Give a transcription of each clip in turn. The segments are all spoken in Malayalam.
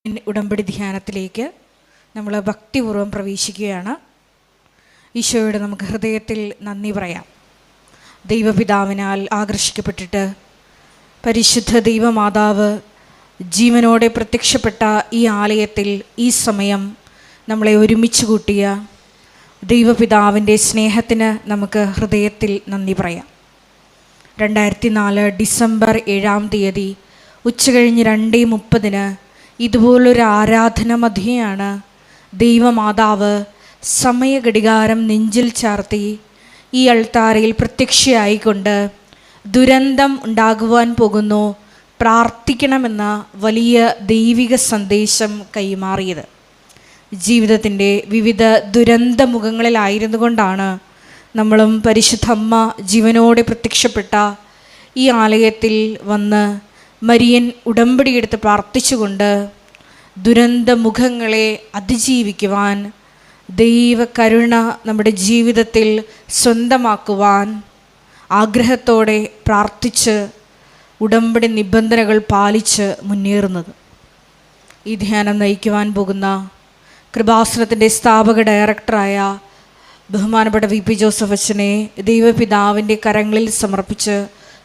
ഉടമ്പടി ധ്യാനത്തിലേക്ക് നമ്മൾ ഭക്തിപൂർവ്വം പ്രവേശിക്കുകയാണ്. ഈശോയോട് നമുക്ക് ഹൃദയത്തിൽ നന്ദി പറയാം. ദൈവപിതാവിനാൽ ആകർഷിക്കപ്പെട്ടിട്ട് പരിശുദ്ധ ദൈവമാതാവ് ജീവനോടെ പ്രത്യക്ഷപ്പെട്ട ഈ ആലയത്തിൽ ഈ സമയം നമ്മളെ ഒരുമിച്ച് കൂട്ടിയ ദൈവപിതാവിൻ്റെ സ്നേഹത്തിന് നമുക്ക് ഹൃദയത്തിൽ നന്ദി പറയാം. 2004 ഡിസംബർ 7-ാം തീയതി ഉച്ചകഴിഞ്ഞ് 2:30 ഇതുപോലൊരു ആരാധന മധ്യയാണ് ദൈവമാതാവ് സമയഘടികാരം നെഞ്ചിൽ ചാർത്തി ഈ അൾത്താരയിൽ പ്രത്യക്ഷയായിക്കൊണ്ട് ദുരന്തം ഉണ്ടാകുവാൻ പോകുന്നു, പ്രാർത്ഥിക്കണമെന്ന വലിയ ദൈവിക സന്ദേശം കൈമാറിയത്. ജീവിതത്തിൻ്റെ വിവിധ ദുരന്ത മുഖങ്ങളിലായിരുന്നു കൊണ്ടാണ് നമ്മളും പരിശുദ്ധ അമ്മ ജീവനോടെ പ്രത്യക്ഷപ്പെട്ട ഈ ആലയത്തിൽ വന്ന് മരിയൻ ഉടമ്പടിയെടുത്ത് പ്രാർത്ഥിച്ചുകൊണ്ട് ദുരന്ത മുഖങ്ങളെ അതിജീവിക്കുവാൻ, ദൈവകരുണ നമ്മുടെ ജീവിതത്തിൽ സ്വന്തമാക്കുവാൻ ആഗ്രഹത്തോടെ പ്രാർത്ഥിച്ച് ഉടമ്പടി നിബന്ധനകൾ പാലിച്ച് മുന്നേറുന്നത്. ഈ ധ്യാനം നയിക്കുവാൻ പോകുന്ന കൃപാസനത്തിൻ്റെ സ്ഥാപക ഡയറക്ടറായ ബഹുമാനപ്പെട്ട VP ജോസഫ് അച്ഛനെ ദൈവപിതാവിൻ്റെ കരങ്ങളിൽ സമർപ്പിച്ച്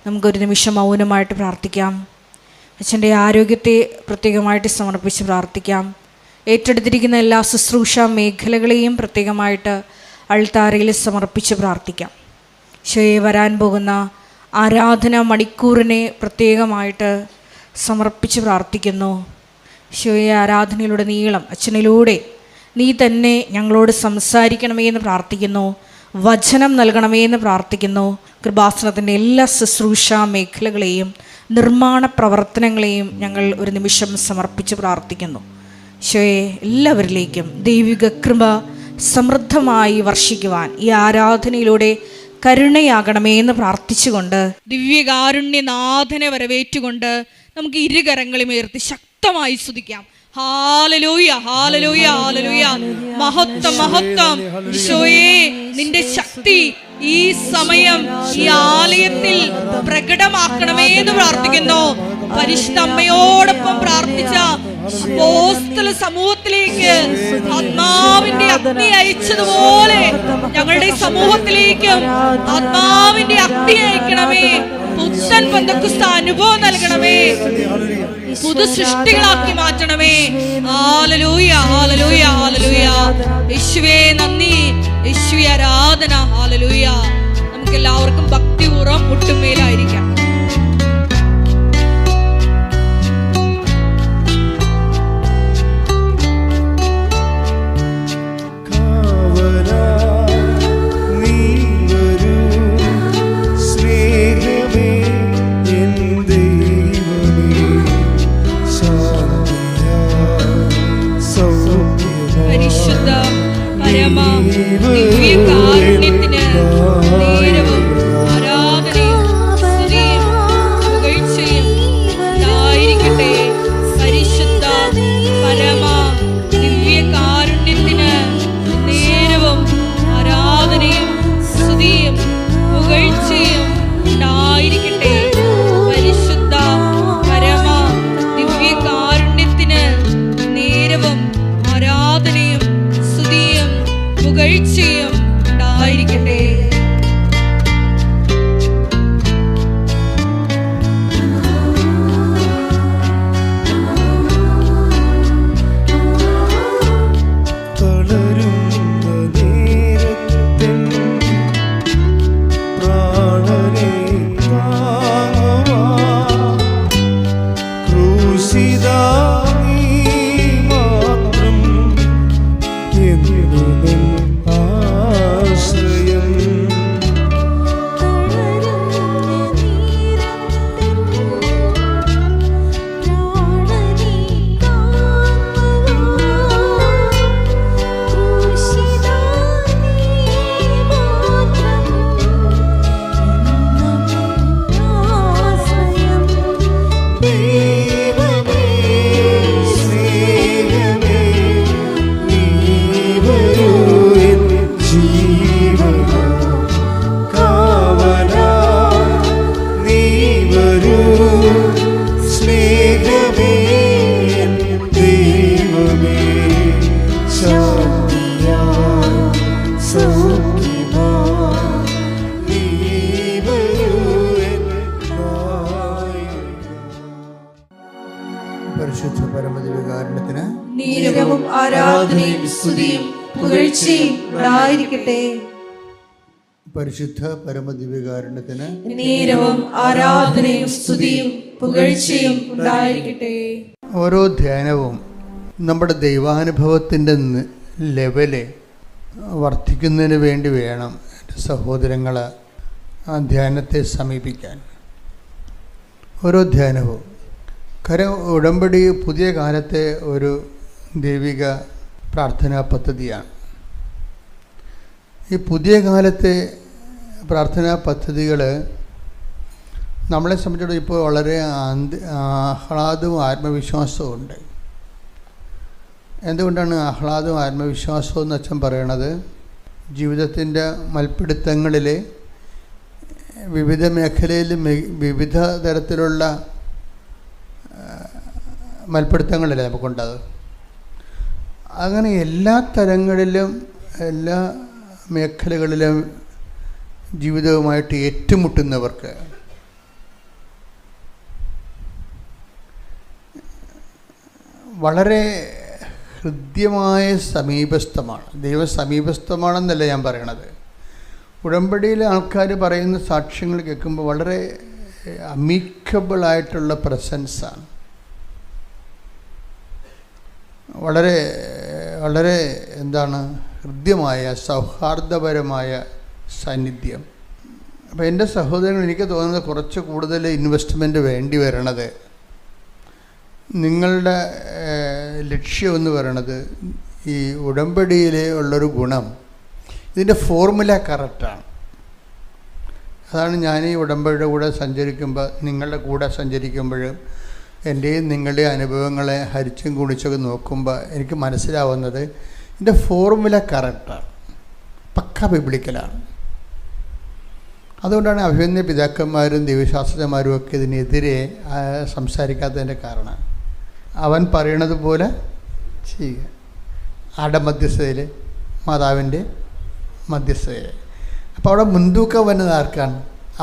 നമുക്കൊരു നിമിഷം മൗനമായിട്ട് പ്രാർത്ഥിക്കാം. അച്ഛൻ്റെ ആരോഗ്യത്തെ പ്രത്യേകമായിട്ട് സമർപ്പിച്ച് പ്രാർത്ഥിക്കാം. ഏറ്റെടുത്തിരിക്കുന്ന എല്ലാ ശുശ്രൂഷ മേഖലകളെയും പ്രത്യേകമായിട്ട് അൾത്താരയിൽ സമർപ്പിച്ച് പ്രാർത്ഥിക്കാം. ഈശോയെ വരാൻ പോകുന്ന ആരാധന മണിക്കൂറിനെ പ്രത്യേകമായിട്ട് സമർപ്പിച്ച് പ്രാർത്ഥിക്കുന്നു. ഈശോയെ ആരാധനയിലൂടെ നീളം അച്ഛനിലൂടെ നീ തന്നെ ഞങ്ങളോട് സംസാരിക്കണമേ എന്ന് പ്രാർത്ഥിക്കുന്നു. വചനം നൽകണമേ എന്ന് പ്രാർത്ഥിക്കുന്നു. കൃപാസനത്തിൻ്റെ എല്ലാ ശുശ്രൂഷ മേഖലകളെയും നിർമ്മാണ പ്രവർത്തനങ്ങളെയും ഞങ്ങൾ ഒരു നിമിഷം സമർപ്പിച്ച് പ്രാർത്ഥിക്കുന്നു. ഈശോയെ എല്ലാവരിലേക്കും ദൈവിക കൃപ സമൃദ്ധമായി വർഷിക്കുവാൻ ഈ ആരാധനയിലൂടെ കരുണയാകണമേ എന്ന് പ്രാർത്ഥിച്ചുകൊണ്ട് ദിവ്യകാരുണ്യനാഥനെ വരവേറ്റുകൊണ്ട് നമുക്ക് ഇരുകരങ്ങളും ഉയർത്തി ശക്തമായി സ്തുതിക്കാം. ഹല്ലേലൂയ ഹല്ലേലൂയ ഹല്ലേലൂയ. മഹത്വം മഹത്വം. ഈശോയേ, നിന്റെ ശക്തി ഈ സമയം ഈ ആലയത്തിൽ പ്രകടമാക്കണമേ എന്ന് പ്രാർത്ഥിക്കുന്നു. പരിശുദ്ധ അമ്മയോടൊപ്പം പ്രാർത്ഥിച്ച അപ്പോസ്തല സമൂഹത്തിലേക്ക് ആത്മാവിന്റെ അഗ്നി അയച്ചതുപോലെ ഞങ്ങളുടെ സമൂഹത്തിലേക്കും ആത്മാവിന്റെ അഗ്നി അയക്കണമേ. പുത്തൻ പെന്തക്കോസ്ത അനുഭവം നൽകണമേ. പുതു സൃഷ്ടികളാക്കി മാറ്റണമേ. ഹല്ലേലൂയ ഹല്ലേലൂയ ഹല്ലേലൂയ. യേശുവേ നന്ദി, യേശുവേ ആരാധന. ഹല്ലേലൂയ. നമുക്ക് എല്ലാവർക്കും ഭക്തിപൂർവ്വം മുട്ടുമേലായിരിക്കാം. ദിവ്യകാരുണ്യത്തിന് നേരവും ആരാധനയും സ്തുതിയും പരിശുദ്ധ പരമദിവ്യകാരുണ്യത്തിന് നീരവും ആരാധനയും സ്തുതിയും പുകഴ്ചയും ഉണ്ടായിരിക്കട്ടെ. പരിശുദ്ധ പരമദിവ്യകാരുണ്യത്തിന് നീരവും ആരാധനയും സ്തുതിയും പുകഴ്ചയും ഉണ്ടായിരിക്കട്ടെ. ഓരോ ധ്യാനവും നമ്മുടെ ദൈവാനുഭവത്തിൻ്റെ ലെവല് വർദ്ധിക്കുന്നതിന് വേണ്ടി വേണം എൻ്റെ സഹോദരങ്ങൾ ആ ധ്യാനത്തെ സമീപിക്കാൻ. ഓരോ ധ്യാനവും ഉടമ്പടി പുതിയ കാലത്തെ ഒരു ദൈവിക പ്രാർത്ഥനാ പദ്ധതിയാണ്. ഈ പുതിയ കാലത്തെ പ്രാർത്ഥനാ പദ്ധതികൾ നമ്മളെ സംബന്ധിച്ചിടത്തോളം ഇപ്പോൾ വളരെ ആഹ്ലാദവും ആത്മവിശ്വാസവും ഉണ്ട്. എന്തുകൊണ്ടാണ് ആഹ്ലാദവും ആത്മവിശ്വാസവും എന്ന് അച്ഛൻ പറയണത്? ജീവിതത്തിൻ്റെ മൽപ്പിടുത്തങ്ങളിൽ വിവിധ മേഖലയിൽ വിവിധ തരത്തിലുള്ള മൽപ്പിടുത്തങ്ങളല്ലേ നമുക്കുണ്ടാകും. അങ്ങനെ എല്ലാ തരങ്ങളിലും എല്ലാ മേഖലകളിലും ജീവിതവുമായിട്ട് ഏറ്റുമുട്ടുന്നവർക്ക് വളരെ ഹൃദ്യമായ സമീപസ്ഥമാണ്. ദൈവസമീപസ്ഥമാണെന്നല്ല ഞാൻ പറയണത്. ഉടമ്പടിയിലെ ആൾക്കാർ പറയുന്ന സാക്ഷ്യങ്ങൾ കേൾക്കുമ്പോൾ വളരെ അമീക്കബിളായിട്ടുള്ള പ്രസൻസാണ്. വളരെ വളരെ എന്താണ് ഹൃദ്യമായ സൗഹാർദ്ദപരമായ സാന്നിധ്യം. അപ്പോൾ എൻ്റെ സഹോദരങ്ങൾ, എനിക്ക് തോന്നുന്നത് കുറച്ച് കൂടുതൽ ഇൻവെസ്റ്റ്മെൻറ്റ് വേണ്ടി വരണത്, നിങ്ങളുടെ ലക്ഷ്യമെന്ന് പറയണത് ഈ ഉടമ്പടിയിൽ ഉള്ളൊരു ഗുണം, ഇതിൻ്റെ ഫോർമുല കറക്റ്റാണ്. അതാണ് ഞാൻ ഈ ഉടമ്പടിയുടെ കൂടെ സഞ്ചരിക്കുമ്പോൾ, നിങ്ങളുടെ കൂടെ സഞ്ചരിക്കുമ്പോഴും എൻ്റെയും നിങ്ങളുടെയും അനുഭവങ്ങളെ ഹരിച്ചും കുടിച്ചൊക്കെ നോക്കുമ്പോൾ എനിക്ക് മനസ്സിലാവുന്നത് ഇതിൻ്റെ ഫോർമുല കറക്റ്റാണ്, പക്ക ബിബ്ലിക്കലാണ്. അതുകൊണ്ടാണ് അഭിമന്യ പിതാക്കന്മാരും ദൈവശാസ്ത്രജ്ഞന്മാരും ഒക്കെ ഇതിനെതിരെ സംസാരിക്കാത്തതിൻ്റെ കാരണം. അവൻ പറയണത് പോലെ ചെയ്യുക. ആടെ മധ്യസ്ഥതയിൽ, മാതാവിൻ്റെ മധ്യസ്ഥതയിൽ. അപ്പോൾ അവിടെ മുൻതൂക്കം വന്നത് ആർക്കാണ്?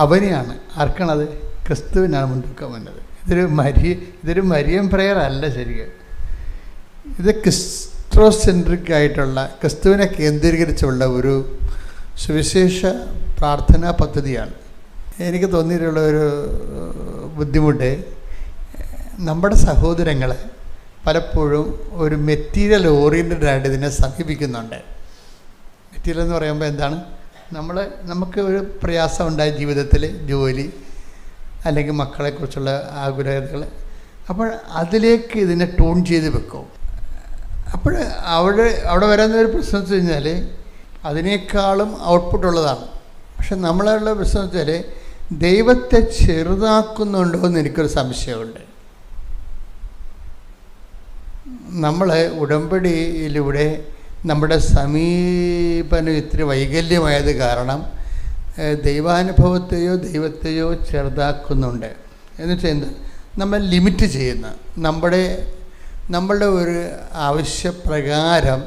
അവനെയാണ്. ആർക്കാണത്? ക്രിസ്തുവിനാണ് മുൻതൂക്കം വന്നത്. ഇതൊരു മരിയം പ്രെയർ അല്ല ശരിക്കും. ഇത് ക്രിസ്ത്രോസെൻട്രിക് ആയിട്ടുള്ള, ക്രിസ്തുവിനെ കേന്ദ്രീകരിച്ചുള്ള ഒരു സുവിശേഷ പ്രാർത്ഥനാ പദ്ധതിയാണ്. എനിക്ക് തോന്നിയിട്ടുള്ള ഒരു ബുദ്ധിമുട്ട്, നമ്മുടെ സഹോദരങ്ങളെ പലപ്പോഴും ഒരു മെറ്റീരിയൽ ഓറിയൻറ്റഡ് ആയിട്ട് ഇതിനെ സമീപിക്കുന്നുണ്ട്. മെറ്റീരിയൽ എന്ന് പറയുമ്പോൾ എന്താണ്? നമുക്ക് ഒരു പ്രയാസം ഉണ്ടായ ജീവിതത്തിൽ, ജോലി അല്ലെങ്കിൽ മക്കളെക്കുറിച്ചുള്ള ആകുലതകൾ, അപ്പോൾ അതിലേക്ക് ഇതിനെ ട്യൂൺ ചെയ്ത് വെക്കും. അപ്പോൾ അവിടെ വരുന്നൊരു പ്രശ്നം വെച്ച് കഴിഞ്ഞാൽ അതിനേക്കാളും ഔട്ട്പുട്ടുള്ളതാണ്. പക്ഷെ നമ്മളുള്ള പ്രശ്നം വെച്ചാൽ ദൈവത്തെ ചെറുതാക്കുന്നുണ്ടോ എന്ന് എനിക്കൊരു സംശയമുണ്ട്. നമ്മൾ ഉടമ്പടിയിലൂടെ നമ്മുടെ സമീപനം ഇത്തിരി വൈകല്യമായത് കാരണം ദൈവാനുഭവത്തെയോ ദൈവത്തെയോ ചെറുതാക്കുന്നുണ്ട്. എന്നുവെച്ചാൽ എന്താ? നമ്മൾ ലിമിറ്റ് ചെയ്യുന്ന, നമ്മളുടെ ഒരു ആവശ്യപ്രകാരം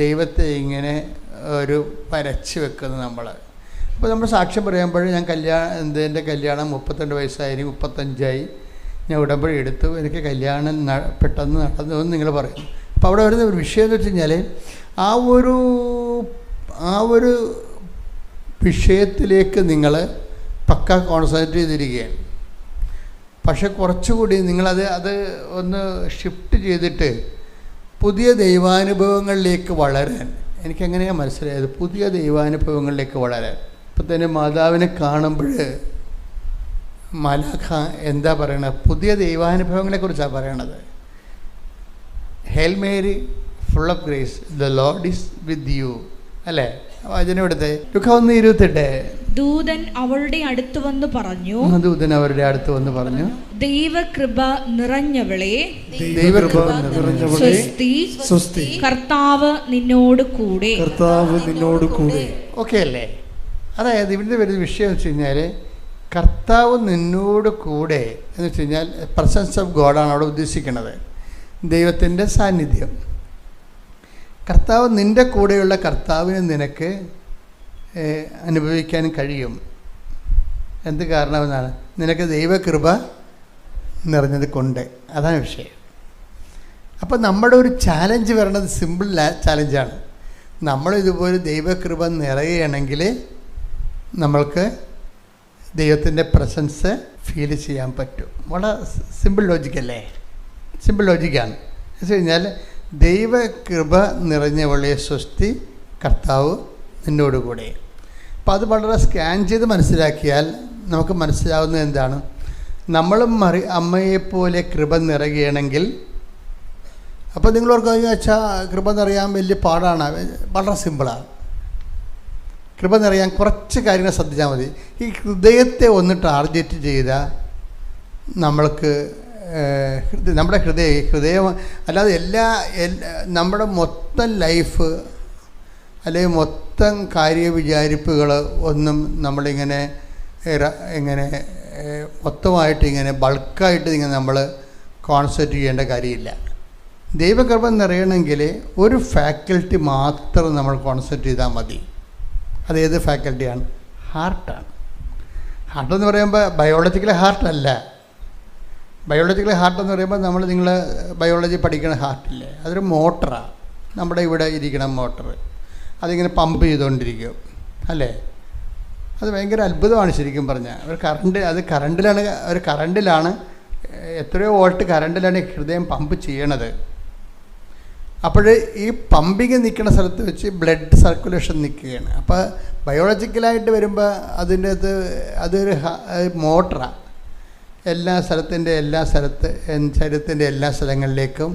ദൈവത്തെ ഇങ്ങനെ ഒരു വരച്ച് വെക്കുന്നത് നമ്മൾ. അപ്പോൾ നമ്മൾ സാക്ഷ്യം പറയുമ്പോൾ എൻ്റെ കല്യാണം 32 വയസ്സായി, 35ആയി, ഞാൻ ഉടമ്പടി എടുത്തു, എനിക്ക് കല്യാണം പെട്ടെന്ന് നടന്നു എന്ന് നിങ്ങൾ പറയും. അപ്പോൾ അവിടെ വരുന്ന ഒരു വിഷയം എന്ന് വെച്ച് കഴിഞ്ഞാൽ ആ ഒരു വിഷയത്തിലേക്ക് നിങ്ങൾ പക്ക കോൺസെൻട്രേറ്റ് ചെയ്തിരിക്കുകയാണ്. പക്ഷെ കുറച്ചുകൂടി അത് ഒന്ന് ഷിഫ്റ്റ് ചെയ്തിട്ട് പുതിയ ദൈവാനുഭവങ്ങളിലേക്ക് വളരാൻ, എനിക്കെങ്ങനെയാണ് മനസ്സിലായത്? പുതിയ ദൈവാനുഭവങ്ങളിലേക്ക് വളരാൻ. ഇപ്പം തന്നെ മാതാവിനെ കാണുമ്പോൾ മലാഖ എന്താ പറയണത്? പുതിയ ദൈവാനുഭവങ്ങളെക്കുറിച്ചാണ് പറയണത്. Hail Mary full of grace, the Lord is with you, അല്ലേ? വചനമെടുത്തേ, ലുക്ക 1:28. ദൂതൻ അവളുടെ അടുത്ത് വന്ന് പറഞ്ഞു, ദൈവകൃപ നിറഞ്ഞവളെ, സ്വസ്തി, കർത്താവ് നിന്നോട് കൂടെ. ഓക്കെ അല്ലേ? അതായത് ഇവിടുത്തെ വരുന്ന വിഷയം വെച്ച് കഴിഞ്ഞാൽ കർത്താവ് നിന്നോട് കൂടെ എന്ന് വെച്ച് കഴിഞ്ഞാൽ പ്രസൻസ് ഓഫ് ഗോഡാണ് അവിടെ ഉദ്ദേശിക്കുന്നത്, ദൈവത്തിൻ്റെ സാന്നിധ്യം. കർത്താവ് നിൻ്റെ കൂടെയുള്ള കർത്താവിനെ നിനക്ക് അനുഭവിക്കാൻ കഴിയും. എന്ത് കാരണമെന്നാണ്? നിനക്ക് ദൈവകൃപ നിറഞ്ഞത് കൊണ്ട്. അതാണ് വിഷയം. അപ്പോൾ നമ്മുടെ ഒരു ചാലഞ്ച് വരണത് സിമ്പിൾ ചാലഞ്ചാണ്. നമ്മളിതുപോലെ ദൈവകൃപ നിറയുകയാണെങ്കിൽ നമ്മൾക്ക് ദൈവത്തിൻ്റെ പ്രസൻസ് ഫീൽ ചെയ്യാൻ പറ്റും. വളരെ സിമ്പിൾ ലോജിക്കല്ലേ? സിമ്പിൾ ലോജിക്കാണ്. എന്ന് വെച്ച് കഴിഞ്ഞാൽ ദൈവകൃപ നിറഞ്ഞവളെ സ്വസ്തി, കർത്താവ് നിന്നോട് കൂടെ. അപ്പം അത് വളരെ സ്കാൻ ചെയ്ത് മനസ്സിലാക്കിയാൽ നമുക്ക് മനസ്സിലാവുന്നത് എന്താണ്? നമ്മളും അമ്മയെപ്പോലെ കൃപ നിറയുകയാണെങ്കിൽ, അപ്പോൾ നിങ്ങളോർക്ക് വെച്ചാൽ കൃപ നിറയാൻ വലിയ പാടാണ്. വളരെ സിമ്പിളാണ്. കൃപ നിറയാൻ കുറച്ച് കാര്യങ്ങൾ ശ്രദ്ധിച്ചാൽ മതി. ഈ ഹൃദയത്തെ ഒന്ന് ടാർഗറ്റ് ചെയ്താൽ നമ്മൾക്ക് നമ്മുടെ ഹൃദയം അല്ലാതെ നമ്മുടെ മൊത്തം ലൈഫ് അല്ലെങ്കിൽ മൊത്തം കാര്യവിചാരിപ്പുകൾ ഒന്നും നമ്മളിങ്ങനെ മൊത്തമായിട്ട് ഇങ്ങനെ ബൾക്കായിട്ട് ഇങ്ങനെ നമ്മൾ കോൺസെൻട്രേറ്റ് ചെയ്യേണ്ട കാര്യമില്ല. ദൈവകൃപ നിറയണമെങ്കിൽ ഒരു ഫാക്കൽറ്റി മാത്രം നമ്മൾ കോൺസെൻട്രേറ്റ് ചെയ്താൽ മതി. അതേത് ഫാക്കൽറ്റിയാണ്? ഹാർട്ടാണ്. ഹാർട്ടെന്ന് പറയുമ്പോൾ ബയോളജിക്കൽ ഹാർട്ടല്ല. ബയോളജിക്കൽ ഹാർട്ടെന്ന് പറയുമ്പോൾ നിങ്ങൾ ബയോളജി പഠിക്കുന്ന ഹാർട്ടില്ലേ, അതൊരു മോട്ടറാണ്. നമ്മുടെ ഇവിടെ ഇരിക്കണം മോട്ടർ, അതിങ്ങനെ പമ്പ് ചെയ്തുകൊണ്ടിരിക്കും അല്ലേ? അത് ഭയങ്കര അത്ഭുതമാണ് ശരിക്കും പറഞ്ഞാൽ. അത് കറണ്ടിലാണ് എത്രയോ വോൾട്ട് കറണ്ടിലാണ് ഹൃദയം പമ്പ് ചെയ്യണത്. അപ്പോൾ ഈ പമ്പിങ് നിൽക്കുന്ന സ്ഥലത്ത് വെച്ച് ബ്ലഡ് സർക്കുലേഷൻ നിൽക്കുകയാണ്. അപ്പോൾ ബയോളജിക്കലായിട്ട് വരുമ്പോൾ അതൊരു മോട്ടറാണ്. ശരീരത്തിൻ്റെ എല്ലാ സ്ഥലങ്ങളിലേക്കും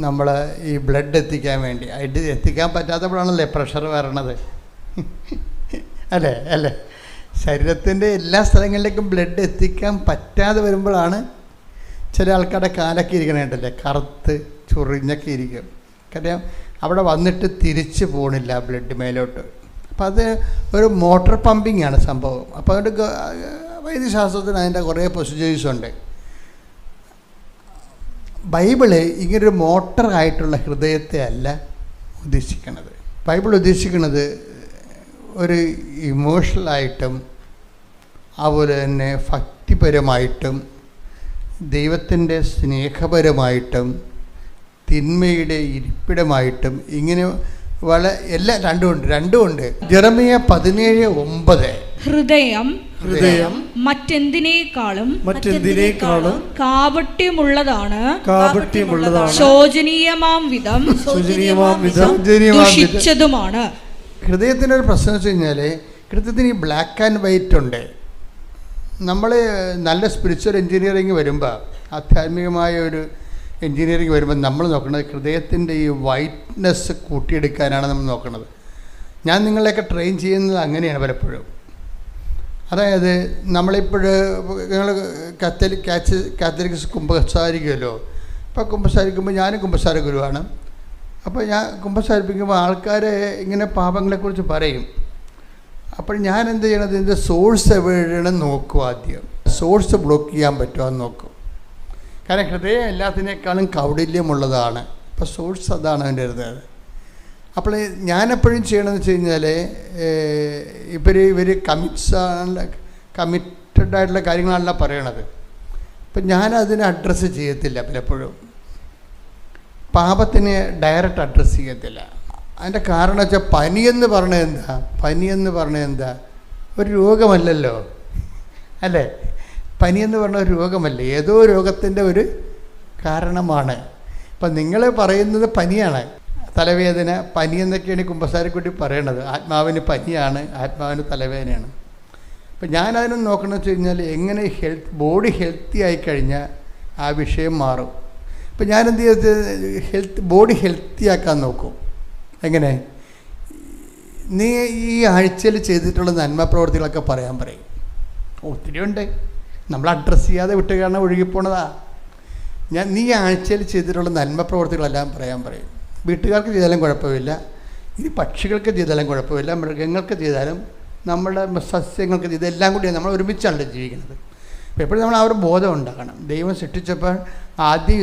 നമ്മൾ ഈ ബ്ലഡ് എത്തിക്കാൻ വേണ്ടി എത്തിക്കാൻ പറ്റാത്തപ്പോഴാണല്ലേ പ്രഷർ വരണത് അല്ലേ? ശരീരത്തിൻ്റെ എല്ലാ സ്ഥലങ്ങളിലേക്കും ബ്ലഡ് എത്തിക്കാൻ പറ്റാതെ വരുമ്പോഴാണ് ചില ആൾക്കാരുടെ കാലൊക്കെ ഇരിക്കണേണ്ടല്ലേ, കറുത്ത് ചൊറിഞ്ഞൊക്കെ ഇരിക്കും. കാര്യം അവിടെ വന്നിട്ട് തിരിച്ച് പോകണില്ല ബ്ലഡ് മേലോട്ട്. അപ്പോൾ അത് ഒരു മോട്ടോർ പമ്പിങ് ആണ് സംഭവം. അപ്പോൾ അതുകൊണ്ട് വൈദ്യശാസ്ത്രത്തിന് അതിൻ്റെ കുറേ പ്രൊസീജിയേഴ്സ് ഉണ്ട്. ബൈബിള് ഇങ്ങനൊരു മോട്ടറായിട്ടുള്ള ഹൃദയത്തെ അല്ല ഉദ്ദേശിക്കുന്നത്. ബൈബിൾ ഉദ്ദേശിക്കുന്നത് ഒരു ഇമോഷണലായിട്ടും അതുപോലെ തന്നെ ഭക്തിപരമായിട്ടും ദൈവത്തിൻ്റെ സ്നേഹപരമായിട്ടും തിന്മയുടെ ഇരിപ്പിടമായിട്ടും ഇങ്ങനെ രണ്ടുമുണ്ട്. ജെറമിയ 17:9 ഹൃദയം മറ്റെന്തിനേക്കാളും കാപട്യമുള്ളതാണ്, ശോചനീയമാം വിധം ദുഷിച്ചതുമാണ്. ഹൃദയത്തിൻ്റെ ഒരു പ്രശ്നം വെച്ച് കഴിഞ്ഞാൽ ഹൃദയത്തിന് ഈ ബ്ലാക്ക് ആൻഡ് വൈറ്റ് ഉണ്ട്. നമ്മൾ നല്ല സ്പിരിച്വൽ എൻജിനീയറിങ് വരുമ്പോൾ, ആധ്യാത്മികമായ ഒരു എൻജിനീയറിങ് വരുമ്പോൾ നമ്മൾ നോക്കുന്നത് ഹൃദയത്തിൻ്റെ ഈ വൈറ്റ്നെസ് കൂട്ടിയെടുക്കാനാണ് നമ്മൾ നോക്കുന്നത്. ഞാൻ നിങ്ങളെയൊക്കെ ട്രെയിൻ ചെയ്യുന്നത് അങ്ങനെയാണ് പലപ്പോഴും. അതായത് നിങ്ങൾ കാത്തലിക്സ് കുമ്പസാരിക്കുമല്ലോ. അപ്പോൾ കുമ്പസാരിക്കുമ്പോൾ ഞാനും കുമ്പസാര ഗുരുവാണ്. അപ്പോൾ ഞാൻ കുമ്പസാരിപ്പിക്കുമ്പോൾ ആൾക്കാരെ ഇങ്ങനെ പാപങ്ങളെക്കുറിച്ച് പറയും. അപ്പോൾ ഞാൻ എന്ത് ചെയ്യണത്, ഇതിൻ്റെ സോഴ്സ് എവിടെയാണ് നോക്കും. ആദ്യം സോഴ്സ് ബ്ലോക്ക് ചെയ്യാൻ പറ്റുമോ എന്ന് നോക്കും. കാരണം ഹൃദയം എല്ലാത്തിനേക്കാളും കൗടില്യമുള്ളതാണ്. അപ്പോൾ സോഴ്സ് അതാണ് അതിൻ്റെ ഇരുന്നത്. അപ്പോൾ ഞാനെപ്പോഴും ചെയ്യണമെന്ന് വെച്ച് കഴിഞ്ഞാൽ ഇവർ കമ്മിറ്റഡ് ആയിട്ടുള്ള കാര്യങ്ങളല്ല പറയണത്. അപ്പം ഞാനതിനെ അഡ്രസ്സ് ചെയ്യത്തില്ല. പലപ്പോഴും പാപത്തിനെ ഡയറക്റ്റ് അഡ്രസ്സ് ചെയ്യത്തില്ല. അതിൻ്റെ കാരണം വെച്ചാൽ പനിയെന്ന് പറഞ്ഞത് എന്താ ഒരു രോഗമല്ലല്ലോ അല്ലേ? പനിയെന്ന് പറഞ്ഞ ഒരു രോഗമല്ലേ, ഏതോ രോഗത്തിൻ്റെ ഒരു കാരണമാണ്. ഇപ്പം നിങ്ങൾ പറയുന്നത് പനിയാണ്, തലവേദന, പനി എന്നൊക്കെയാണ് കുമ്പസാരക്കുട്ടി പറയണത്. ആത്മാവിന് പനിയാണ്, ആത്മാവിന് തലവേദനയാണ്. അപ്പം ഞാനതിനൊന്ന് നോക്കണമെന്ന് വെച്ച് കഴിഞ്ഞാൽ എങ്ങനെ ബോഡി ഹെൽത്തി ആയിക്കഴിഞ്ഞാൽ ആ വിഷയം മാറും. ഇപ്പം ഞാനെന്ത് ചെയ്ത് ബോഡി ഹെൽത്തി ആക്കാൻ നോക്കും. എങ്ങനെ? നീ ഈ ആഴ്ചയിൽ ചെയ്തിട്ടുള്ള നന്മ പ്രവർത്തികളൊക്കെ പറയും. ഒത്തിരി ഉണ്ട്, നമ്മൾ അഡ്രസ്സ് ചെയ്യാതെ വിട്ടുകാരണം ഒഴുകിപ്പോണതാ. നീ ആഴ്ചയിൽ ചെയ്തിട്ടുള്ള നന്മ പ്രവർത്തികളെല്ലാം പറയും. വീട്ടുകാർക്ക് ചെയ്താലും കുഴപ്പമില്ല, ഇനി പക്ഷികൾക്ക് ചെയ്താലും കുഴപ്പമില്ല, മൃഗങ്ങൾക്ക് ചെയ്താലും നമ്മുടെ സസ്യങ്ങൾക്ക് ഇതെല്ലാം കൂടി നമ്മൾ ഒരുമിച്ചാണല്ലോ ജീവിക്കുന്നത്. അപ്പോൾ എപ്പോഴും നമ്മൾ ആ ഒരു ബോധം ഉണ്ടാക്കണം. ദൈവം സൃഷ്ടിച്ചപ്പോൾ ആദ്യം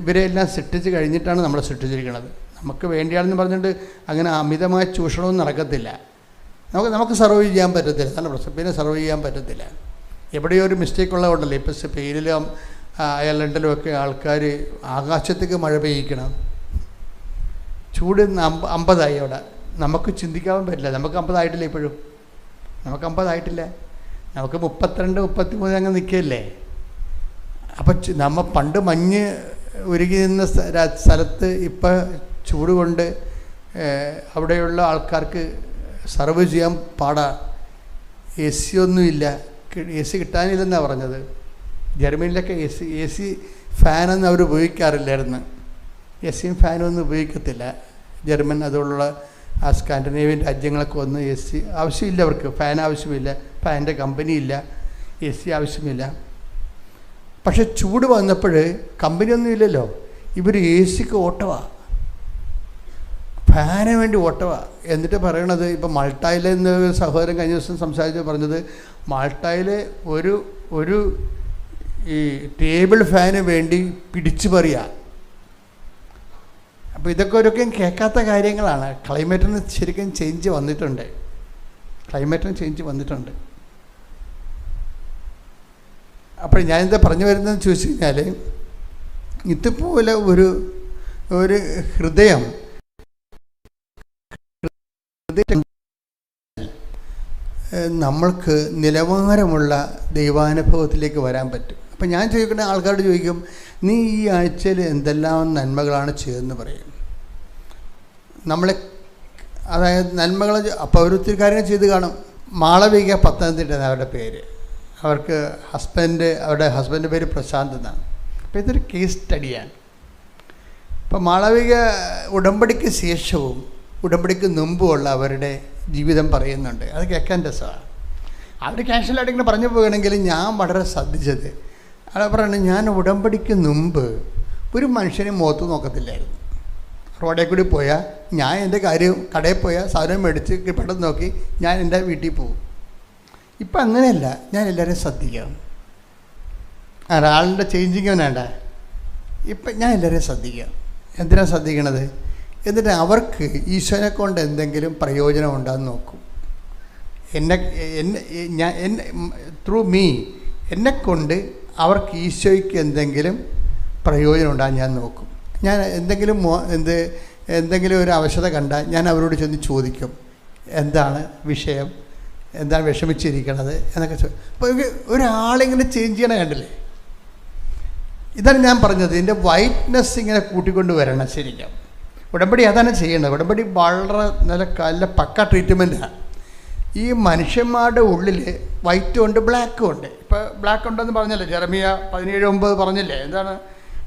ഇവരെല്ലാം സൃഷ്ടിച്ച് കഴിഞ്ഞിട്ടാണ് നമ്മളെ സൃഷ്ടിച്ചിരിക്കുന്നത്. നമുക്ക് വേണ്ടിയാണെന്ന് പറഞ്ഞിട്ട് അങ്ങനെ അമിതമായ ചൂഷണമൊന്നും നടക്കത്തില്ല. നമുക്ക് സർവ് ചെയ്യാൻ പറ്റത്തില്ല, കാരണം റെസിപ്പിനെ സർവ് ചെയ്യാൻ പറ്റത്തില്ല. എവിടെയോ ഒരു മിസ്റ്റേക്ക് ഉള്ളതുകൊണ്ടല്ലേ ഇപ്പോൾ സ്പെയിനിലും അയർലൻഡിലുമൊക്കെ ആൾക്കാർ ആകാശത്തേക്ക് മഴ പെയ്യിക്കണം. ചൂട് 50 അവിടെ. നമുക്ക് ചിന്തിക്കാൻ പറ്റില്ല. നമുക്ക് 50 ആയിട്ടില്ല. ഇപ്പോഴും നമുക്ക് 50 ആയിട്ടില്ല. നമുക്ക് 32, 33 അങ്ങ് നിൽക്കുകയല്ലേ. അപ്പം നമ്മൾ പണ്ട് മഞ്ഞ് ഉരുകി നിന്ന സ്ഥലത്ത് ഇപ്പം ചൂട് കൊണ്ട് അവിടെയുള്ള ആൾക്കാർക്ക് സർവ് ചെയ്യാൻ പാടാ. എ സി ഒന്നുമില്ല. എ സി കിട്ടാനില്ലെന്നാണ് പറഞ്ഞത്. ജർമ്മനിയിലൊക്കെ എ സി ഫാനൊന്നും അവർ ഉപയോഗിക്കാറില്ലായിരുന്നു. എ സിയും ഫാനും ഒന്നും ഉപയോഗിക്കത്തില്ല ജർമ്മൻ. അതുള്ള ആ സ്കാൻഡിനേവിയൻ രാജ്യങ്ങളൊക്കെ ഒന്നും എ സി ആവശ്യമില്ല. അവർക്ക് ഫാൻ ആവശ്യമില്ല, ഫാനിൻ്റെ കമ്പനിയില്ല, എ സി ആവശ്യമില്ല. പക്ഷെ ചൂട് വന്നപ്പോൾ കമ്പനിയൊന്നും ഇല്ലല്ലോ. ഇവർ എ സിക്ക് ഓട്ടമാണ്, ഫാന് വേണ്ടി ഓട്ടമാണ്. എന്നിട്ട് പറയണത് ഇപ്പം മാൾട്ടയിലെ സഹോദരൻ കഴിഞ്ഞ ദിവസം സംസാരിച്ച് പറഞ്ഞത് മാൾട്ടയിൽ ഒരു ഈ ടേബിൾ ഫാന് വേണ്ടി പിടിച്ചു പറയുക. അപ്പോൾ ഇതൊക്കെ ഒരിക്കലും കേൾക്കാത്ത കാര്യങ്ങളാണ്. ക്ലൈമറ്റിന് ശരിക്കും ചേഞ്ച് വന്നിട്ടുണ്ട്. അപ്പോൾ ഞാനെന്താ പറഞ്ഞു വരുന്നതെന്ന് ചോദിച്ചു കഴിഞ്ഞാൽ, ഇതുപോലെ ഒരു ഹൃദയം നമ്മൾക്ക് നിലവാരമുള്ള ദൈവാനുഭവത്തിലേക്ക് വരാൻ പറ്റും. അപ്പം ഞാൻ ചോദിക്കുന്ന ആൾക്കാരോട് ചോദിക്കും, നീ ഈ ആഴ്ചയിൽ എന്തെല്ലാം നന്മകളാണ് ചെയ്തതെന്ന് പറയും. നമ്മളെ അതായത് നന്മകൾ അപ്പോൾ അവർ ഒത്തിരി കാര്യങ്ങൾ ചെയ്ത് കാണും. മാളവിക പത്തനംതിട്ട അവരുടെ പേര്. അവരുടെ ഹസ്ബൻഡ് പേര് പ്രശാന്ത് എന്നാണ്. അപ്പോൾ ഇതൊരു കേസ് സ്റ്റഡിയാണ്. അപ്പോൾ മാളവിക ഉടമ്പടിക്ക് ശേഷവും ഉടമ്പടിക്ക് മുമ്പുമുള്ള അവരുടെ ജീവിതം പറയുന്നുണ്ട്. അത് കേൾക്കാൻ രസമാണ്. അവർ ക്യാഷ്വലായിട്ട് ഇങ്ങനെ പറഞ്ഞു പോവുകയാണെങ്കിൽ ഞാൻ വളരെ ശ്രദ്ധിച്ചത് അവിടെ പറയുന്നത്, ഞാൻ ഉടമ്പടിക്ക് മുമ്പ് ഒരു മനുഷ്യനെ മുഖത്ത് നോക്കത്തില്ലായിരുന്നു. റോഡിൽ കൂടി പോയാൽ ഞാൻ എൻ്റെ കടയിൽ പോയാൽ സാധനം മേടിച്ച് പെട്ടെന്ന് നോക്കി ഞാൻ എൻ്റെ വീട്ടിൽ പോകും. ഇപ്പം അങ്ങനെയല്ല, ഞാൻ എല്ലാവരെയും ശ്രദ്ധിക്കാം. ഒരാളിൻ്റെ ചേഞ്ചിങ് വേണ്ട. ഇപ്പം ഞാൻ എല്ലാവരെയും ശ്രദ്ധിക്കാം. എന്തിനാണ് ശ്രദ്ധിക്കണത്? എന്നിട്ട് അവർക്ക് ഈശോനെ കൊണ്ട് എന്തെങ്കിലും പ്രയോജനം ഉണ്ടാകുന്ന നോക്കും. ത്രൂ മീ എന്നെക്കൊണ്ട് അവർക്ക് ഈശോയ്ക്ക് എന്തെങ്കിലും പ്രയോജനം ഉണ്ടാകാൻ ഞാൻ നോക്കും. ഞാൻ എന്തെങ്കിലും ഒരു അവശത കണ്ടാൽ ഞാൻ അവരോട് ചെന്ന് ചോദിക്കും, എന്താണ് വിഷയം, എന്താണ് വിഷമിച്ചിരിക്കണത് എന്നൊക്കെ അപ്പോൾ ഒരാളിങ്ങനെ ചേഞ്ച് ചെയ്യണ കണ്ടില്ലേ? ഇതാണ് ഞാൻ പറഞ്ഞത്. ഇതിൻ്റെ വൈറ്റ്നെസ് ഇങ്ങനെ കൂട്ടിക്കൊണ്ട് വരണം. ശരിക്കും ഉടമ്പടി അതാണ് ചെയ്യേണ്ടത്. ഉടമ്പടി വളരെ നല്ല പക്ക ട്രീറ്റ്മെൻറ്റാണ്. ഈ മനുഷ്യന്മാരുടെ ഉള്ളിൽ വൈറ്റും ഉണ്ട് ബ്ലാക്കും ഉണ്ട്. ഇപ്പോൾ ബ്ലാക്ക് ഉണ്ടെന്ന് പറഞ്ഞല്ലേ, ജെറമിയ 17:9 പറഞ്ഞില്ലേ, എന്താണ്?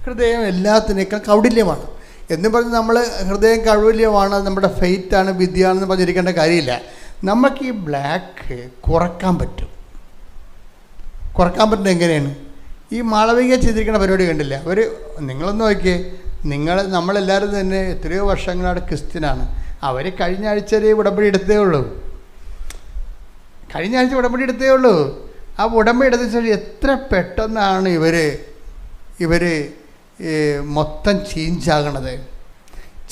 ഹൃദയം എല്ലാത്തിനേക്കാൾ കൗടില്യമാണ് എന്ന് പറഞ്ഞ് നമ്മൾ ഹൃദയം കൗടില്യമാണ്, നമ്മുടെ ഫെയ്റ്റാണ്, വിദ്യയാണെന്ന് പറഞ്ഞിരിക്കേണ്ട കാര്യമില്ല. നമുക്ക് ഈ ബ്ലാക്ക് കുറക്കാൻ പറ്റും. കുറക്കാൻ പറ്റുന്നത് എങ്ങനെയാണ്? ഈ മാളവിക ചെയ്തിരിക്കുന്ന പരിപാടി കണ്ടില്ല? നിങ്ങളൊന്ന് നോക്കിയേ. നമ്മളെല്ലാവരും തന്നെ എത്രയോ വർഷങ്ങളാണ് ക്രിസ്ത്യനാണ്. അവർ കഴിഞ്ഞ ആഴ്ച ഉടമ്പടി എടുത്തേ ഉള്ളൂ. ആ ഉടമ്പടി എടുത്ത ശേഷം എത്ര പെട്ടെന്നാണ് ഇവർ മൊത്തം ചേഞ്ചാകണത്.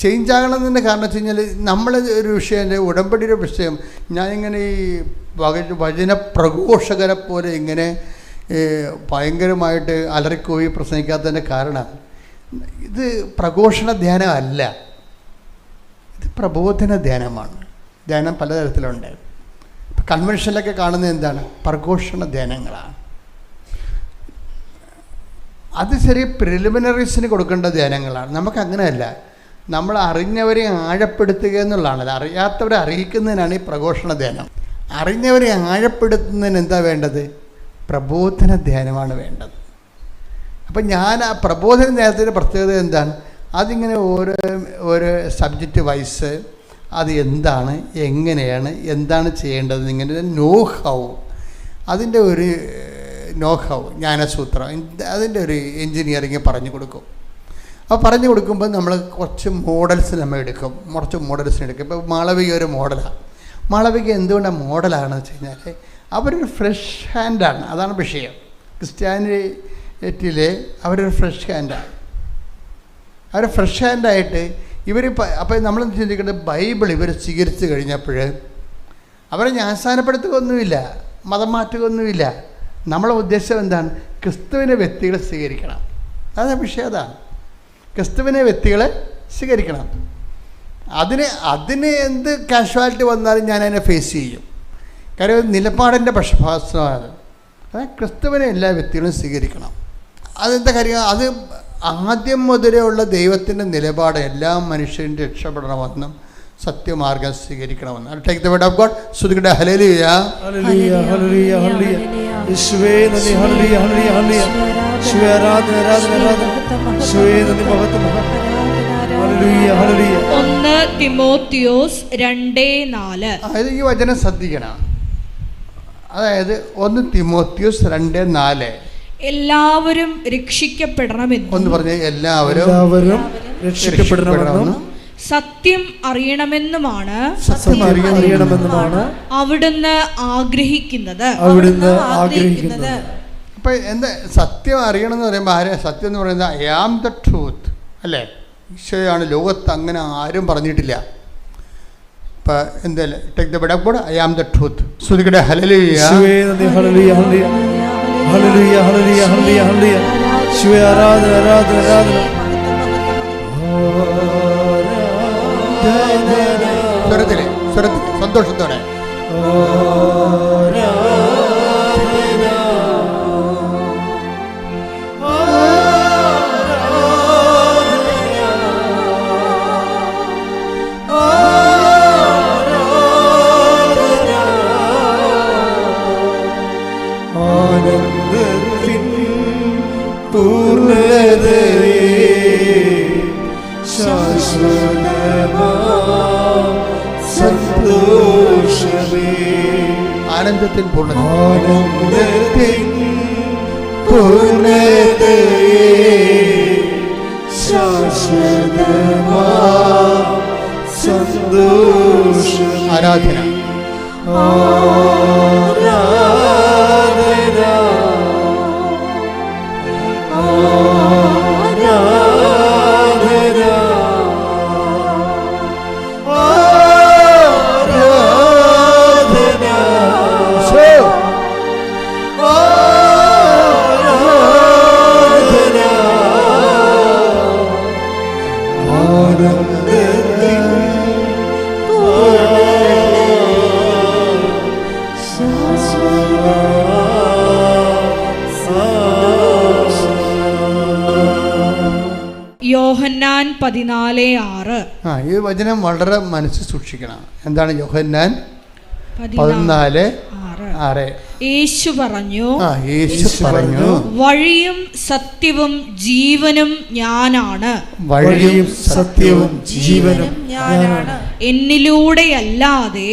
ചേഞ്ചാകണമെന്നതിൻ്റെ കാരണം വെച്ച് കഴിഞ്ഞാൽ നമ്മൾ ഒരു വിഷയം, ഉടമ്പടിയുടെ വിഷയം, ഞാനിങ്ങനെ ഈ വചന പ്രഘോഷകരെ പോലെ ഇങ്ങനെ ഭയങ്കരമായിട്ട് അലറിക്കോയി പ്രസംഗിക്കാത്തതിൻ്റെ കാരണം ഇത് പ്രഘോഷണ ധ്യാനമല്ല, ഇത് പ്രബോധന ധ്യാനമാണ്. ധ്യാനം പലതരത്തിലുണ്ട്. ഇപ്പം കൺവെൻഷനിലൊക്കെ കാണുന്നത് എന്താണ്? പ്രഘോഷണ ധ്യാനങ്ങളാണ്. അത് ചെറിയ പ്രിലിമിനറീസിന് കൊടുക്കേണ്ട ധ്യാനങ്ങളാണ്. നമുക്കങ്ങനെയല്ല. നമ്മൾ അറിഞ്ഞവരെ ആഴപ്പെടുത്തുക എന്നുള്ളതാണത്. അറിയാത്തവരെ അറിയിക്കുന്നതിനാണ് ഈ പ്രഘോഷണ ധ്യാനം. അറിഞ്ഞവരെ ആഴപ്പെടുത്തുന്നതിന് എന്താ വേണ്ടത്? പ്രബോധന ധ്യാനമാണ് വേണ്ടത്. അപ്പം ഞാൻ ആ പ്രബോധന ധ്യാനത്തിൻ്റെ പ്രത്യേകത എന്താണ്? അതിങ്ങനെ ഓരോ സബ്ജക്റ്റ് വൈസ് അത് എന്താണ്, എങ്ങനെയാണ്, എന്താണ് ചെയ്യേണ്ടത്, ഇങ്ങനെ അതിൻ്റെ ഒരു നോഹൗ ജ്ഞാനസൂത്രം, അതിൻ്റെ ഒരു എൻജിനീയറിങ് പറഞ്ഞു കൊടുക്കും. അപ്പോൾ പറഞ്ഞു കൊടുക്കുമ്പോൾ നമ്മൾ കുറച്ച് മോഡൽസിന് എടുക്കും. ഇപ്പോൾ മാളവിക ഒരു മോഡലാണ്. മാളവിക എന്തുകൊണ്ടാണ് മോഡലാണെന്ന് വെച്ച് കഴിഞ്ഞാൽ അവരൊരു ഫ്രഷ് ഹാൻഡാണ്. അതാണ് വിഷയം. ക്രിസ്ത്യാനിറ്റിയിലെ അവരൊരു ഫ്രഷ് ഹാൻഡാണ്. അവർ ഫ്രഷ് ഹാൻഡായിട്ട് അപ്പോൾ നമ്മൾ ചിന്തിക്കേണ്ടത്, ബൈബിൾ ഇവർ സ്വീകരിച്ച് കഴിഞ്ഞപ്പോൾ അവരെ ജ്ഞാനസ്ഥാനപ്പെടുത്തുകയൊന്നുമില്ല, മതം മാറ്റുകയൊന്നുമില്ല. നമ്മളെ ഉദ്ദേശം എന്താണ്? ക്രിസ്തുവിനെ വ്യക്തികളെ സ്വീകരിക്കണം. അതാണ് വിഷയം. അതാണ് ക്രിസ്തുവിനെ വ്യക്തികളെ സ്വീകരിക്കണം. അതിന് എന്ത് കാഷ്വാലിറ്റി വന്നാലും ഞാൻ അതിനെ ഫേസ് ചെയ്യും. കാര്യം നിലപാടിൻ്റെ പ്രശ്നമാണ്. അതായത് ക്രിസ്തുവിനെ എല്ലാ വ്യക്തികളും സ്വീകരിക്കണം. അതെന്താ കാര്യം? അത് ആദ്യം മുതലേ ഉള്ള ദൈവത്തിൻ്റെ നിലപാട് എല്ലാ മനുഷ്യരും രക്ഷപ്പെടണമെന്നും സത്യമാർഗം സ്വീകരിക്കണമെന്ന്. Take the word of God. ശ്രുതിക്കട്ടെ ഹല്ലേലൂയ, ഹല്ലേലൂയ, ഹല്ലേലൂയ, ഹല്ലേലൂയ. യേശുവേ നന്ദി, ഹല്ലേലൂയ, ഹല്ലേലൂയ, ഹല്ലേലൂയ. യേശുവേ ആരാധന, ആരാധന, ആരാധന. യേശുവേ നന്ദി, മഹത്വം, ഹല്ലേലൂയ, ഹല്ലേലൂയ. 1 തിമോത്തിയോസ് 2:4. അതായത് ഈ വചനം ശ്രദ്ധിക്കണം. അതായത് 1 തിമോത്തിയോസ് 2:4. എല്ലാവരും രക്ഷിക്കപ്പെടണമെന്നും ഒന്ന് പറഞ്ഞ് എല്ലാവരും രക്ഷിക്കപ്പെടണമെന്നും സത്യം അറിയണമെന്നുമാണ് അവിടുന്ന് ആഗ്രഹിക്കുന്നത്. അപ്പം എന്താ സത്യം അറിയണം എന്ന് പറയുമ്പോൾ ആരെ? സത്യം എന്ന് പറയുന്നത് ഐ ആം ദ ട്രൂത്ത് അല്ലേ? ഈശോയാണ്. ലോകത്ത് അങ്ങനെ ആരും പറഞ്ഞിട്ടില്ല. ഇപ്പം എന്താ? Take the word of God. I am the truth. ശ്രുതിക്കട്ടെ ഹല്ലേലൂയ, ഹല്ലേലൂയ, ഹല്ലേലൂയ, ഹല്ലേലൂയ, ഹല്ലേലൂയ, ഹല്ലേലൂയ, ഹല്ലേലൂയ. യേശുവേ ആരാധന, ആരാധന, ആരാധന. സ്വരത്തിൽ സന്തോഷത്തോടെ ആനന്ദത്തിൻ ആരാധന. യോഹന്നാൻ 14:6. ഈ വചനം വളരെ മനസ്സിൽ സൂക്ഷിക്കണം. എന്താണ് യോഹന്നാൻ 14:6? യേശു പറഞ്ഞു, വഴിയും സത്യവും ജീവനും ഞാനാണ്. വഴിയും സത്യവും ജീവനും ഞാനാണ്. എന്നിലൂടെയല്ലാതെ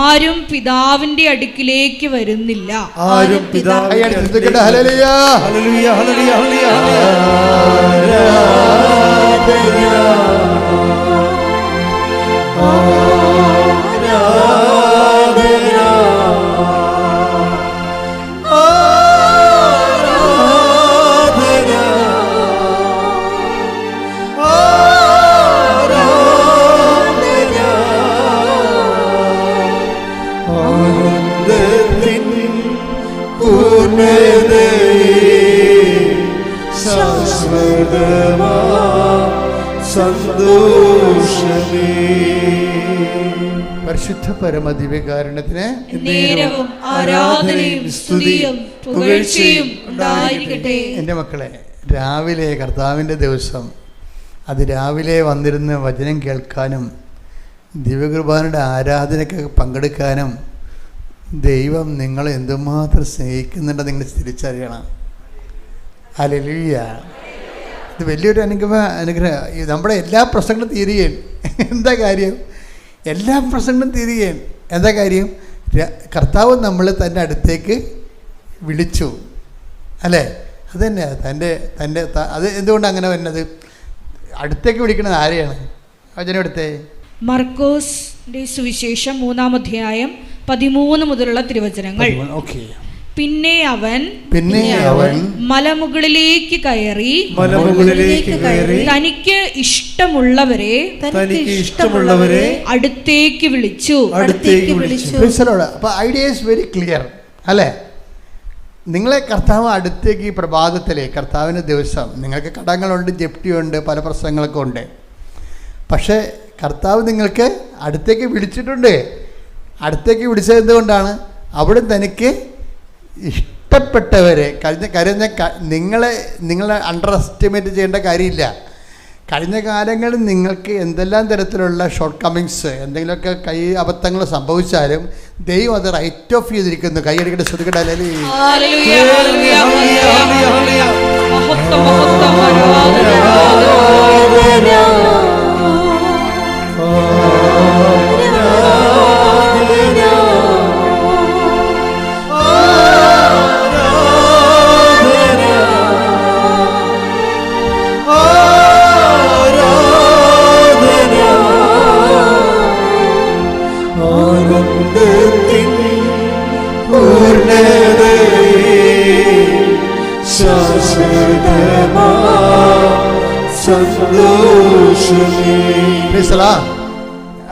ആരും പിതാവിന്റെ അടുക്കിലേക്ക് വരുന്നില്ല. ആരും ഹല്ലേലൂയ, ഹല്ലേലൂയ, ഹല്ലേലൂയ, ഹല്ലേലൂയ. പരിശുദ്ധ പരമദിവ്യകാരുണ്യത്തിന് നേരവും ആരാധനയും സ്തുതിയും പുകഴ്ചയും ഉണ്ടായിരിക്കട്ടെ. എൻ്റെ മക്കളെ, രാവിലെ കർത്താവിൻ്റെ ദിവസം രാവിലെ വന്നിരുന്ന് വചനം കേൾക്കാനും ദിവ്യകുർബാനയുടെ ആരാധനയ്ക്കൊക്കെ പങ്കെടുക്കാനും ദൈവം നിങ്ങളെ എന്തുമാത്രം സ്നേഹിക്കുന്നുണ്ടെന്ന് നിങ്ങൾ തിരിച്ചറിയണം. ഹല്ലേലൂയ. ഇത് വലിയൊരു അനുഗ്രഹം. നമ്മുടെ എല്ലാ പ്രശ്നങ്ങളും തീരുകയാണ്. എന്താ കാര്യം? എല്ലാ പ്രശ്നങ്ങളും തീരുകയാണ്. എന്താ കാര്യം? കർത്താവ് നമ്മളെ തൻ്റെ അടുത്തേക്ക് വിളിച്ചു അല്ലേ? അതുതന്നെ തൻ്റെ അത് എന്തുകൊണ്ട് അങ്ങനെ വരുന്നത്? അടുത്തേക്ക് വിളിക്കുന്നത് ആരെയാണ്? വചനമെടുത്തേ. മർക്കോസിന്റെ സുവിശേഷം 3-ാം അധ്യായം 13 മുതലുള്ള തിരുവചനങ്ങൾ. പിന്നെ അവൻ മലമുകളിലേക്ക് കയറി തനിക്ക് ഇഷ്ടമുള്ളവരെ അടുത്തേക്ക് വിളിച്ചു. അപ്പോൾ ഐഡിയ ഈസ് വെരി ക്ലിയർ. അല്ലേ? നിങ്ങളെ കർത്താവ് അടുത്തേക്ക് ഈ പ്രഭാതത്തിലെ കർത്താവിൻ്റെ ദിവസം, നിങ്ങൾക്ക് കടങ്ങളുണ്ട്, ജപ്തിയുണ്ട്, പല പ്രശ്നങ്ങളൊക്കെ ഉണ്ട്. പക്ഷേ കർത്താവ് നിങ്ങൾക്ക് അടുത്തേക്ക് വിളിച്ചിട്ടുണ്ട്. അടുത്തേക്ക് വിളിച്ചത് എന്തുകൊണ്ടാണ്? അവിടെ തനിക്ക് ഇഷ്ടപ്പെട്ടവരെ നിങ്ങളെ അണ്ടർ എസ്റ്റിമേറ്റ് ചെയ്യേണ്ട കാര്യമില്ല. കഴിഞ്ഞ കാലങ്ങളിൽ നിങ്ങൾക്ക് എന്തെല്ലാം തരത്തിലുള്ള ഷോർട്ട് കമ്മിങ്സ്, എന്തെങ്കിലുമൊക്കെ അബദ്ധങ്ങൾ സംഭവിച്ചാലും ദൈവം അത് റൈറ്റ് ഓഫ് ചെയ്തിരിക്കുന്നു. കൈയടിക്കട്ടെ, ശ്രദ്ധിക്കട്ടെ.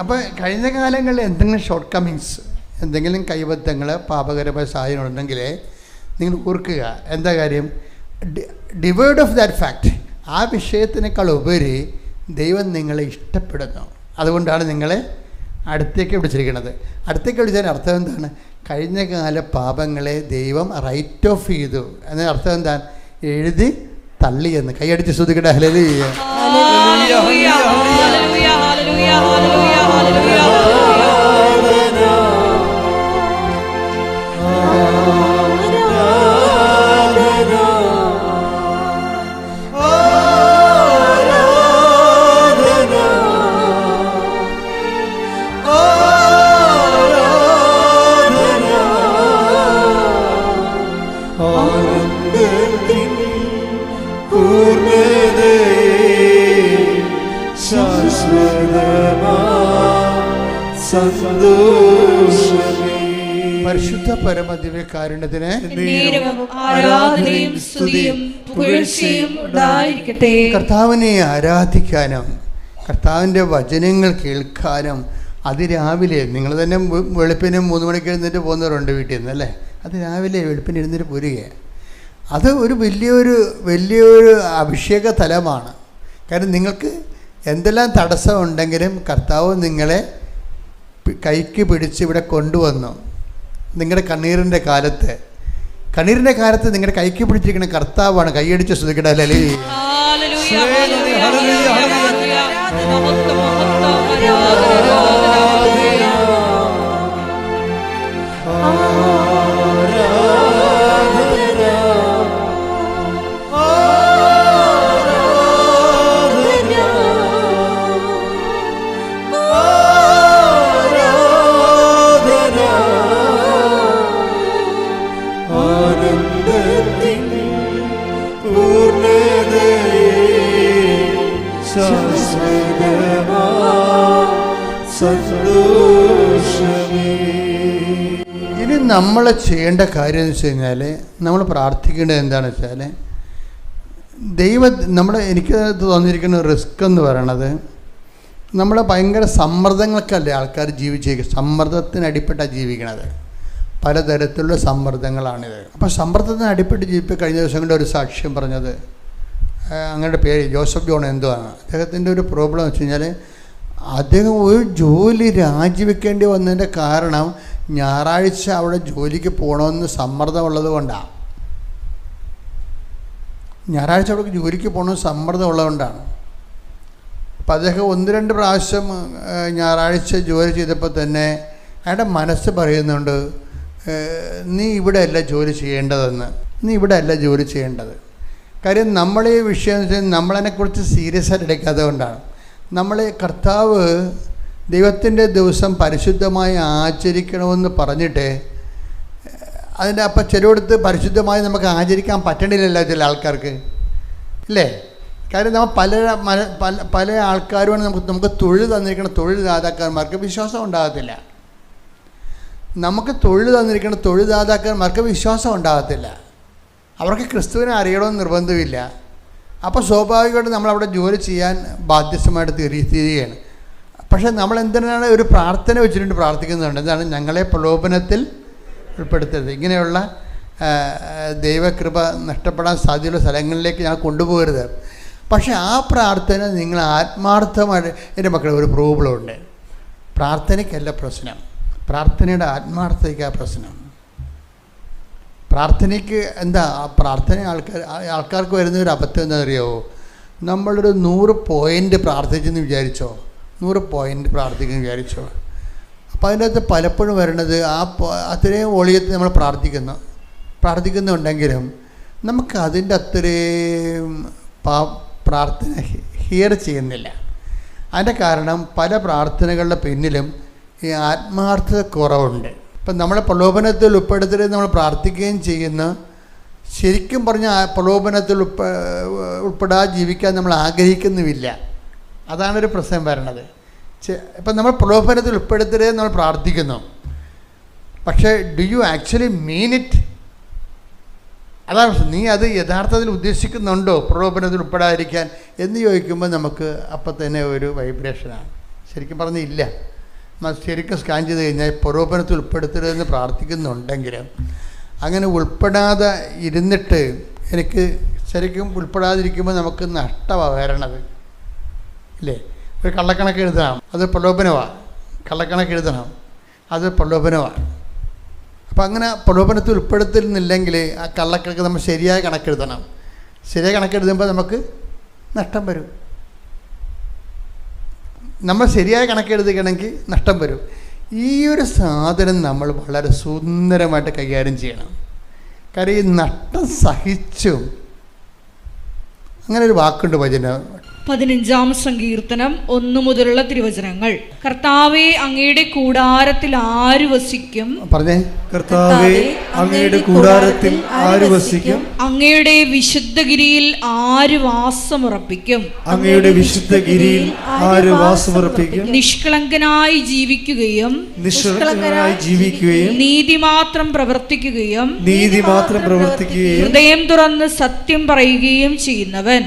അപ്പോൾ കഴിഞ്ഞ കാലങ്ങളിൽ എന്തെങ്കിലും ഷോർട്ട് കമ്മിങ്സ്, എന്തെങ്കിലും കൈബദ്ധങ്ങൾ, പാപകരമായ സാഹചര്യം ഉണ്ടെങ്കിൽ നിങ്ങൾ ഓർക്കുക. എന്താ കാര്യം? ഡിവേർഡ് ഓഫ് ദാറ്റ് ഫാക്ട്, ആ വിഷയത്തിനേക്കാൾ ഉപരി ദൈവം നിങ്ങളെ ഇഷ്ടപ്പെടുന്നു. അതുകൊണ്ടാണ് നിങ്ങളെ അടുത്തേക്ക് വിളിച്ചിരിക്കുന്നത്. അടുത്തേക്ക് വിളിച്ചതിന് അർത്ഥം എന്താണ്? കഴിഞ്ഞ കാല പാപങ്ങളെ ദൈവം റൈറ്റ് ഓഫ് ചെയ്തു എന്നതിന് അർത്ഥം എന്താണ്? എഴുതി തള്ളിയെന്ന്. കൈയടിച്ച് ശ്രദ്ധിക്കട്ടെ. ഹല്ലേലൂയ. പരിശുദ്ധ പരമദിവ്യകാരുണ്യത്തിന് കർത്താവിനെ ആരാധിക്കാനും കർത്താവിൻ്റെ വചനങ്ങൾ കേൾക്കാനും അതിരാവിലെ, നിങ്ങൾ തന്നെ വെളുപ്പിന് 3 മണിക്ക് എഴുന്നേറ്റ് പോകുന്നവരുണ്ട് വീട്ടിൽ നിന്ന്, അല്ലേ? അതിരാവിലെ വെളുപ്പിന് എഴുന്നേറ്റ് പോരുകയാണ്. അത് ഒരു വലിയൊരു അഭിഷേക തലമാണ്. കാരണം നിങ്ങൾക്ക് എന്തെല്ലാം തടസ്സമുണ്ടെങ്കിലും കർത്താവ് നിങ്ങളെ കൈക്ക് പിടിച്ച് ഇവിടെ കൊണ്ടുവന്നു. നിങ്ങളുടെ കണ്ണീരിൻ്റെ കാലത്ത് നിങ്ങളുടെ കൈക്ക് പിടിച്ചിരിക്കുന്ന കർത്താവാണ്. കൈയടിച്ച് ശ്രദ്ധിക്കട്ടെ. ഹല്ലേലൂയ. ഇനി നമ്മൾ ചെയ്യേണ്ട കാര്യം എന്ന് വെച്ച് കഴിഞ്ഞാൽ, നമ്മൾ പ്രാർത്ഥിക്കേണ്ടത് എന്താണെന്ന് വെച്ചാൽ, എനിക്ക് തോന്നിയിരിക്കുന്ന റിസ്ക് എന്ന് പറയണത്, നമ്മൾ ഭയങ്കര സമ്മർദ്ദങ്ങൾക്കല്ലേ ആൾക്കാർ ജീവിച്ചേക്കുക. സമ്മർദ്ദത്തിനടിപ്പെട്ടാണ് ജീവിക്കണത്. പലതരത്തിലുള്ള സമ്മർദ്ദങ്ങളാണിത്. അപ്പോൾ സമ്മർദ്ദത്തിന് അടിപ്പെട്ട് ജീവിപ്പോൾ കഴിഞ്ഞ ദിവസം കൊണ്ട് ഒരു സാക്ഷ്യം പറഞ്ഞത്, അങ്ങയുടെ പേര് ജോസഫ് ജോൺ എന്തുവാണ്. അദ്ദേഹത്തിൻ്റെ ഒരു പ്രോബ്ലം എന്ന് വെച്ച് കഴിഞ്ഞാൽ, അദ്ദേഹം ഒരു ജോലി രാജിവെക്കേണ്ടി വന്നതിൻ്റെ കാരണം ഞായറാഴ്ച അവിടെ ജോലിക്ക് പോകണമെന്ന് സമ്മർദ്ദമുള്ളത് കൊണ്ടാണ്. ഞായറാഴ്ച അവിടെ ജോലിക്ക് പോകണമെന്ന് സമ്മർദ്ദമുള്ളതുകൊണ്ടാണ്. അപ്പം അദ്ദേഹം 1-2 പ്രാവശ്യം ഞായറാഴ്ച ജോലി ചെയ്തപ്പോൾ തന്നെ അയാളുടെ മനസ്സ് പറയുന്നുണ്ട്, നീ ഇവിടെ അല്ല ജോലി ചെയ്യേണ്ടത്. കാര്യം നമ്മളീ വിഷയം എന്ന് വെച്ചാൽ നമ്മളതിനെക്കുറിച്ച് സീരിയസ് ആയിട്ട് എടുക്കാത്തത് കൊണ്ടാണ്. കർത്താവ് ദൈവത്തിൻ്റെ ദിവസം പരിശുദ്ധമായി ആചരിക്കണമെന്ന് പറഞ്ഞിട്ട് അപ്പം ചിലയിടത്ത് പരിശുദ്ധമായി നമുക്ക് ആചരിക്കാൻ പറ്റണില്ലല്ലോ ചില ആൾക്കാർക്ക്, ഇല്ലേ? കാര്യം നമ്മൾ പല ആൾക്കാരുമാണ് നമുക്ക് തൊഴിൽ തന്നിരിക്കുന്ന തൊഴിൽദാതാക്കന്മാർക്ക് വിശ്വാസം ഉണ്ടാകത്തില്ല. നമുക്ക് തൊഴിൽ തന്നിരിക്കുന്ന തൊഴിൽദാതാക്കന്മാർക്ക് വിശ്വാസം ഉണ്ടാകത്തില്ല. അവർക്ക് ക്രിസ്തുവിനെ അറിയണമെന്ന് നിർബന്ധമില്ല. അപ്പോൾ സ്വാഭാവികമായിട്ട് നമ്മളവിടെ ജോലി ചെയ്യാൻ ബാധ്യസ്ഥമായിട്ട് തീരുകയാണ്. പക്ഷേ നമ്മൾ എന്തിനാണ് ഒരു പ്രാർത്ഥന വെച്ചിട്ടുണ്ട് പ്രാർത്ഥിക്കുന്നുണ്ട്. എന്താണ്? ഞങ്ങളെ പ്രലോഭനത്തിൽ ഉൾപ്പെടുത്തരുത്. ഇങ്ങനെയുള്ള ദൈവകൃപ നഷ്ടപ്പെടാൻ സാധ്യതയുള്ള സ്ഥലങ്ങളിലേക്ക് ഞാൻ കൊണ്ടുപോകരുത്. പക്ഷേ ആ പ്രാർത്ഥന നിങ്ങൾ ആത്മാർത്ഥമായിട്ട്, എൻ്റെ മക്കളെ ഒരു പ്രോബ്ലം ഉണ്ട്. പ്രാർത്ഥനയ്ക്കല്ല പ്രശ്നം, പ്രാർത്ഥനയുടെ ആത്മാർത്ഥതയ്ക്കാണ് പ്രശ്നം. പ്രാർത്ഥനയ്ക്ക് എന്താ പ്രാർത്ഥന ആൾക്കാർക്ക് വരുന്ന ഒരു അബദ്ധം എന്താണെന്ന് അറിയാമോ? നമ്മളൊരു 100 പോയിൻ്റ് പ്രാർത്ഥിച്ചെന്ന് വിചാരിച്ചോ, 100 പോയിൻ്റ് പ്രാർത്ഥിക്കുന്നു വിചാരിച്ചോ. അപ്പോൾ അതിൻ്റെ അകത്ത് പലപ്പോഴും വരണത് അത്രയും വോളിയത്തിൽ നമ്മൾ പ്രാർത്ഥിക്കുന്നുണ്ടെങ്കിലും നമുക്ക് അതിൻ്റെ അത്രയും പ്രാർത്ഥന ഹിയർ ചെയ്യുന്നില്ല. അതിൻ്റെ കാരണം പല പ്രാർത്ഥനകളുടെ പിന്നിലും ഈ ആത്മാർത്ഥത കുറവുണ്ട്. ഇപ്പം നമ്മളെ പ്രലോഭനത്തിൽ ഉൾപ്പെടുത്തരുത് നമ്മൾ പ്രാർത്ഥിക്കുകയും ചെയ്യുന്ന, ശരിക്കും പറഞ്ഞാൽ പ്രലോഭനത്തിൽ ഉൾപ്പെടാതെ ജീവിക്കാൻ നമ്മൾ ആഗ്രഹിക്കുന്നുമില്ല. അതാണൊരു പ്രശ്നം വരണത്. ഇപ്പം നമ്മൾ പ്രലോഭനത്തിൽ ഉൾപ്പെടുത്തരുത് നമ്മൾ പ്രാർത്ഥിക്കുന്നു, പക്ഷേ do you actually mean it? അതാണ് നീ അത് യഥാർത്ഥത്തിൽ ഉദ്ദേശിക്കുന്നുണ്ടോ പ്രലോഭനത്തിൽ ഉൾപ്പെടാതിരിക്കാൻ എന്ന് ചോദിക്കുമ്പോൾ നമുക്ക് അപ്പം തന്നെ ഒരു വൈബ്രേഷനാണ്. ശരിക്കും പറഞ്ഞില്ല, ശരിക്കും സ്കാൻ ചെയ്ത് കഴിഞ്ഞാൽ പ്രലോഭനത്തിൽ ഉൾപ്പെടുത്തരുതെന്ന് പ്രാർത്ഥിക്കുന്നുണ്ടെങ്കിലും അങ്ങനെ ഉൾപ്പെടാതെ ഇരുന്നിട്ട് എനിക്ക് ശരിക്കും ഉൾപ്പെടാതിരിക്കുമ്പോൾ നമുക്ക് നഷ്ടമാണ് വരണത് ഇല്ലേ? ഒരു കള്ളക്കണക്ക് എഴുതണം, അത് പ്രലോഭനമാണ്. കള്ളക്കണക്ക് എഴുതണം, അത് പ്രലോഭനമാണ്. അപ്പം അങ്ങനെ പ്രലോഭനത്തിൽ ഉൾപ്പെടുത്തുന്നില്ലെങ്കിൽ ആ കള്ളക്കണക്ക് നമ്മൾ ശരിയായ കണക്കെഴുതണം. ശരിയായ കണക്കെഴുതുമ്പോൾ നമുക്ക് നഷ്ടം വരും. നമ്മൾ ശരിയായ കണക്കെഴുതുകയാണെങ്കിൽ നഷ്ടം വരും. ഈ ഒരു സാധനം നമ്മൾ വളരെ സുന്ദരമായിട്ട് കൈകാര്യം ചെയ്യണം. കാര്യം ഈ നഷ്ടം സഹിച്ചും, അങ്ങനെ ഒരു വാക്കുണ്ട് വചനം 15-ാം സങ്കീർത്തനം 1 മുതലുള്ള തിരുവചനങ്ങൾ. കർത്താവേ, അങ്ങയുടെ കൂടാരത്തിൽ ആര് വസിക്കും? പറഞ്ഞേ. കർത്താവേ, അങ്ങയുടെ കൂടാരത്തിൽ ആര് വസിക്കും? അങ്ങയുടെ വിശുദ്ധഗിരിയിൽ ആര് വാസമുറപ്പിക്കും? അങ്ങയുടെ വിശുദ്ധഗിരിയിൽ ആര് വാസമുറപ്പിക്കും? നിഷ്കളങ്കനായി ജീവിക്കുകയും നീതി മാത്രം പ്രവർത്തിക്കുകയും ഹൃദയം തുറന്ന് സത്യം പറയുകയും ചെയ്യുന്നവൻ.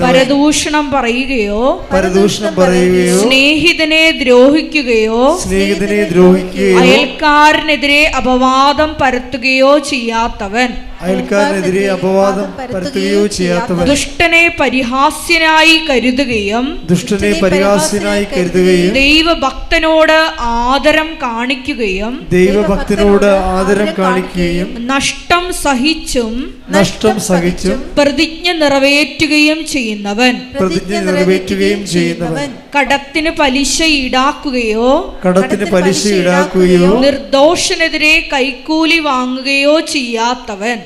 പരദൂഷണം പറയുകയോ സ്നേഹിതനെ ദ്രോഹിക്കുകയോ അയൽക്കാരനെതിരെ അപവാദം പരത്തുകയോ ചെയ്യാത്തവൻ. ദുഷ്ടനെ പരിഹാസ്യനായി കരുതുകയും ദൈവഭക്തനോട് ആദരം കാണിക്കുകയും നഷ്ടം സഹിച്ചും പ്രതിജ്ഞ നിറവേറ്റുകയും ചെയ്യുന്നവൻ. കടത്തിന് പലിശ ഈടാക്കുകയോ നിർദോഷനെതിരെ കൈക്കൂലി വാങ്ങുകയോ ചെയ്യാത്തവൻ.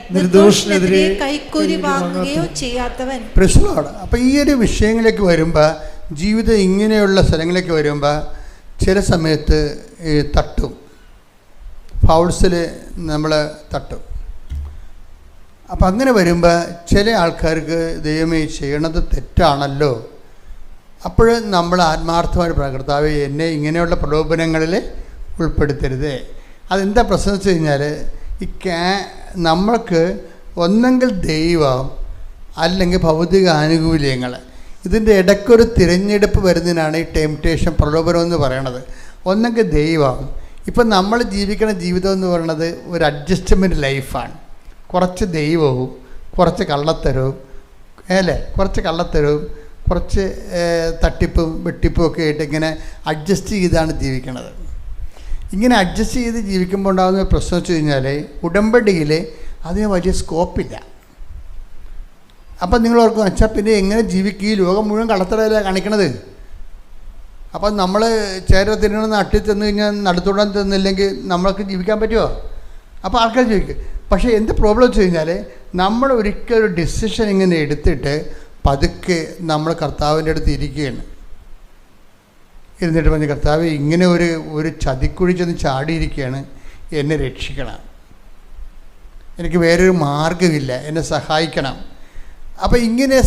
അപ്പം ഈ ഒരു വിഷയങ്ങളിലേക്ക് വരുമ്പോൾ, ജീവിതം ഇങ്ങനെയുള്ള സ്ഥലങ്ങളിലേക്ക് വരുമ്പോൾ ചില സമയത്ത് തട്ടും, ഫൗൾസിൽ നമ്മൾ തട്ടും. അപ്പം അങ്ങനെ വരുമ്പോൾ ചില ആൾക്കാർക്ക് ദൈവമേ ചെയ്യണത് തെറ്റാണല്ലോ. അപ്പോൾ നമ്മൾ ആത്മാർത്ഥമായിട്ട് കർത്താവേ, എന്നെ ഇങ്ങനെയുള്ള പ്രലോഭനങ്ങളിൽ ഉൾപ്പെടുത്തരുത്. അതെന്താ പ്രശ്നം വെച്ച് കഴിഞ്ഞാൽ, നമ്മൾക്ക് ഒന്നെങ്കിൽ ദൈവം അല്ലെങ്കിൽ ഭൗതിക ആനുകൂല്യങ്ങൾ, ഇതിൻ്റെ ഇടയ്ക്കൊരു തിരഞ്ഞെടുപ്പ് വരുന്നതിനാണ് ഈ ടെംപ്റ്റേഷൻ, പ്രലോഭനം എന്ന് പറയണത്. ഒന്നെങ്കിൽ ദൈവം. ഇപ്പം നമ്മൾ ജീവിക്കുന്ന ജീവിതം എന്ന് പറയുന്നത് ഒരു അഡ്ജസ്റ്റ്മെൻറ്റ് ലൈഫാണ്. കുറച്ച് ദൈവവും കുറച്ച് കള്ളത്തരവും, കുറച്ച് കള്ളത്തരവും കുറച്ച് തട്ടിപ്പും വെട്ടിപ്പും ഒക്കെ ആയിട്ട് ഇങ്ങനെ അഡ്ജസ്റ്റ് ചെയ്താണ് ജീവിക്കുന്നത്. ഇങ്ങനെ അഡ്ജസ്റ്റ് ചെയ്ത് ജീവിക്കുമ്പോൾ ഉണ്ടാകുന്ന പ്രശ്നം വെച്ച് കഴിഞ്ഞാൽ, ഉടമ്പടിയിൽ അതിന് വലിയ സ്കോപ്പില്ല. അപ്പം നിങ്ങൾ ഓർക്കും, വെച്ചാൽ പിന്നെ എങ്ങനെ ജീവിക്കും? ഈ ലോകം മുഴുവൻ കള്ളത്തരമല്ല കാണിക്കണത്. അപ്പം നമ്മൾ ചേര തിന്നണമെന്ന് അട്ടി തിന്നു കഴിഞ്ഞാൽ നടുത്തോടാൻ തിന്നില്ലെങ്കിൽ നമ്മൾക്ക് ജീവിക്കാൻ പറ്റുമോ? അപ്പോൾ ആൾക്കാർ ചോദിക്കും. പക്ഷേ എന്ത് പ്രോബ്ലം വെച്ച് കഴിഞ്ഞാൽ, നമ്മൾ ഒരിക്കലും ഒരു ഡിസിഷൻ ഇങ്ങനെ എടുത്തിട്ട് പതുക്കെ നമ്മൾ കർത്താവിൻ്റെ അടുത്ത് ഇരിക്കുകയാണ്. ഇരുന്നിട്ട് പറഞ്ഞ്, കർത്താവ് ഇങ്ങനെ ഒരു ചതിക്കുഴി ചെന്ന് ചാടിയിരിക്കുകയാണ്, എന്നെ രക്ഷിക്കണം, എനിക്ക് വേറൊരു മാർഗമില്ല, എന്നെ സഹായിക്കണം. അപ്പം ഇങ്ങനെ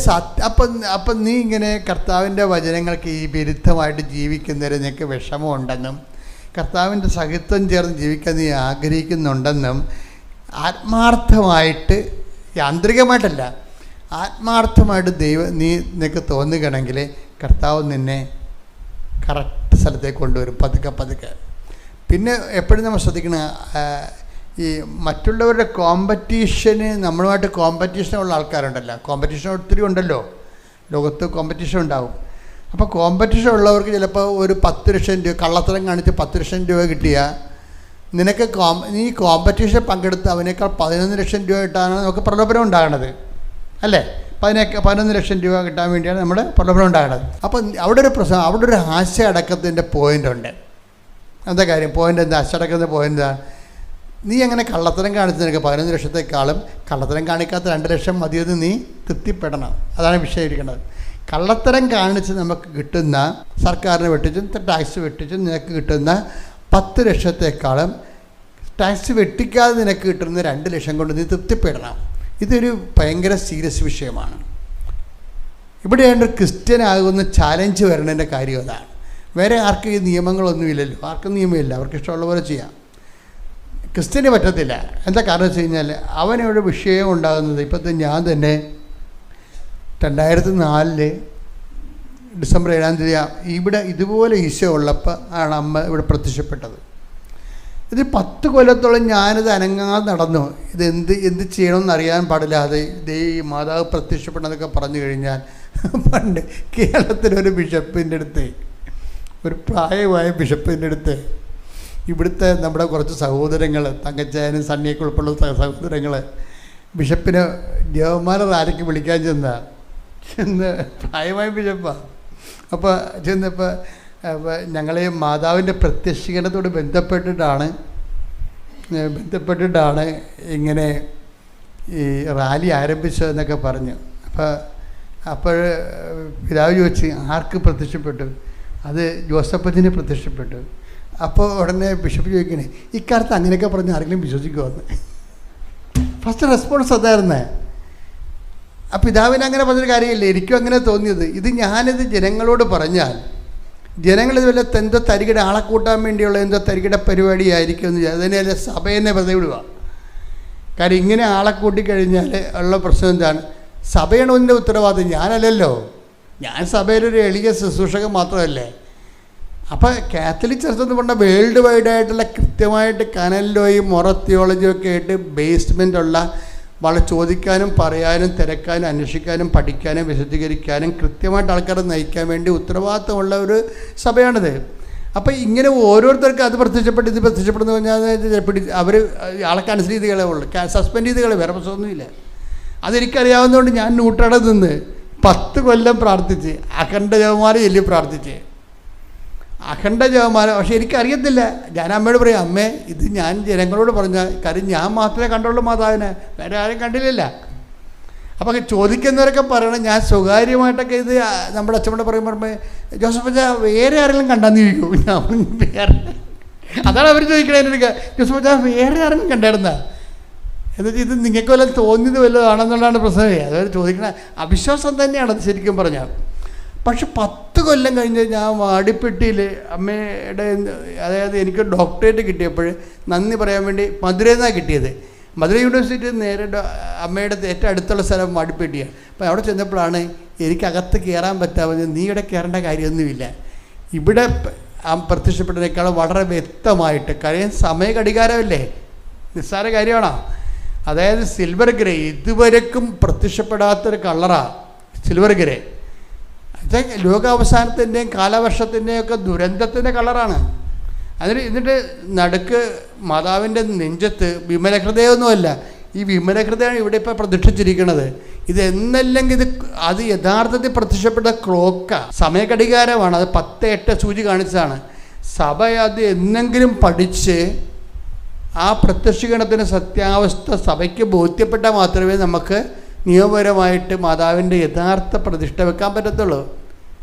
അപ്പം നീ ഇങ്ങനെ കർത്താവിൻ്റെ വചനങ്ങൾക്ക് ഈ വിരുദ്ധമായിട്ട് ജീവിക്കുന്നവരെ നിനക്ക് വിഷമമുണ്ടെന്നും കർത്താവിൻ്റെ സഹിത്വം ചേർന്ന് ജീവിക്കാൻ നീ ആഗ്രഹിക്കുന്നുണ്ടെന്നും ആത്മാർത്ഥമായിട്ട്, യാന്ത്രികമായിട്ടല്ല, ആത്മാർത്ഥമായിട്ട് നിനക്ക് തോന്നുകയാണെങ്കിൽ കർത്താവ് നിന്നെ കറക്റ്റ് സ്ഥലത്തേക്ക് കൊണ്ടുവരും. പതുക്കെ പിന്നെ എപ്പോഴും നമ്മൾ ശ്രദ്ധിക്കണം, ഈ മറ്റുള്ളവരുടെ കോമ്പറ്റീഷന് നമ്മളുമായിട്ട് കോമ്പറ്റീഷനുള്ള ആൾക്കാരുണ്ടല്ലോ, കോമ്പറ്റീഷൻ ഒത്തിരി ഉണ്ടല്ലോ, ലോകത്ത് കോമ്പറ്റീഷൻ ഉണ്ടാവും. അപ്പോൾ കോമ്പറ്റീഷൻ ഉള്ളവർക്ക് ചിലപ്പോൾ ഒരു 10 ലക്ഷം രൂപ കള്ളത്തരം കാണിച്ച് 10 ലക്ഷം രൂപ കിട്ടിയാൽ നിനക്ക് നീ കോമ്പറ്റീഷൻ പങ്കെടുത്ത് അവനേക്കാൾ 11 ലക്ഷം രൂപ കിട്ടാനാണ് നമുക്ക് പ്രലോഭനം ഉണ്ടാകണത്, അല്ലേ? 11 ലക്ഷം രൂപ കിട്ടാൻ വേണ്ടിയാണ് നമ്മുടെ പ്രലോഭനം ഉണ്ടാകണത്. അപ്പം അവിടെ ഒരു പ്രശ്നം, അവിടെ ഒരു ആശയ അടക്കത്തിൻ്റെ പോയിൻ്റുണ്ട്. എന്താ കാര്യം? പോയിൻ്റ് എന്താ? ആശയടക്കത്തിൻ്റെ പോയിൻ്റ് എന്താ? നീ അങ്ങനെ കള്ളത്തരം കാണിച്ച് നിനക്ക് 11 ലക്ഷത്തെക്കാളും കള്ളത്തരം കാണിക്കാത്ത 2 ലക്ഷം മതിയെന്ന് നീ തൃപ്തിപ്പെടണം. അതാണ് വിഷയം ഇരിക്കുന്നത്. കള്ളത്തരം കാണിച്ച് നമുക്ക് കിട്ടുന്ന, സർക്കാരിനെ വെട്ടിച്ചും ടാക്സ് വെട്ടിച്ചും നിനക്ക് കിട്ടുന്ന 10 ലക്ഷത്തെക്കാളും ടാക്സ് വെട്ടിക്കാതെ നിനക്ക് കിട്ടുന്ന 2 ലക്ഷം കൊണ്ട് നീ തൃപ്തിപ്പെടണം. ഇതൊരു ഭയങ്കര സീരിയസ് വിഷയമാണ്. ഇവിടെയാണ് ക്രിസ്ത്യൻ ആകുന്ന ചാലഞ്ച് വരണതിൻ്റെ കാര്യം അതാണ്. വേറെ ആർക്കും ഈ നിയമങ്ങളൊന്നുമില്ലല്ലോ, ആർക്കും നിയമമില്ല, അവർക്ക് ഇഷ്ടമുള്ള പോലെ ചെയ്യാം. ക്രിസ്ത്യന് പറ്റത്തില്ല. എന്താ കാരണം വെച്ച് കഴിഞ്ഞാൽ അവനൊരു വിഷയം ഉണ്ടാകുന്നത്, ഇപ്പോഴത്തെ ഞാൻ തന്നെ 2004 ഡിസംബർ 7-ാം തീയതി ഇവിടെ ഇതുപോലെ ഈശോ ഉള്ളപ്പോൾ ആണ് അമ്മ ഇവിടെ പ്രത്യക്ഷപ്പെട്ടത്. ഇത് 10 കൊല്ലത്തോളം ഞാനിത് അനങ്ങാതെ നടന്നു. ഇത് എന്ത് ചെയ്യണമെന്ന് അറിയാൻ പാടില്ലാതെ ഈ മാതാവ് പ്രത്യക്ഷപ്പെട്ടെന്നൊക്കെ പറഞ്ഞു കഴിഞ്ഞാൽ, പണ്ട് കേരളത്തിലൊരു ബിഷപ്പിൻ്റെ അടുത്ത്, ഒരു പ്രായമായ ബിഷപ്പിൻ്റെ അടുത്ത് ഇവിടുത്തെ നമ്മുടെ കുറച്ച് സഹോദരങ്ങൾ, തങ്കച്ചായനും സണ്ണിയൊക്കെ ഉൾപ്പെടെ സഹോദരങ്ങൾ ബിഷപ്പിനെ ജവമാല റാലിക്ക് വിളിക്കാൻ ചെന്ന് പ്രായമായ ബിഷപ്പാണ്. അപ്പോൾ ചെന്നപ്പോൾ ഞങ്ങളെ മാതാവിൻ്റെ പ്രത്യക്ഷീകരണത്തോട് ബന്ധപ്പെട്ടിട്ടാണ് ഇങ്ങനെ ഈ റാലി ആരംഭിച്ചതെന്നൊക്കെ പറഞ്ഞു. അപ്പോൾ പിതാവ് ചോദിച്ച് ആർക്ക് പ്രത്യക്ഷപ്പെട്ടു? അത് ജോസഫത്തിന് പ്രത്യക്ഷപ്പെട്ടു. അപ്പോൾ ഉടനെ ബിഷപ്പ് ചോദിക്കണേ, ഇക്കാലത്ത് അങ്ങനെയൊക്കെ പറഞ്ഞ് ആരെങ്കിലും വിശ്വസിക്കുമെന്ന്. First response അതായിരുന്നേ. ആ പിതാവിന് അങ്ങനെ പറഞ്ഞൊരു കാര്യമില്ല, എനിക്കും അങ്ങനെ തോന്നിയത്. ഞാനിത് ജനങ്ങളോട് പറഞ്ഞാൽ ജനങ്ങളിത് വല്ല എന്തോ തരികിട ആളെ കൂട്ടാൻ വേണ്ടിയുള്ള എന്തോ തരികിട പരിപാടിയായിരിക്കും എന്ന് അതിനെ സഭയെന്നെ വെറുതെ വിടുക. കാര്യം ഇങ്ങനെ ആളെ കൂട്ടിക്കഴിഞ്ഞാൽ ഉള്ള പ്രശ്നം എന്താണ്? സഭയാണ് ഒന്നിൻ്റെ ഉത്തരവാദിത്വം, ഞാനല്ലല്ലോ. ഞാൻ സഭയിലൊരു എളിയ ശുശ്രൂഷകൻ മാത്രമല്ലേ. അപ്പോൾ കാത്തലിക് ചർച്ച് എന്ന് പറഞ്ഞാൽ വേൾഡ് വൈഡായിട്ടുള്ള കൃത്യമായിട്ട് കനലോയും മൊറ തിയോളജിയും ഒക്കെ ആയിട്ട് ബേസ്മെൻ്റ് ഉള്ള, വളരെ ചോദിക്കാനും പറയാനും തിരക്കാനും അന്വേഷിക്കാനും പഠിക്കാനും വിശദീകരിക്കാനും കൃത്യമായിട്ട് ആൾക്കാരെ നയിക്കാൻ വേണ്ടി ഉത്തരവാദിത്തമുള്ള ഒരു സഭയാണിത്. അപ്പോൾ ഇങ്ങനെ ഓരോരുത്തർക്കും അത് പ്രത്യക്ഷപ്പെട്ട് ഇത് പ്രത്യക്ഷപ്പെടുന്നു പറഞ്ഞാൽ അവർ ആളൊക്കെ അനുസരിച്ച് ചെയ്തുകളേ ഉള്ളൂ, സസ്പെൻഡ് ചെയ്തുകളെ, വേറെ പ്രശ്നമൊന്നുമില്ല. അതെനിക്കറിയാവുന്നതുകൊണ്ട് ഞാൻ നൂറ്റട നിന്ന് 10 കൊല്ലം പ്രാർത്ഥിച്ച്, അഖണ്ഡ ജപമാല ചൊല്ലി പ്രാർത്ഥിച്ച്, അഖണ്ഡ ജപമാല. പക്ഷേ എനിക്കറിയത്തില്ല. ഞാൻ അമ്മയോട് പറയും, അമ്മേ ഇത് ഞാൻ ജനങ്ങളോട് പറഞ്ഞ കാര്യം, ഞാൻ മാത്രമേ കണ്ടുള്ളൂ മാതാവിനെ, വേറെ ആരും കണ്ടില്ല. അപ്പോൾ ചോദിക്കുന്നവരൊക്കെ പറയണം, ഞാൻ സ്വകാര്യമായിട്ടൊക്കെ ഇത് നമ്മുടെ അച്ഛനോട് പറയുമ്പോൾ ജോസഫ് അച്ഛാ വേറെ ആരെങ്കിലും കണ്ടാന്ന് ചോദിക്കും. ഞാൻ വേറെ, അതാണ് അവർ ചോദിക്കണേ എന്നൊക്കെ, ജോസഫ് അച്ഛാ വേറെ ആരെങ്കിലും കണ്ടായിരുന്ന എന്നുവെച്ചാൽ ഇത് നിങ്ങൾക്ക് വല്ലതും തോന്നിയത് വല്ലതാണെന്നുള്ളതാണ് പ്രശ്നമേ. അതായത് ചോദിക്കണ അവിശ്വാസം തന്നെയാണ് അത് ശരിക്കും പറഞ്ഞാൽ. പക്ഷെ 10 കൊല്ലം കഴിഞ്ഞ് ഞാൻ വാടിപ്പെട്ടിയിൽ അമ്മയുടെ, അതായത് എനിക്ക് ഡോക്ടറേറ്റ് കിട്ടിയപ്പോൾ നന്ദി പറയാൻ വേണ്ടി മധുരയിൽ നിന്നാണ് കിട്ടിയത്. മധുര യൂണിവേഴ്സിറ്റി നേരെ അമ്മയുടെ ഏറ്റവും അടുത്തുള്ള സ്ഥലം വാടിപ്പെട്ടിയാണ്. അപ്പോൾ അവിടെ ചെന്നപ്പോഴാണ് എനിക്കകത്ത് കയറാൻ പറ്റാവുന്നത്. നീ ഇവിടെ കയറേണ്ട കാര്യമൊന്നുമില്ല, ഇവിടെ പ്രത്യക്ഷപ്പെട്ടതിനേക്കാളും വളരെ വ്യക്തമായിട്ട്, കാര്യം സമയ ഘടികാരമല്ലേ, നിസ്സാര കാര്യമാണോ? അതായത് സിൽവർ ഗ്രേ, ഇതുവരെക്കും പ്രത്യക്ഷപ്പെടാത്തൊരു കളറാണ് സിൽവർ ഗ്രേ. ലോകാവസാനത്തിൻ്റെയും കാലവർഷത്തിൻ്റെയും ഒക്കെ ദുരന്തത്തിൻ്റെ കളറാണ്. എന്നിട്ട് നടുക്ക് മാതാവിൻ്റെ നെഞ്ചത്ത് വിമലഹൃദയമൊന്നുമല്ല, ഈ വിമലഹൃദയമാണ് ഇവിടെ ഇപ്പോൾ പ്രതീക്ഷിച്ചിരിക്കുന്നത്. ഇത് എന്നല്ലെങ്കിൽ അത് യഥാർത്ഥത്തിൽ പ്രത്യക്ഷപ്പെട്ട ക്ലോക്ക, സമയഘടികാരമാണ്. അത് 10:08 സൂചി കാണിച്ചതാണ്. സഭ അത് എന്നെങ്കിലും പഠിച്ച് ആ പ്രത്യക്ഷീകരണത്തിൻ്റെ സത്യാവസ്ഥ സഭയ്ക്ക് ബോധ്യപ്പെട്ടാൽ മാത്രമേ നമുക്ക് നിയമപരമായിട്ട് മാതാവിൻ്റെ യഥാർത്ഥ പ്രതിഷ്ഠ വെക്കാൻ പറ്റത്തുള്ളൂ,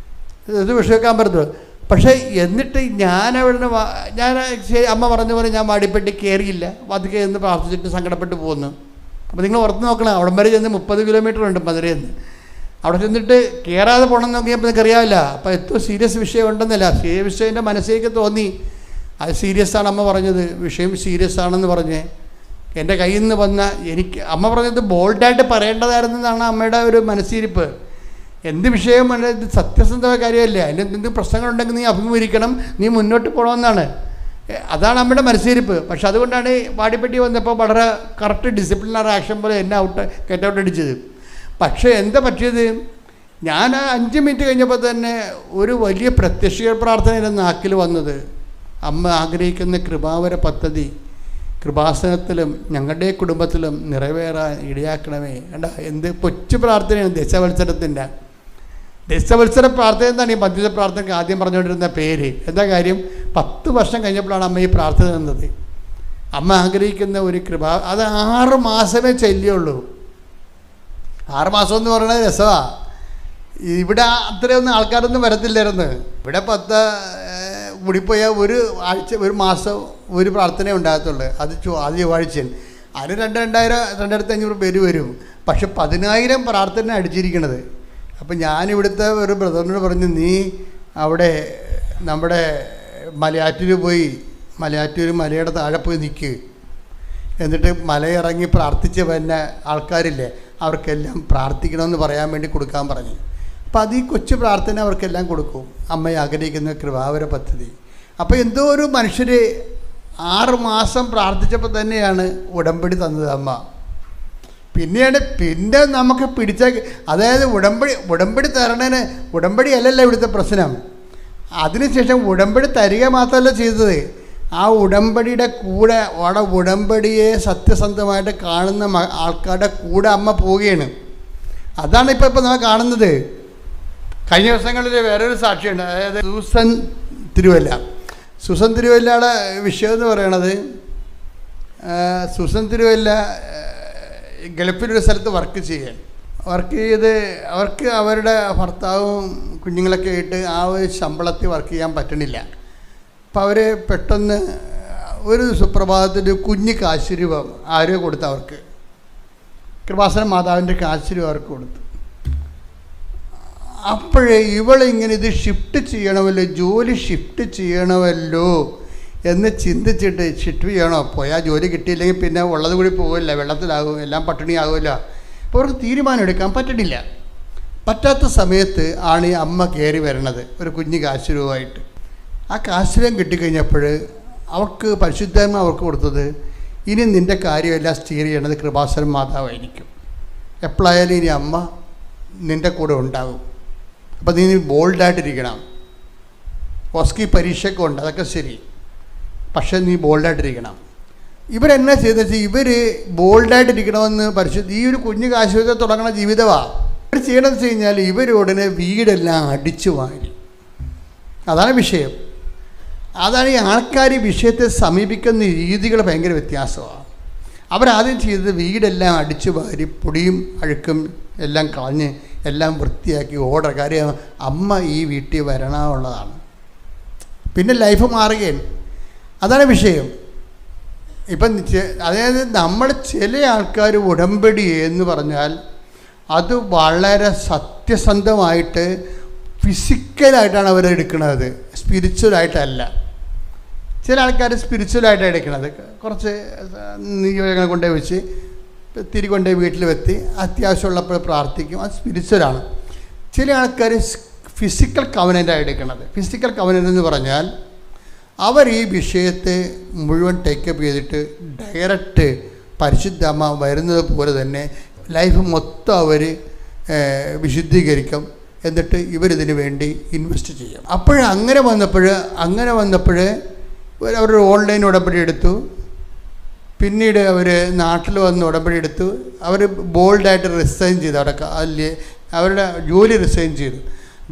ഇത് വിഷയക്കാൻ പറ്റത്തുള്ളൂ. പക്ഷേ എന്നിട്ട് ഞാനവിടെ അമ്മ പറഞ്ഞ പോലെ ഞാൻ വാടിപ്പെട്ടി കയറിയില്ല, പതുക്കെ എന്ന് പ്രാർത്ഥിച്ചിട്ട് സങ്കടപ്പെട്ട് പോകുന്നു. അപ്പോൾ നിങ്ങൾ ഓർത്ത് നോക്കണം, അവിടം വരെ ചെന്ന് 30 കിലോമീറ്റർ ഉണ്ട് മധുരയിൽ നിന്ന്. അവിടെ ചെന്നിട്ട് കയറാതെ പോകണം നോക്കിയപ്പോൾ നിങ്ങൾക്ക് അറിയാവില്ല. അപ്പോൾ എന്തോ സീരിയസ് വിഷയം ഉണ്ടെന്നല്ല, സീരിയസ് വിഷയം എൻ്റെ മനസ്സിലേക്ക് തോന്നി. അത് സീരിയസ് ആണ് അമ്മ പറഞ്ഞത്, വിഷയം സീരിയസ് ആണെന്ന് പറഞ്ഞേ. എൻ്റെ കയ്യിൽ നിന്ന് വന്ന എനിക്ക് അമ്മ പറഞ്ഞത് ബോൾഡായിട്ട് പറയേണ്ടതായിരുന്നെന്നാണ് അമ്മയുടെ ഒരു മനസ്സിരിപ്പ്. എന്ത് വിഷയം ഇത് സത്യസന്ധമായ കാര്യമല്ലേ, അതിൻ്റെ എന്തെങ്കിലും പ്രശ്നങ്ങളുണ്ടെങ്കിൽ നീ അഭിമുഖീകരിക്കണം, നീ മുന്നോട്ട് പോകണമെന്നാണ്. അതാണ് നമ്മുടെ മനസ്സിരിപ്പ്. പക്ഷെ അതുകൊണ്ടാണ് വാടിപ്പെട്ടി വന്നപ്പോൾ വളരെ കറക്റ്റ് ഡിസിപ്ലിനറി ആക്ഷൻ പോലെ എന്നെ ഗെറ്റ് ഔട്ട് അടിച്ചത്. പക്ഷേ എന്താ പറ്റിയത്, ഞാൻ 5 മിനിറ്റ് കഴിഞ്ഞപ്പോൾ തന്നെ ഒരു വലിയ പ്രത്യക്ഷ പ്രാർത്ഥനയുടെ നാക്കിൽ വന്നത്, അമ്മ ആഗ്രഹിക്കുന്ന കൃപാവര പദ്ധതി കൃപാസനത്തിലും ഞങ്ങളുടെ കുടുംബത്തിലും നിറവേറാൻ ഇടയാക്കണമേ. കണ്ടാ എന്ത് കൊച്ചു പ്രാർത്ഥനയാണ്. ദശവത്സര പ്രാർത്ഥന എന്നാണ് ഈ മധ്യസ്ഥ പ്രാർത്ഥനയ്ക്ക് ആദ്യം പറഞ്ഞുകൊണ്ടിരുന്ന പേര്. എന്താ കാര്യം, 10 വർഷം കഴിഞ്ഞപ്പോഴാണ് അമ്മ ഈ പ്രാർത്ഥന തന്നത്. അമ്മ ആഗ്രഹിക്കുന്ന ഒരു കൃപ, അത് 6 മാസമേ ചെല്ലുള്ളൂ. 6 മാസം എന്ന് പറയുന്നത് രസമാണ്. ഇവിടെ അത്രയൊന്നും ആൾക്കാരൊന്നും വരത്തില്ലായിരുന്നു. ഇവിടെ 10 കൂടിപ്പോയാൽ ഒരു ആഴ്ച, ഒരു മാസം ഒരു പ്രാർത്ഥന ഉണ്ടാകത്തുള്ളൂ. അത് ആദ്യ ചൊവ്വാഴ്ചയാണ്. അതിന് 2,500 പേര് വരും. പക്ഷെ 10,000 പ്രാർത്ഥന അടിച്ചിരിക്കണത്. അപ്പം ഞാനിവിടുത്തെ ഒരു ബ്രദറിനോട് പറഞ്ഞു, നീ അവിടെ നമ്മുടെ മലയാറ്റൂർ മലയുടെ താഴെ പോയി നിൽക്കുക, എന്നിട്ട് മലയിറങ്ങി പ്രാർത്ഥിച്ച് വന്ന ആൾക്കാരില്ലേ അവർക്കെല്ലാം പ്രാർത്ഥിക്കണമെന്ന് പറയാൻ വേണ്ടി കൊടുക്കാൻ പറഞ്ഞു. അപ്പോൾ അത് ഈ കൊച്ചു പ്രാർത്ഥന അവർക്കെല്ലാം കൊടുക്കും. അമ്മ ആഗ്രഹിക്കുന്ന കൃപാവര പദ്ധതി. അപ്പോൾ എന്തോ ഒരു മനുഷ്യർ 6 മാസം പ്രാർത്ഥിച്ചപ്പോൾ തന്നെയാണ് ഉടമ്പടി തന്നത് അമ്മ. പിന്നെ നമുക്ക് പിടിച്ച, അതായത് ഉടമ്പടി തരണേന്, ഉടമ്പടി അല്ലല്ലോ ഇവിടുത്തെ പ്രശ്നം. അതിനുശേഷം ഉടമ്പടി തരിക മാത്രമല്ല ചെയ്തത്, ആ ഉടമ്പടിയുടെ കൂടെ അവിടെ ഉടമ്പടിയെ സത്യസന്ധമായിട്ട് കാണുന്ന ആൾക്കാരുടെ കൂടെ അമ്മ പോവുകയാണ്. അതാണ് ഇപ്പോൾ നമ്മൾ കാണുന്നത്. കഴിഞ്ഞ ദിവസങ്ങളിൽ വേറൊരു സാക്ഷിയുണ്ട്. അതായത് സൂസൻ തിരുവല്ലയുടെ വിഷയം എന്ന് പറയണത്, സൂസൻ തിരുവല്ല ഗൾഫിലൊരു സ്ഥലത്ത് വർക്ക് ചെയ്ത് അവർക്ക് അവരുടെ ഭർത്താവും കുഞ്ഞുങ്ങളൊക്കെ ആയിട്ട് ആ ഒരു ശമ്പളത്തിൽ വർക്ക് ചെയ്യാൻ പറ്റണില്ല. അപ്പോൾ അവർ പെട്ടെന്ന് ഒരു സുപ്രഭാതത്തിൽ കുഞ്ഞ് കാശുരൂപം ആരോ കൊടുത്തു. അവർക്ക് കൃപാസന മാതാവിൻ്റെ കാശുരൂപം അവർക്ക് കൊടുത്തു. അപ്പോഴേ ഇവളിങ്ങനെ ഇത് ഷിഫ്റ്റ് ചെയ്യണമല്ലോ, ജോലി ഷിഫ്റ്റ് ചെയ്യണമല്ലോ എന്ന് ചിന്തിച്ചിട്ട്, ഷിഫ്റ്റ് ചെയ്യണോ, പോയാൽ ജോലി കിട്ടിയില്ലെങ്കിൽ പിന്നെ ഉള്ളത് കൂടി പോകില്ല, വെള്ളത്തിലാകും, എല്ലാം പട്ടിണിയാകുമല്ലോ. അപ്പോൾ അവർക്ക് തീരുമാനം എടുക്കാൻ പറ്റണില്ല. പറ്റാത്ത സമയത്ത് ആണ് ഈ അമ്മ കയറി വരണത് ഒരു കുഞ്ഞ് കാശുരൂപമായിട്ട്. ആ കാശുരൂപം കിട്ടിക്കഴിഞ്ഞപ്പോൾ അവർക്ക് പരിശുദ്ധാത്മ അവർക്ക് കൊടുത്തത്, ഇനി നിൻ്റെ കാര്യമെല്ലാം സ്റ്റീർ ചെയ്യണത് കൃപാസന മാതാവായിരിക്കും. എപ്പോഴായാലും ഇനി അമ്മ നിൻ്റെ കൂടെ ഉണ്ടാകും. അപ്പോൾ നീ ബോൾഡായിട്ടിരിക്കണം. ഓസ്കി പരീക്ഷയൊക്കെ ഉണ്ട്, അതൊക്കെ ശരി, പക്ഷേ നീ ബോൾഡായിട്ടിരിക്കണം. ഇവരെന്നാ ചെയ്തെന്ന് വെച്ചാൽ ഇവർ ബോൾഡായിട്ടിരിക്കണമെന്ന് ഈ ഒരു കുഞ്ഞു കാശുവത്തെ തുടങ്ങുന്ന ജീവിതമാണ്. ഇവർ ചെയ്യണമെന്ന് വെച്ച് കഴിഞ്ഞാൽ ഇവരുടനെ വീടെല്ലാം അടിച്ചു വാരി. അതാണ് വിഷയം. അതാണ് ഈ ആൾക്കാർ വിഷയത്തെ സമീപിക്കുന്ന രീതികൾ ഭയങ്കര വ്യത്യാസമാണ്. അവരാദ്യം ചെയ്തത് വീടെല്ലാം അടിച്ചു വാരി പൊടിയും അഴുക്കും എല്ലാം കളഞ്ഞ് എല്ലാം വൃത്തിയാക്കി ഓർഡർ. കാര്യം അമ്മ ഈ വീട്ടിൽ വരണമുള്ളതാണ്. പിന്നെ ലൈഫ് മാറുകയാണ്. അതാണ് വിഷയം. ഇപ്പം അതായത് നമ്മൾ ചില ആൾക്കാർ ഉടമ്പടി എന്ന് പറഞ്ഞാൽ അത് വളരെ സത്യസന്ധമായിട്ട് ഫിസിക്കലായിട്ടാണ് അവരെടുക്കുന്നത്, സ്പിരിച്വലായിട്ടല്ല. ചില ആൾക്കാർ സ്പിരിച്വലായിട്ടാണ് എടുക്കുന്നത്. കുറച്ച് നിയോഗങ്ങൾ കൊണ്ടുപോയി വെച്ച് തിരി കൊണ്ടുപോയി വീട്ടിൽ വെത്തി അത്യാവശ്യമുള്ളപ്പോൾ പ്രാർത്ഥിക്കും, അത് സ്പിരിച്വലാണ്. ചില ആൾക്കാർ ഫിസിക്കൽ കവനൻ്റാണ് എടുക്കുന്നത്. ഫിസിക്കൽ കവനൻ്റ് എന്ന് പറഞ്ഞാൽ അവർ ഈ വിഷയത്തെ മുഴുവൻ ടേക്കപ്പ് ചെയ്തിട്ട് ഡയറക്റ്റ് പരിശുദ്ധമ്മ വരുന്നത് പോലെ തന്നെ ലൈഫ് മൊത്തം അവർ വിശുദ്ധീകരിക്കും. എന്നിട്ട് ഇവരിതിനു വേണ്ടി ഇൻവെസ്റ്റ് ചെയ്യും. അങ്ങനെ വന്നപ്പോൾ അവരൊരു ഓൺലൈൻ ഉടമ്പടി എടുത്തു. പിന്നീട് അവർ നാട്ടിൽ വന്ന് ഉടമ്പടി എടുത്തു. അവർ ബോൾഡായിട്ട് റിസൈൻ ചെയ്തു. അവരുടെ ജോലി റിസൈൻ ചെയ്തു.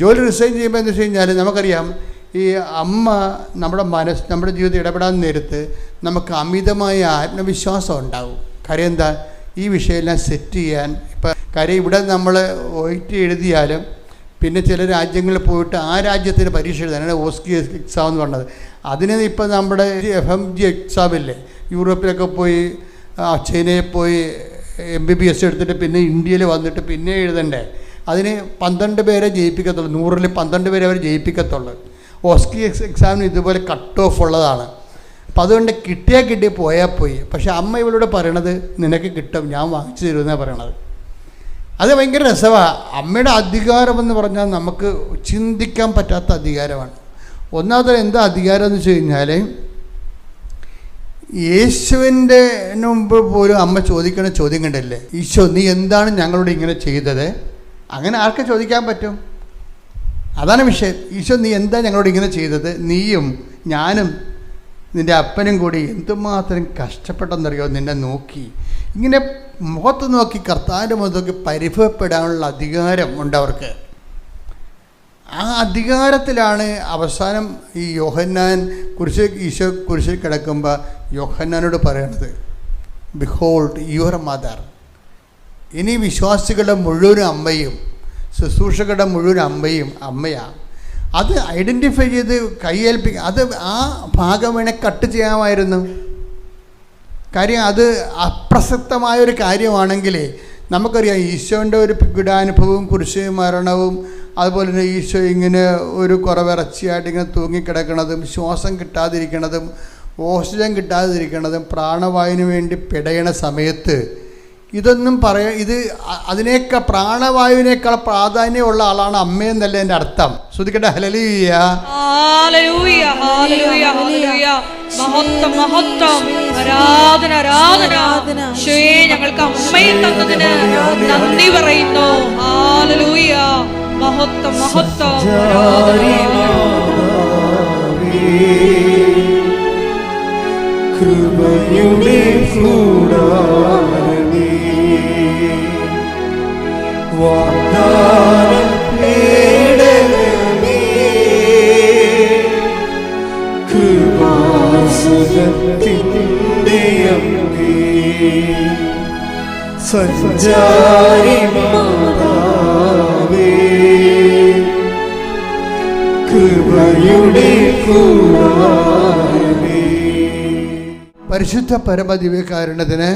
ജോലി റിസൈൻ ചെയ്യുമ്പോൾ എന്ന് വെച്ച് കഴിഞ്ഞാൽ നമുക്കറിയാം, ഈ അമ്മ നമ്മുടെ ജീവിതത്തിൽ ഇടപെടാൻ നേരത്ത് നമുക്ക് അമിതമായ ആത്മവിശ്വാസം ഉണ്ടാവും. കാര്യം എന്താ, ഈ വിഷയമെല്ലാം സെറ്റ് ചെയ്യാൻ. ഇപ്പം കാര്യം ഇവിടെ നമ്മൾ OIT എഴുതിയാലും പിന്നെ ചില രാജ്യങ്ങളിൽ പോയിട്ട് ആ രാജ്യത്തിന് പരീക്ഷ എഴുതാനാണ് ഓസ്കി എക്സാം എന്ന് പറഞ്ഞത്. അതിന് ഇപ്പം നമ്മുടെ FMG എക്സാമില്ലേ, യൂറോപ്പിലൊക്കെ പോയി ചൈനയിൽ പോയി MBBS എടുത്തിട്ട് പിന്നെ ഇന്ത്യയിൽ വന്നിട്ട് പിന്നെ എഴുതണ്ടേ. അതിന് 12 പേരെ ജയിപ്പിക്കത്തുള്ളൂ. 100-ൽ 12 പേരെ അവർ ജയിപ്പിക്കത്തുള്ളൂ. ഓസ്കി എക്സാമിന് ഇതുപോലെ കട്ട് ഓഫ് ഉള്ളതാണ്. അപ്പം അതുകൊണ്ട് കിട്ടി പോയാൽ പോയി. പക്ഷെ അമ്മ ഇവളോട് പറയണത് നിനക്ക് കിട്ടും, ഞാൻ വാങ്ങിച്ചു തരുമെന്നാണ് പറയണത്. അത് ഭയങ്കര രസമാണ്. അമ്മയുടെ അധികാരമെന്ന് പറഞ്ഞാൽ നമുക്ക് ചിന്തിക്കാൻ പറ്റാത്ത അധികാരമാണ്. ഒന്നാമത് എന്താ അധികാരം എന്ന് വെച്ച് കഴിഞ്ഞാൽ, യേശുവിൻ്റെ മുമ്പ് പോലും അമ്മ ചോദിക്കുന്ന ചോദ്യം കണ്ടല്ലേ, ഈശോ നീ എന്താണ് ഞങ്ങളോട് ഇങ്ങനെ ചെയ്തത്? അങ്ങനെ ആർക്ക് ചോദിക്കാൻ പറ്റും? അതാണ് വിഷയം. ഈശോ നീ എന്താ ഞങ്ങളോട് ഇങ്ങനെ ചെയ്തത്? നീയും ഞാനും നിൻ്റെ അപ്പനും കൂടി എന്തുമാത്രം കഷ്ടപ്പെട്ടെന്നറിയോ നിന്നെ നോക്കി. ഇങ്ങനെ മുഖത്ത് നോക്കി കർത്താവിൻ്റെ മുഖത്ത് നോക്കി പരിഭവപ്പെടാനുള്ള അധികാരം ഉണ്ട് അവർക്ക്. ആ അധികാരത്തിലാണ് അവസാനം ഈ യോഹന്നാൻ ഈശോ കുരിശിൽ കിടക്കുമ്പോൾ യോഹന്നാനോട് പറയണത്, ബിഹോൾഡ് യുവർ മദർ. ഇനി വിശ്വാസികളുടെ മുഴുവൻ അമ്മയും ശുശ്രൂഷകളുടെ മുഴുവൻ അമ്മയും അമ്മയാണ്. അത് ഐഡൻറ്റിഫൈ ചെയ്ത് കൈയേൽപ്പിക്കുക. അത് ആ ഭാഗം വേണേൽ കട്ട് ചെയ്യാമായിരുന്നു. കാര്യം അത് അപ്രസക്തമായൊരു കാര്യമാണെങ്കിൽ നമുക്കറിയാം ഈശോൻ്റെ ഒരു പീഡാനുഭവവും കുരിശ് മരണവും അതുപോലെ തന്നെ ഈശോ ഇങ്ങനെ ഒരു കുറവിറച്ചിയായിട്ട് ഇങ്ങനെ തൂങ്ങിക്കിടക്കുന്നതും ശ്വാസം കിട്ടാതിരിക്കണതും ഓക്സിജൻ കിട്ടാതിരിക്കണതും പ്രാണവായുവിന് വേണ്ടി പിടയണ സമയത്ത് ഇതൊന്നും ഇത് അതിനേക്കാൾ പ്രാണവായുവിനേക്കാൾ പ്രാധാന്യമുള്ള ആളാണ് അമ്മയെന്നല്ല എൻ്റെ അർത്ഥം. ശ്രദ്ധിക്കട്ടെ. ഹല്ലേലൂയ, ഹല്ലേലൂയ, ഹല്ലേലൂയ, ഹല്ലേലൂയ. മഹത്വം, മഹത്വം, ആരാധന, ആരാധന. യേശുവേ, ഞങ്ങൾക്ക് അമ്മയെ തന്നതിന് നന്ദി പറയുന്നു. ഹല്ലേലൂയ, മഹത്വം, മഹത്വം. കൃപയുടെ കൂടാരമേ, വാഗ്ദാനം പേടകമേ, കൃപാസനത്തിൻ്റെ അമ്മേ, സഞ്ചാരി മാതാവേ, കൃപയുടെ കൂടാരമേ. പരിശുദ്ധ പരമദിവ്യകാരുണ്യത്തിന്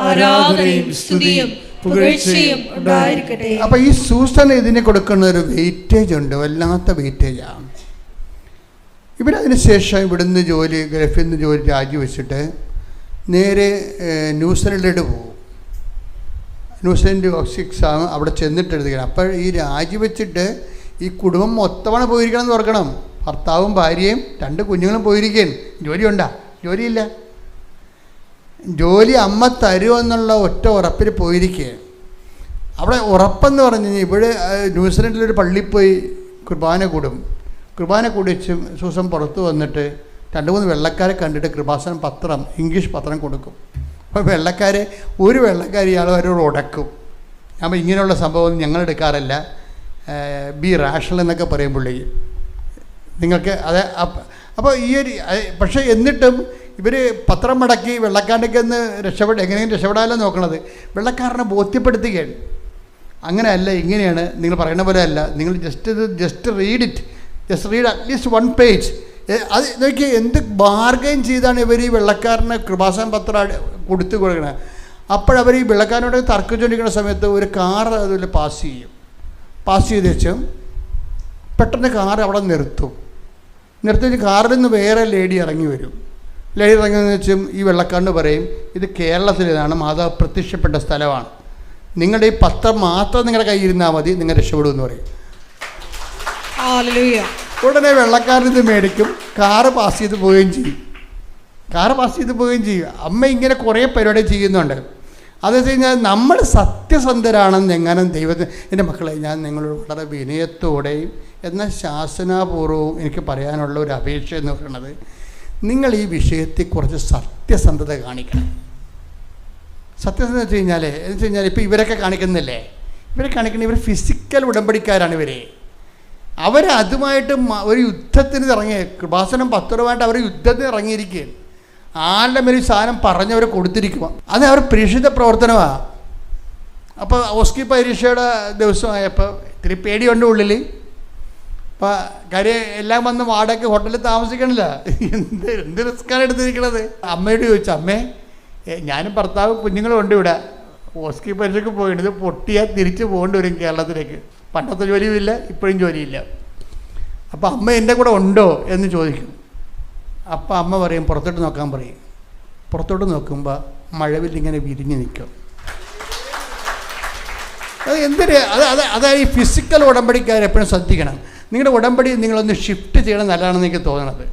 ആരാധനയും സ്തുതിയും പുകഴ്ചയും ഉണ്ടായിരിക്കട്ടെ. അപ്പം ഈ സൂസൻ ഇതിന് കൊടുക്കുന്ന ഒരു വെയിറ്റേജ് ഉണ്ട്, വല്ലാത്ത വെയിറ്റേജാണ്. ഇവിടെ അതിന് ശേഷം ഇവിടുന്ന് ഗൾഫിൽ നിന്ന് ജോലി രാജിവെച്ചിട്ട് നേരെ ന്യൂസിലൻഡിലോട്ട് പോകും. ന്യൂസിലൻഡ് എക്സാം അവിടെ ചെന്നിട്ട് എഴുതുകയാണ്. അപ്പോൾ ഈ രാജിവെച്ചിട്ട് ഈ കുടുംബം മൊത്തമാണ് പോയിരിക്കണം എന്ന് ഓർക്കണം. ഭർത്താവും ഭാര്യയും 2 കുഞ്ഞുങ്ങളും പോയിരിക്കുകയാണ്. ജോലിയുണ്ടാ? ജോലിയില്ല. ജോലി അമ്മ തരുമെന്നുള്ള ഒറ്റ ഉറപ്പിൽ പോയിരിക്കുകയാണ്. അവിടെ ഉറപ്പെന്ന് പറഞ്ഞു കഴിഞ്ഞാൽ ഇവിടെ ന്യൂസിലൻഡിലൊരു പള്ളിയിൽ പോയി കുർബാന കൂടും. കുർബാന കൂടിച്ച് സൂസം പുറത്ത് വന്നിട്ട് 2-3 വെള്ളക്കാരെ കണ്ടിട്ട് കൃപാസനം പത്രം, ഇംഗ്ലീഷ് പത്രം കൊടുക്കും. അപ്പോൾ ഒരു വെള്ളക്കാർ ഇയാൾ അവരോട് ഉടക്കും. അപ്പോൾ ഇങ്ങനെയുള്ള സംഭവം ഞങ്ങൾ എടുക്കാറില്ല, ബി റാഷണൽ എന്നൊക്കെ പറയുമ്പോഴേക്ക് നിങ്ങൾക്ക് അത്. അപ്പോൾ ഈ ഒരു പക്ഷേ എന്നിട്ടും ഇവർ പത്രം മടക്കി വെള്ളക്കാരനൊക്കെ ഒന്ന് എങ്ങനെയും രക്ഷപ്പെടാനല്ലോ നോക്കണത്. വെള്ളക്കാരനെ ബോധ്യപ്പെടുത്തുകയാണ്. അങ്ങനെയല്ല, ഇങ്ങനെയാണ്, നിങ്ങൾ പറയുന്ന പോലെ അല്ല, നിങ്ങൾ ജസ്റ്റ് റീഡ് അറ്റ്ലീസ്റ്റ് 1 പേജ്. അത് നോക്കി എന്ത് ബാർഗൈൻ ചെയ്താണ് ഇവർ ഈ വെള്ളക്കാരന് കൃപാസന പത്രം കൊടുത്തു കൊടുക്കണത്. അപ്പോഴവർ ഈ വെള്ളക്കാരനോട് തർക്കിച്ചുകൊണ്ടിരിക്കുന്ന സമയത്ത് ഒരു കാർ അതിൽ പാസ് ചെയ്ത് വെച്ചും പെട്ടെന്ന് കാർ അവിടെ നിർത്തി കാറിൽ നിന്ന് വേറെ ലേഡി ഇറങ്ങി വരും. ലേഡി ഇറങ്ങിയെന്ന് വെച്ചും ഈ വെള്ളക്കാരന് പറയും, ഇത് കേരളത്തിലേതാണ്, മാതാവ് പ്രത്യക്ഷപ്പെട്ട സ്ഥലമാണ്, നിങ്ങളുടെ ഈ പത്രം മാത്രം നിങ്ങളുടെ കയ്യിരുന്നാൽ മതി, നിങ്ങൾ രക്ഷപ്പെടുമെന്ന് പറയും. ഉടനെ വെള്ളക്കാരൻ ഇത് മേടിക്കും, കാറ് പാസ് ചെയ്ത് പോവുകയും ചെയ്യും. അമ്മ ഇങ്ങനെ കുറേ പരിപാടി ചെയ്യുന്നുണ്ട്. അതെന്ന് വെച്ച് കഴിഞ്ഞാൽ നമ്മൾ സത്യസന്ധരാണെന്ന് എങ്ങനെ ദൈവത്തിന്, എൻ്റെ മക്കളെ, ഞാൻ നിങ്ങളോട് വളരെ വിനയത്തോടെയും എന്നാൽ ശാസനാപൂർവവും എനിക്ക് പറയാനുള്ള ഒരു അപേക്ഷ എന്ന് പറയുന്നത്, നിങ്ങൾ ഈ വിഷയത്തിൽ കുറച്ച് സത്യസന്ധത കാണിക്കണം. സത്യസന്ധത വെച്ച് കഴിഞ്ഞാൽ ഇപ്പോൾ ഇവരൊക്കെ കാണിക്കുന്നില്ലേ, ഇവർ ഫിസിക്കൽ ഉടമ്പടിക്കാരാണ്. അവരതുമായിട്ട് ഒരു യുദ്ധത്തിന് ഇറങ്ങിയ കൃപാസനം പത്രമായിട്ട് അവർ യുദ്ധത്തിന് ഇറങ്ങിയിരിക്കുകയാണ്. ആരുടെ മേലും സാധനം പറഞ്ഞവർ കൊടുത്തിരിക്കുക, അത് അവർ പ്രേക്ഷിത പ്രവർത്തനമാണ്. അപ്പോൾ ഓസ്കി പരീക്ഷയുടെ ദിവസമായപ്പോൾ ഇത്തിരി പേടിയുണ്ട് ഉള്ളിൽ. അപ്പോൾ കാര്യം എല്ലാം വന്ന് വാടകയ്ക്ക് ഹോട്ടലിൽ താമസിക്കണില്ല, എന്ത് റിസ്ക്കാണ് എടുത്തിരിക്കണത്. അമ്മയോട് ചോദിച്ചു, അമ്മേ, ഞാനും ഭർത്താവ് കുഞ്ഞുങ്ങളും ഉണ്ട് ഇവിടെ, ഓസ്കി പരീക്ഷയ്ക്ക് പോയിട്ട് ഇത് പൊട്ടിയാൽ തിരിച്ച് പോകേണ്ടി വരും കേരളത്തിലേക്ക്. പണ്ടത്തെ ജോലിയുമില്ല, ഇപ്പോഴും ജോലിയില്ല. അപ്പോൾ അമ്മ എൻ്റെ കൂടെ ഉണ്ടോ എന്ന് ചോദിക്കും. അപ്പം അമ്മ പറയും, പുറത്തോട്ട് നോക്കാൻ പറയും. പുറത്തോട്ട് നോക്കുമ്പോൾ മഴവില്ലിങ്ങനെ വിരിഞ്ഞ് നിൽക്കും. അത് എന്തൊരു അതായത് ഈ ഫിസിക്കൽ ഉടമ്പടിക്കാർ എപ്പോഴും ശ്രദ്ധിക്കണം. നിങ്ങളുടെ ഉടമ്പടി നിങ്ങളൊന്ന് ഷിഫ്റ്റ് ചെയ്യണം, നല്ലതാണെന്ന് എനിക്ക് തോന്നണത്.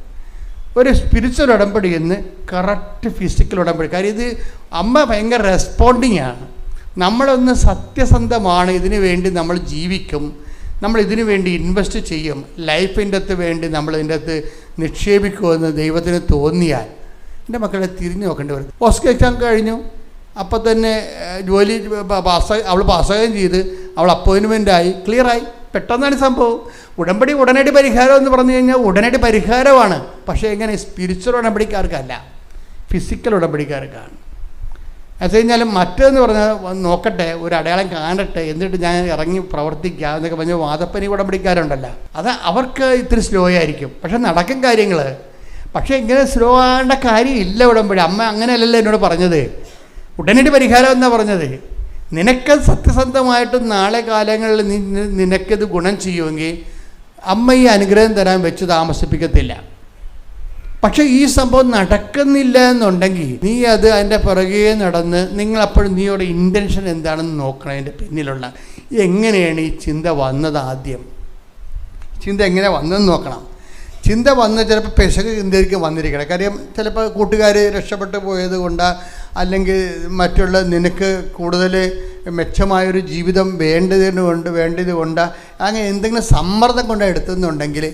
ഒരു സ്പിരിച്വൽ ഉടമ്പടി എന്ന് കറക്റ്റ് ഫിസിക്കൽ ഉടമ്പടി. കാര്യം ഇത് അമ്മ ഭയങ്കര റെസ്പോണ്ടിങ് ആണ്. നമ്മളൊന്ന് സത്യസന്ധമാണ്, ഇതിനു വേണ്ടി നമ്മൾ ജീവിക്കും, നമ്മൾ ഇതിനു വേണ്ടി ഇൻവെസ്റ്റ് ചെയ്യും, ലൈഫിൻ്റെ അകത്ത് വേണ്ടി നമ്മൾ ഇതിൻ്റെ അകത്ത് നിക്ഷേപിക്കുമെന്ന് ദൈവത്തിന് തോന്നിയാൽ എൻ്റെ മക്കളെ തിരിഞ്ഞു നോക്കേണ്ടി വരും. ഓസ്കർ എക്സാം കഴിഞ്ഞു, അപ്പം തന്നെ ജോലി അവൾ പാസ്സാകുകയും ചെയ്ത്, അവൾ അപ്പോയിൻമെൻ്റായി, ക്ലിയറായി. പെട്ടെന്നാണ് സംഭവം. ഉടമ്പടി ഉടനടി പരിഹാരം എന്ന് പറഞ്ഞു കഴിഞ്ഞാൽ ഉടനടി പരിഹാരമാണ്. പക്ഷേ എങ്ങനെ? സ്പിരിച്വൽ ഉടമ്പടിക്കാർക്കല്ല, ഫിസിക്കൽ ഉടമ്പടിക്കാർക്കാണ്. അത് കഴിഞ്ഞാലും മറ്റേന്ന് പറഞ്ഞാൽ നോക്കട്ടെ, ഒരു അടയാളം കാണട്ടെ, എന്നിട്ട് ഞാൻ ഇറങ്ങി പ്രവർത്തിക്കുക എന്നൊക്കെ പറഞ്ഞ് വാദപ്പനി ഉടമ്പടിക്കാരുണ്ടല്ലോ, അത് അവർക്ക് ഇത്തിരി സ്ലോ ആയിരിക്കും, പക്ഷെ നടക്കും കാര്യങ്ങൾ. പക്ഷേ ഇങ്ങനെ സ്ലോ ആകേണ്ട കാര്യമില്ല ഉടമ്പടി. അമ്മ അങ്ങനെയല്ലല്ലോ എന്നോട് പറഞ്ഞത്, ഉടനടി പരിഹാരം എന്നാണ് പറഞ്ഞത്. നിനക്കത് സത്യസന്ധമായിട്ട് നാളെ കാലങ്ങളിൽ നിനക്കത് ഗുണം ചെയ്യുമെങ്കിൽ അമ്മ ഈ അനുഗ്രഹം തരാൻ വെച്ച് താമസിപ്പിക്കത്തില്ല. പക്ഷേ ഈ സംഭവം നടക്കുന്നില്ല എന്നുണ്ടെങ്കിൽ നീ അത് അതിൻ്റെ പുറകെ നടന്ന് നിങ്ങളപ്പോഴും നീയുടെ ഇൻറ്റൻഷൻ എന്താണെന്ന് നോക്കണം. അതിൻ്റെ പിന്നിലുള്ള എങ്ങനെയാണ് ഈ ചിന്ത വന്നത്, ആദ്യം ചിന്ത എങ്ങനെ വന്നതെന്ന് നോക്കണം. ചിന്ത വന്ന് ചിലപ്പോൾ പെശക് ചിന്തയ്ക്ക് വന്നിരിക്കണം. കാര്യം ചിലപ്പോൾ കൂട്ടുകാർ രക്ഷപ്പെട്ടു പോയത് കൊണ്ടാ, അല്ലെങ്കിൽ മറ്റുള്ള നിനക്ക് കൂടുതൽ മെച്ചമായൊരു ജീവിതം വേണ്ടത് കൊണ്ടാ, അങ്ങനെ എന്തെങ്കിലും സമ്മർദ്ദം കൊണ്ട് എടുത്തെന്നുണ്ടെങ്കിൽ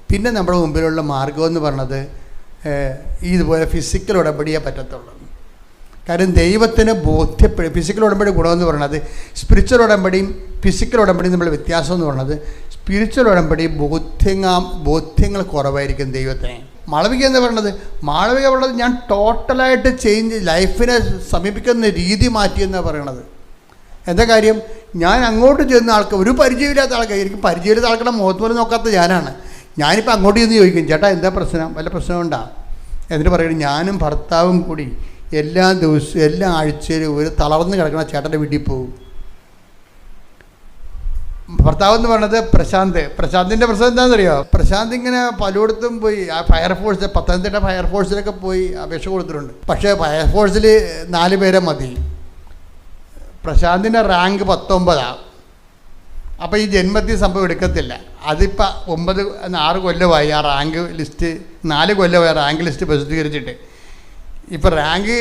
പിന്നെ നമ്മുടെ മുമ്പിലുള്ള മാർഗമെന്ന് പറഞ്ഞത് ഇതുപോലെ ഫിസിക്കൽ ഉടമ്പടിയേ പറ്റത്തുള്ളൂ. കാര്യം ദൈവത്തിന് ഫിസിക്കൽ ഉടമ്പടി ഗുണമെന്ന് പറയുന്നത്, സ്പിരിച്വൽ ഉടമ്പടിയും ഫിസിക്കൽ ഉടമ്പടിയും തമ്മിലുള്ള വ്യത്യാസം എന്ന് പറയുന്നത്, സ്പിരിച്വൽ ഉടമ്പടി ബോധ്യങ്ങൾ കുറവായിരിക്കും ദൈവത്തിന്. മാളവിക എന്ന് പറയുന്നത്, മാളവിക പറയുന്നത് ഞാൻ ടോട്ടലായിട്ട് ലൈഫിനെ സമീപിക്കുന്ന രീതി മാറ്റിയെന്നാണ് പറയണത്. എന്താ കാര്യം? ഞാൻ അങ്ങോട്ട് ചെന്ന ആൾക്ക്, ഒരു പരിചയമില്ലാത്ത ആൾക്കാർ, എനിക്ക് പരിചയമില്ലാത്ത ആൾക്കാരുടെ മുഖത്ത് പോലും നോക്കാത്ത ഞാനിപ്പോൾ അങ്ങോട്ട് ചെന്ന് ചോദിക്കും, ചേട്ടാ എന്താ പ്രശ്നം, വല്ല പ്രശ്നമുണ്ടാ? എന്നിട്ട് പറയുന്നത്, ഞാനും ഭർത്താവും കൂടി എല്ലാ ദിവസവും എല്ലാ ആഴ്ചയിലും ഒരു തളർന്ന് കിടക്കുന്ന ചേട്ടൻ്റെ വീട്ടിൽ പോകും. ഭർത്താവ് എന്ന് പറയുന്നത് പ്രശാന്തിൻ്റെ പ്രശ്നം എന്താണെന്നറിയോ? പ്രശാന്ത് ഇങ്ങനെ പലയിടത്തും പോയി, ആ ഫയർഫോഴ്സ്, പത്തനംതിട്ട ഫയർഫോഴ്സിലൊക്കെ പോയി അപേക്ഷ കൊടുത്തിട്ടുണ്ട്. പക്ഷേ ഫയർഫോഴ്സിൽ 4 പേരെ മതി. പ്രശാന്തിൻ്റെ റാങ്ക് 19. അപ്പോൾ ഈ ജന്മത്തിൽ സംഭവം എടുക്കത്തില്ല. അതിപ്പോൾ 6 കൊല്ലമായി ആ റാങ്ക് ലിസ്റ്റ്, 4 കൊല്ലമായി റാങ്ക് ലിസ്റ്റ് പ്രസിദ്ധീകരിച്ചിട്ട്. ഇപ്പോൾ റാങ്ക്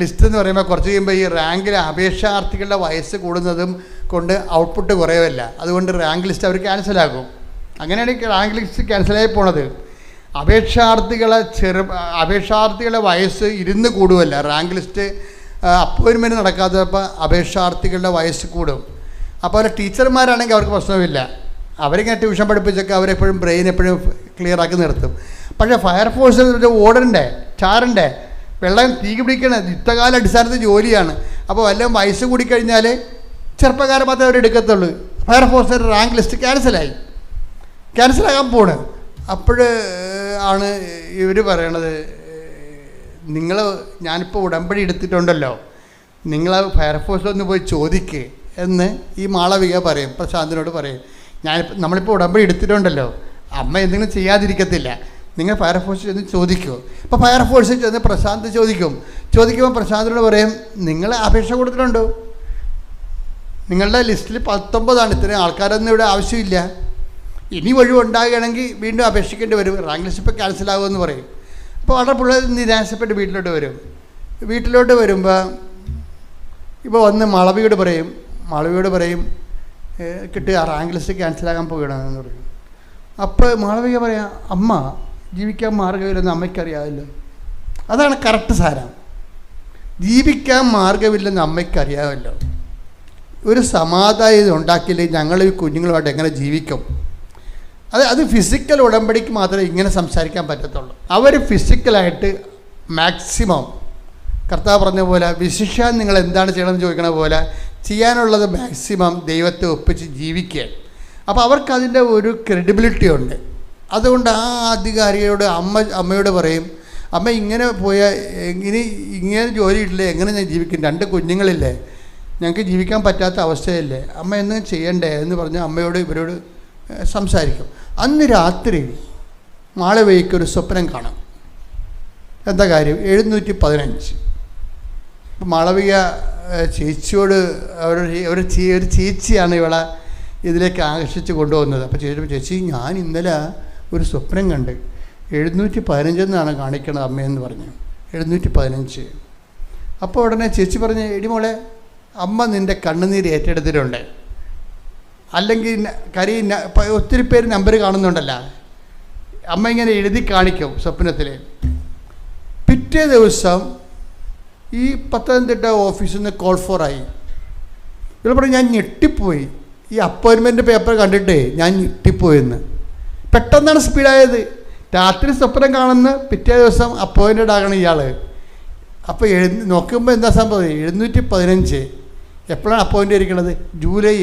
ലിസ്റ്റ് എന്ന് പറയുമ്പോൾ കുറച്ച് കഴിയുമ്പോൾ ഈ റാങ്കിൽ അപേക്ഷാർത്ഥികളുടെ വയസ്സ് കൂടുന്നതും കൊണ്ട് ഔട്ട്പുട്ട് കുറയുമല്ല, അതുകൊണ്ട് റാങ്ക് ലിസ്റ്റ് അവർ ക്യാൻസലാക്കും. അങ്ങനെയാണ് റാങ്ക് ലിസ്റ്റ് ക്യാൻസലായി പോണത്. അപേക്ഷാർത്ഥികളുടെ വയസ്സ് ഇരുന്ന് കൂടുമല്ല, റാങ്ക് ലിസ്റ്റ് അപ്പോയിൻമെൻറ്റ് നടക്കാത്തപ്പോൾ അപേക്ഷാർത്ഥികളുടെ വയസ്സ് കൂടും. അപ്പോൾ ടീച്ചർമാരാണെങ്കിൽ അവർക്ക് പ്രശ്നമില്ല, അവരിങ്ങനെ ട്യൂഷൻ പഠിപ്പിച്ചൊക്കെ അവരെപ്പോഴും ബ്രെയിൻ എപ്പോഴും ക്ലിയർ ആക്കി നിർത്തും. പക്ഷേ ഫയർഫോഴ്സിൽ ഓടണ്ടേ, ചാറണ്ടേ, വെള്ളം തീ പിടിക്കണ യുദ്ധകാല അടിസ്ഥാനത്തിൽ ജോലിയാണ്. അപ്പോൾ വല്ലതും വയസ്സ് കൂടിക്കഴിഞ്ഞാൽ ചെറുപ്പക്കാരെ മാത്രമേ അവരെടുക്കത്തുള്ളൂ. ഫയർഫോഴ്സിൻ്റെ റാങ്ക് ലിസ്റ്റ് ക്യാൻസലാകാൻ പോണ്. അപ്പോൾ ആണ് ഇവർ പറയണത്, ഞാനിപ്പോൾ ഉടമ്പടി എടുത്തിട്ടുണ്ടല്ലോ, നിങ്ങൾ ഫയർഫോഴ്സിലൊന്ന് പോയി ചോദിക്ക് എന്ന് ഈ മാളവിക പറയും, പ്രശാന്തിനോട് പറയും. നമ്മളിപ്പോൾ ഉടമ്പടി എടുത്തിട്ടുണ്ടല്ലോ, അമ്മ എന്തെങ്കിലും ചെയ്യാതിരിക്കത്തില്ല, നിങ്ങൾ ഫയർഫോഴ്സിൽ ചെന്ന് ചോദിക്കുമോ? അപ്പോൾ ഫയർഫോഴ്സിൽ ചെന്ന് പ്രശാന്ത് ചോദിക്കുമ്പോൾ പ്രശാന്തിനോട് പറയും, നിങ്ങൾ അപേക്ഷ കൊടുത്തിട്ടുണ്ടോ? നിങ്ങളുടെ ലിസ്റ്റിൽ 19 ഇത്രയും ആൾക്കാരൊന്നും ഇവിടെ ആവശ്യമില്ല, ഇനി ഒഴിവുണ്ടാകുകയാണെങ്കിൽ വീണ്ടും അപേക്ഷിക്കേണ്ടി വരും, റാങ്ക് ലിസ്റ്റ് ഇപ്പോൾ ക്യാൻസലാകുമെന്ന് പറയും. അപ്പോൾ വളരെ പിള്ളേർ നിരാശപ്പെട്ട് വീട്ടിലോട്ട് വരുമ്പോൾ ഇപ്പോൾ വന്ന് മാളവിയോട് പറയും കിട്ടുക, റാങ്ക് ലിസ്റ്റ് ക്യാൻസലാകാൻ പോവുകയാണെന്ന് പറയും. അപ്പോൾ മാളവിക പറയാം, അമ്മ ജീവിക്കാൻ മാർഗ്ഗമില്ലെന്ന് അമ്മയ്ക്കറിയാമല്ലോ. അതാണ് കറക്റ്റ് സാരം. ജീവിക്കാൻ മാർഗ്ഗമില്ലെന്ന് അമ്മയ്ക്കറിയാമല്ലോ. ഒരു സമാധാനം ഉണ്ടാക്കിയില്ലെങ്കിൽ ഞങ്ങൾ ഈ കുഞ്ഞുങ്ങളുമായിട്ട് എങ്ങനെ ജീവിക്കും? അത് ഫിസിക്കൽ ഉടമ്പടിക്ക് മാത്രമേ ഇങ്ങനെ സംസാരിക്കാൻ പറ്റത്തുള്ളൂ. അവർ ഫിസിക്കലായിട്ട് മാക്സിമം കർത്താവ് പറഞ്ഞ പോലെ, വിശിഷ്യാൻ നിങ്ങൾ എന്താണ് ചെയ്യണമെന്ന് ചോദിക്കണ പോലെ ചെയ്യാനുള്ളത് മാക്സിമം ദൈവത്തെ ഒപ്പിച്ച് ജീവിക്കുക. അപ്പോൾ അവർക്കതിൻ്റെ ഒരു ക്രെഡിബിലിറ്റി ഉണ്ട്. അതുകൊണ്ട് ആ അധികാരിയോട് അമ്മയോട് പറയും, അമ്മ ഇങ്ങനെ പോയാൽ ഇങ്ങനെ ജോലിയിട്ടില്ലേ, എങ്ങനെ ഞാൻ ജീവിക്കും? 2 കുഞ്ഞുങ്ങളില്ലേ, ഞങ്ങൾക്ക് ജീവിക്കാൻ പറ്റാത്ത അവസ്ഥയല്ലേ, അമ്മ എന്ന് ചെയ്യണ്ടേ എന്ന് പറഞ്ഞ് ഇവരോട് സംസാരിക്കും. അന്ന് രാത്രി മാളവികയ്ക്കൊരു സ്വപ്നം കാണാം. എന്താ കാര്യം? 715. മാളവിക ചേച്ചിയോട് ഒരു ചേച്ചിയാണ് ഇവളെ ഇതിലേക്ക് ആകർഷിച്ച് കൊണ്ടുപോകുന്നത്. അപ്പോൾ ചേച്ചി ഞാൻ ഇന്നലെ ഒരു സ്വപ്നം കണ്ട്, 715 കാണിക്കണത് അമ്മയെന്ന് പറഞ്ഞു. 715. അപ്പോൾ ഉടനെ ചേച്ചി പറഞ്ഞ്, എടി മോളെ, അമ്മ നിൻ്റെ കണ്ണുനീര് ഏറ്റെടുത്തിട്ടുണ്ട്, അല്ലെങ്കിൽ ഒത്തിരി പേര് നമ്പർ കാണുന്നുണ്ടല്ലോ, അമ്മ ഇങ്ങനെ എഴുതി കാണിക്കും സ്വപ്നത്തിൽ. പിറ്റേ ദിവസം ഈ പത്തനംതിട്ട ഓഫീസിൽ നിന്ന് കോൾ ഫോറായി. ഇവിടെ പറഞ്ഞു, ഞാൻ ഞെട്ടിപ്പോയി, ഈ അപ്പോയിൻമെൻറ്റ് പേപ്പർ കണ്ടിട്ടേ ഞാൻ ഞെട്ടിപ്പോയെന്ന്. പെട്ടെന്നാണ് സ്പീഡായത്. രാത്രി സ്വപ്നം കാണുന്ന പിറ്റേ ദിവസം അപ്പോയിൻറ്റഡ് ആകണം ഇയാൾ. അപ്പോൾ നോക്കുമ്പോൾ എന്താ സംഭവം? 715. എപ്പോഴാണ് അപ്പോയിൻ്റ് ചെയ്തിരിക്കുന്നത്? ജൂലൈ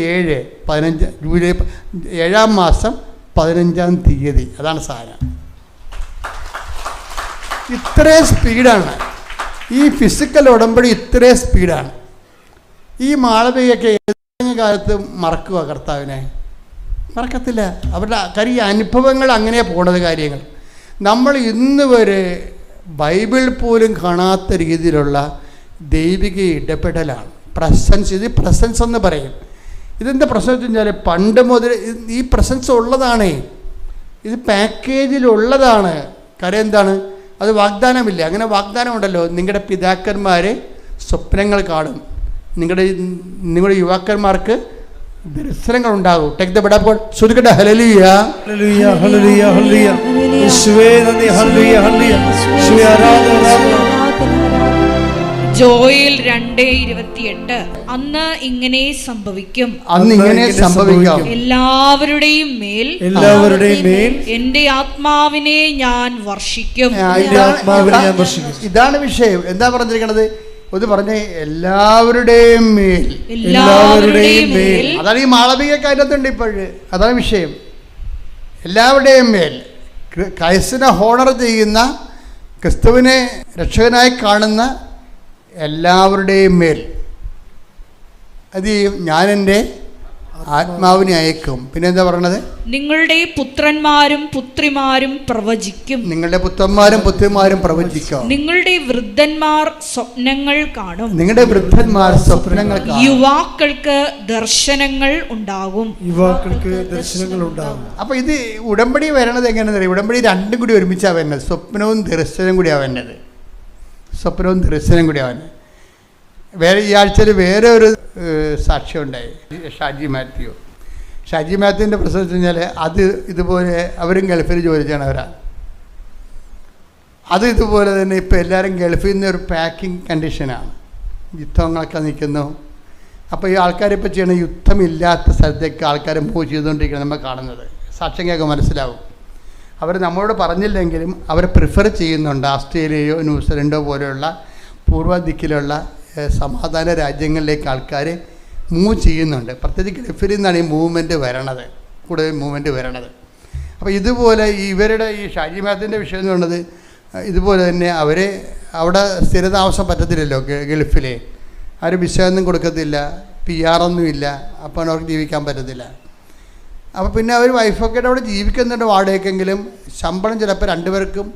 7 മാസം 15. അതാണ് സാധനം. ഇത്രയും സ്പീഡാണ് ഈ ഫിസിക്കൽ ഉടമ്പടി, ഇത്രയും സ്പീഡാണ്. ഈ മാളവികയൊക്കെ ഏതെങ്കിലും കാലത്ത് മറക്കുക കർത്താവിനെ? മറക്കത്തില്ല. അവരുടെ കാര്യം അനുഭവങ്ങൾ അങ്ങനെ പോണത്. കാര്യങ്ങൾ നമ്മൾ ഇന്ന് വരെ ബൈബിൾ പോലും കാണാത്ത രീതിയിലുള്ള ദൈവിക ഇടപെടലാണ്. പ്രസൻസ്. ഇത് പ്രസൻസ് എന്ന് പറയും. ഇതെന്താ പ്രശ്നം വെച്ച് കഴിഞ്ഞാൽ, പണ്ട് മുതൽ ഈ പ്രസൻസ് ഉള്ളതാണേ. ഇത് പാക്കേജിലുള്ളതാണ്. കാര്യം എന്താണ്? അത് വാഗ്ദാനമില്ല. അങ്ങനെ വാഗ്ദാനം ഉണ്ടല്ലോ, നിങ്ങളുടെ പിതാക്കന്മാർ സ്വപ്നങ്ങൾ കാണും, നിങ്ങളുടെ യുവാക്കന്മാർക്ക് ദർശനങ്ങൾ ഉണ്ടാകും. ടേക്ക് ദ ബെഡ് അപ്പോൾ ശ്രുതികട്ടെ. ഹല്ലേലൂയ ഹല്ലേലൂയ ഹല്ലേലൂയ ഹല്ലേലൂയ. യേശുവേ നന്ദി. ഹല്ലേലൂയ ഹല്ലേലൂയ. യേശുവേ ആരാധന. ജോയൽ 2:28. അന്ന് ഇങ്ങനെ സംഭവിക്കും, എല്ലാവരുടെയും മേൽ എന്റെ ആത്മാവിനെ ഞാൻ വർഷിക്കും. ഇതാണ് വിഷയം. എന്താ പറഞ്ഞിരിക്കണത്? ഒന്ന് പറഞ്ഞേ, എല്ലാവരുടെയും മേൽ. അതാണ് ഈ മാളവികയൊക്കെ അതിനകത്തുണ്ട് ഇപ്പോഴ്. അതാണ് വിഷയം. എല്ലാവരുടെയും മേൽ. ക്രൈസ്തവനെ ഹോണർ ചെയ്യുന്ന, ക്രിസ്തുവിനെ രക്ഷകനായി കാണുന്ന എല്ലാവരുടെയും മേൽ അത് ഞാൻ എൻ്റെ ആത്മാവിനെ അയക്കും. പിന്നെ എന്താ പറയണത്? നിങ്ങളുടെ പുത്രന്മാരും പുത്രിമാരും പ്രവചിക്കും. നിങ്ങളുടെ പുത്രന്മാരും പുത്രിമാരും പ്രവചിക്കും. നിങ്ങളുടെ വൃദ്ധന്മാർ സ്വപ്നങ്ങൾ കാണും. നിങ്ങളുടെ വൃദ്ധന്മാർ സ്വപ്നങ്ങൾ കാണും. യുവാക്കൾക്ക് ദർശനങ്ങൾ ഉണ്ടാകും. അപ്പൊ ഇത് ഉടമ്പടി വരണത് എങ്ങനെയാണെന്ന് അറിയാം. ഉടമ്പടി രണ്ടും കൂടി ഒരുമിച്ചാണ് വരുന്നത്. സ്വപ്നവും ദർശനവും കൂടിയാണ് വരുന്നത്. സ്വപ്നവും ദർശനം കൂടിയാണ്. ഈ ആഴ്ചയിൽ വേറെ ഒരു സാക്ഷ്യം ഉണ്ടായി. ഷാജി മാത്യുവിൻ്റെ പ്രശ്നം വെച്ച് കഴിഞ്ഞാൽ, അത് ഇതുപോലെ അവരും ഗൾഫിൽ ജോലി ചെയ്യണവരാ. അത് ഇതുപോലെ തന്നെ ഇപ്പോൾ എല്ലാവരും ഗൾഫിൽ നിന്ന് ഒരു പാക്കിംഗ് കണ്ടീഷനാണ്. യുദ്ധങ്ങളൊക്കെ നിൽക്കുന്നു. അപ്പോൾ ഈ ആൾക്കാരിപ്പോൾ ചെയ്യണ യുദ്ധമില്ലാത്ത സ്ഥലത്തേക്ക് ആൾക്കാരെ മൂവ് ചെയ്തുകൊണ്ടിരിക്കണം നമ്മൾ കാണുന്നത്. സാക്ഷ്യം കേൾക്കാൻ മനസ്സിലാവും. അവർ നമ്മളോട് പറഞ്ഞില്ലെങ്കിലും അവരെ പ്രിഫർ ചെയ്യുന്നുണ്ട്. ഓസ്ട്രേലിയയോ ന്യൂസിലൻഡോ പോലെയുള്ള പൂർവ്വ ദിക്കിലുള്ള സമാധാന രാജ്യങ്ങളിലേക്ക് ആൾക്കാർ മൂവ് ചെയ്യുന്നുണ്ട്. പ്രത്യേകിച്ച് ഗൾഫിൽ നിന്നാണ് ഈ മൂവ്മെൻറ്റ് വരണത്, കൂടുതൽ മൂവ്മെൻറ്റ് വരണത്. അപ്പോൾ ഇതുപോലെ ഇവരുടെ ഈ ഷാജി മാത്തിൻ്റെ വിഷയം എന്ന് പറയുന്നത്, ഇതുപോലെ തന്നെ അവരെ അവിടെ സ്ഥിരതാമസം പറ്റത്തില്ലല്ലോ ഗൾഫിൽ. ആരും വിസയൊന്നും കൊടുക്കത്തില്ല, PR ഒന്നുമില്ല. അപ്പോൾ അവർക്ക് ജീവിക്കാൻ പറ്റത്തില്ല. അപ്പോൾ പിന്നെ അവർ വൈഫൊക്കെ അവിടെ ജീവിക്കുന്നുണ്ട് വാടകയ്ക്കെങ്കിലും. ശമ്പളം ചിലപ്പോൾ രണ്ടുപേർക്കും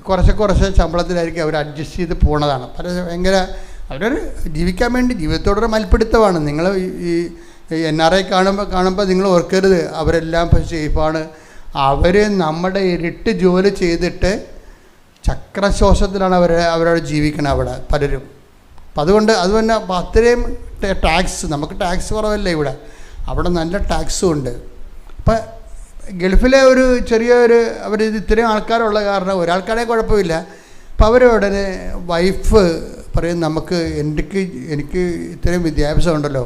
കുറച്ച് ശമ്പളത്തിലായിരിക്കും അവർ അഡ്ജസ്റ്റ് ചെയ്ത് പോണതാണ്. ഭയങ്കര അവരൊരു ജീവിക്കാൻ വേണ്ടി ജീവിതത്തോടൊരു മൽപ്പിടുത്തമാണ്. നിങ്ങൾ ഈ NRI കാണുമ്പോൾ നിങ്ങൾ ഓർക്കരുത് അവരെല്ലാം സേഫാണ്. അവർ നമ്മുടെ ഇരുട്ട് ജോലി ചെയ്തിട്ട് ചക്രശ്വാസത്തിലാണ് അവരവിടെ ജീവിക്കണം അവിടെ പലരും. അപ്പം അതുകൊണ്ട് അതുതന്നെ അത്രയും ടാക്സ്, നമുക്ക് ടാക്സ് കുറവല്ല ഇവിടെ, അവിടെ നല്ല ടാക്സും ഉണ്ട്. അപ്പം ഗൾഫിലെ ഒരു ചെറിയൊരു അവർ ഇത്രയും ആൾക്കാരുള്ള കാരണം ഒരാൾക്കാരെ കുഴപ്പമില്ല. അപ്പം അവരുടനെ വൈഫ് പറയും, എനിക്ക് ഇത്രയും വിദ്യാഭ്യാസം ഉണ്ടല്ലോ,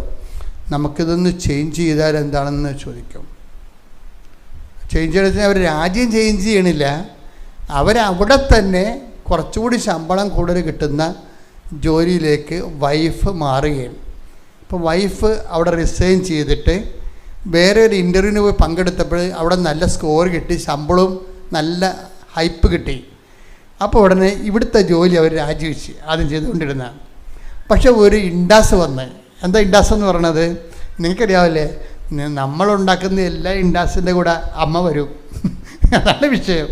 നമുക്കിതൊന്ന് ചേഞ്ച് ചെയ്താൽ എന്താണെന്ന് ചോദിക്കും. ചേഞ്ച് ചെയ്താൽ അവർ രാജ്യം ചേഞ്ച് ചെയ്യണില്ല, അവരവിടെ തന്നെ കുറച്ചുകൂടി ശമ്പളം കൂടുതൽ കിട്ടുന്ന ജോലിയിലേക്ക് വൈഫ് മാറുകയാണ്. അപ്പോൾ വൈഫ് അവിടെ റിസൈൻ ചെയ്തിട്ട് വേറെ ഒരു ഇൻ്റർവ്യൂവിന് പോയി പങ്കെടുത്തപ്പോൾ അവിടെ നല്ല സ്കോർ കിട്ടി, ശമ്പളവും നല്ല ഹൈപ്പ് കിട്ടി. അപ്പോൾ ഉടനെ ഇവിടുത്തെ ജോലി അവർ രാജിവെച്ച് ആദ്യം ചെയ്തുകൊണ്ടിരുന്ന. പക്ഷെ ഒരു ഇൻഡാസ് വന്ന്, എന്താ ഇൻഡാസ് എന്ന് പറയണത് നിങ്ങൾക്കറിയാവില്ലേ? നമ്മളുണ്ടാക്കുന്ന എല്ലാ ഇൻഡാസിൻ്റെ കൂടെ അമ്മ വരും. അതാണ് വിഷയം.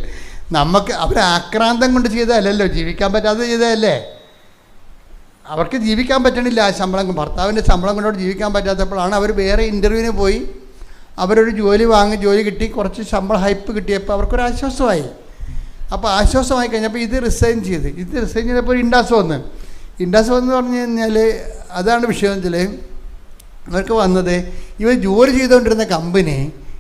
നമുക്ക് അവർ ആക്രാന്തം കൊണ്ട് ചെയ്തതല്ലല്ലോ, ജീവിക്കാൻ പറ്റാതെ ചെയ്തതല്ലേ. അവർക്ക് ജീവിക്കാൻ പറ്റണില്ല. ആ ശമ്പളം, ഭർത്താവിൻ്റെ ശമ്പളം കൊണ്ടോട് ജീവിക്കാൻ പറ്റാത്തപ്പോഴാണ് അവർ വേറെ ഇൻ്റർവ്യൂവിന് പോയി അവരൊരു ജോലി കിട്ടി, കുറച്ച് ശമ്പളം ഹൈപ്പ് കിട്ടിയപ്പോൾ അവർക്കൊരാശ്വാസമായി. അപ്പോൾ ആശ്വാസമായി കഴിഞ്ഞപ്പോൾ ഇത് റിസൈൻ ചെയ്തപ്പോൾ ഇൻഡാസ് വന്ന് പറഞ്ഞു കഴിഞ്ഞാൽ അതാണ് വിഷയം വെച്ചാൽ അവർക്ക് വന്നത് ഇവർ ജോലി ചെയ്തുകൊണ്ടിരുന്ന കമ്പനി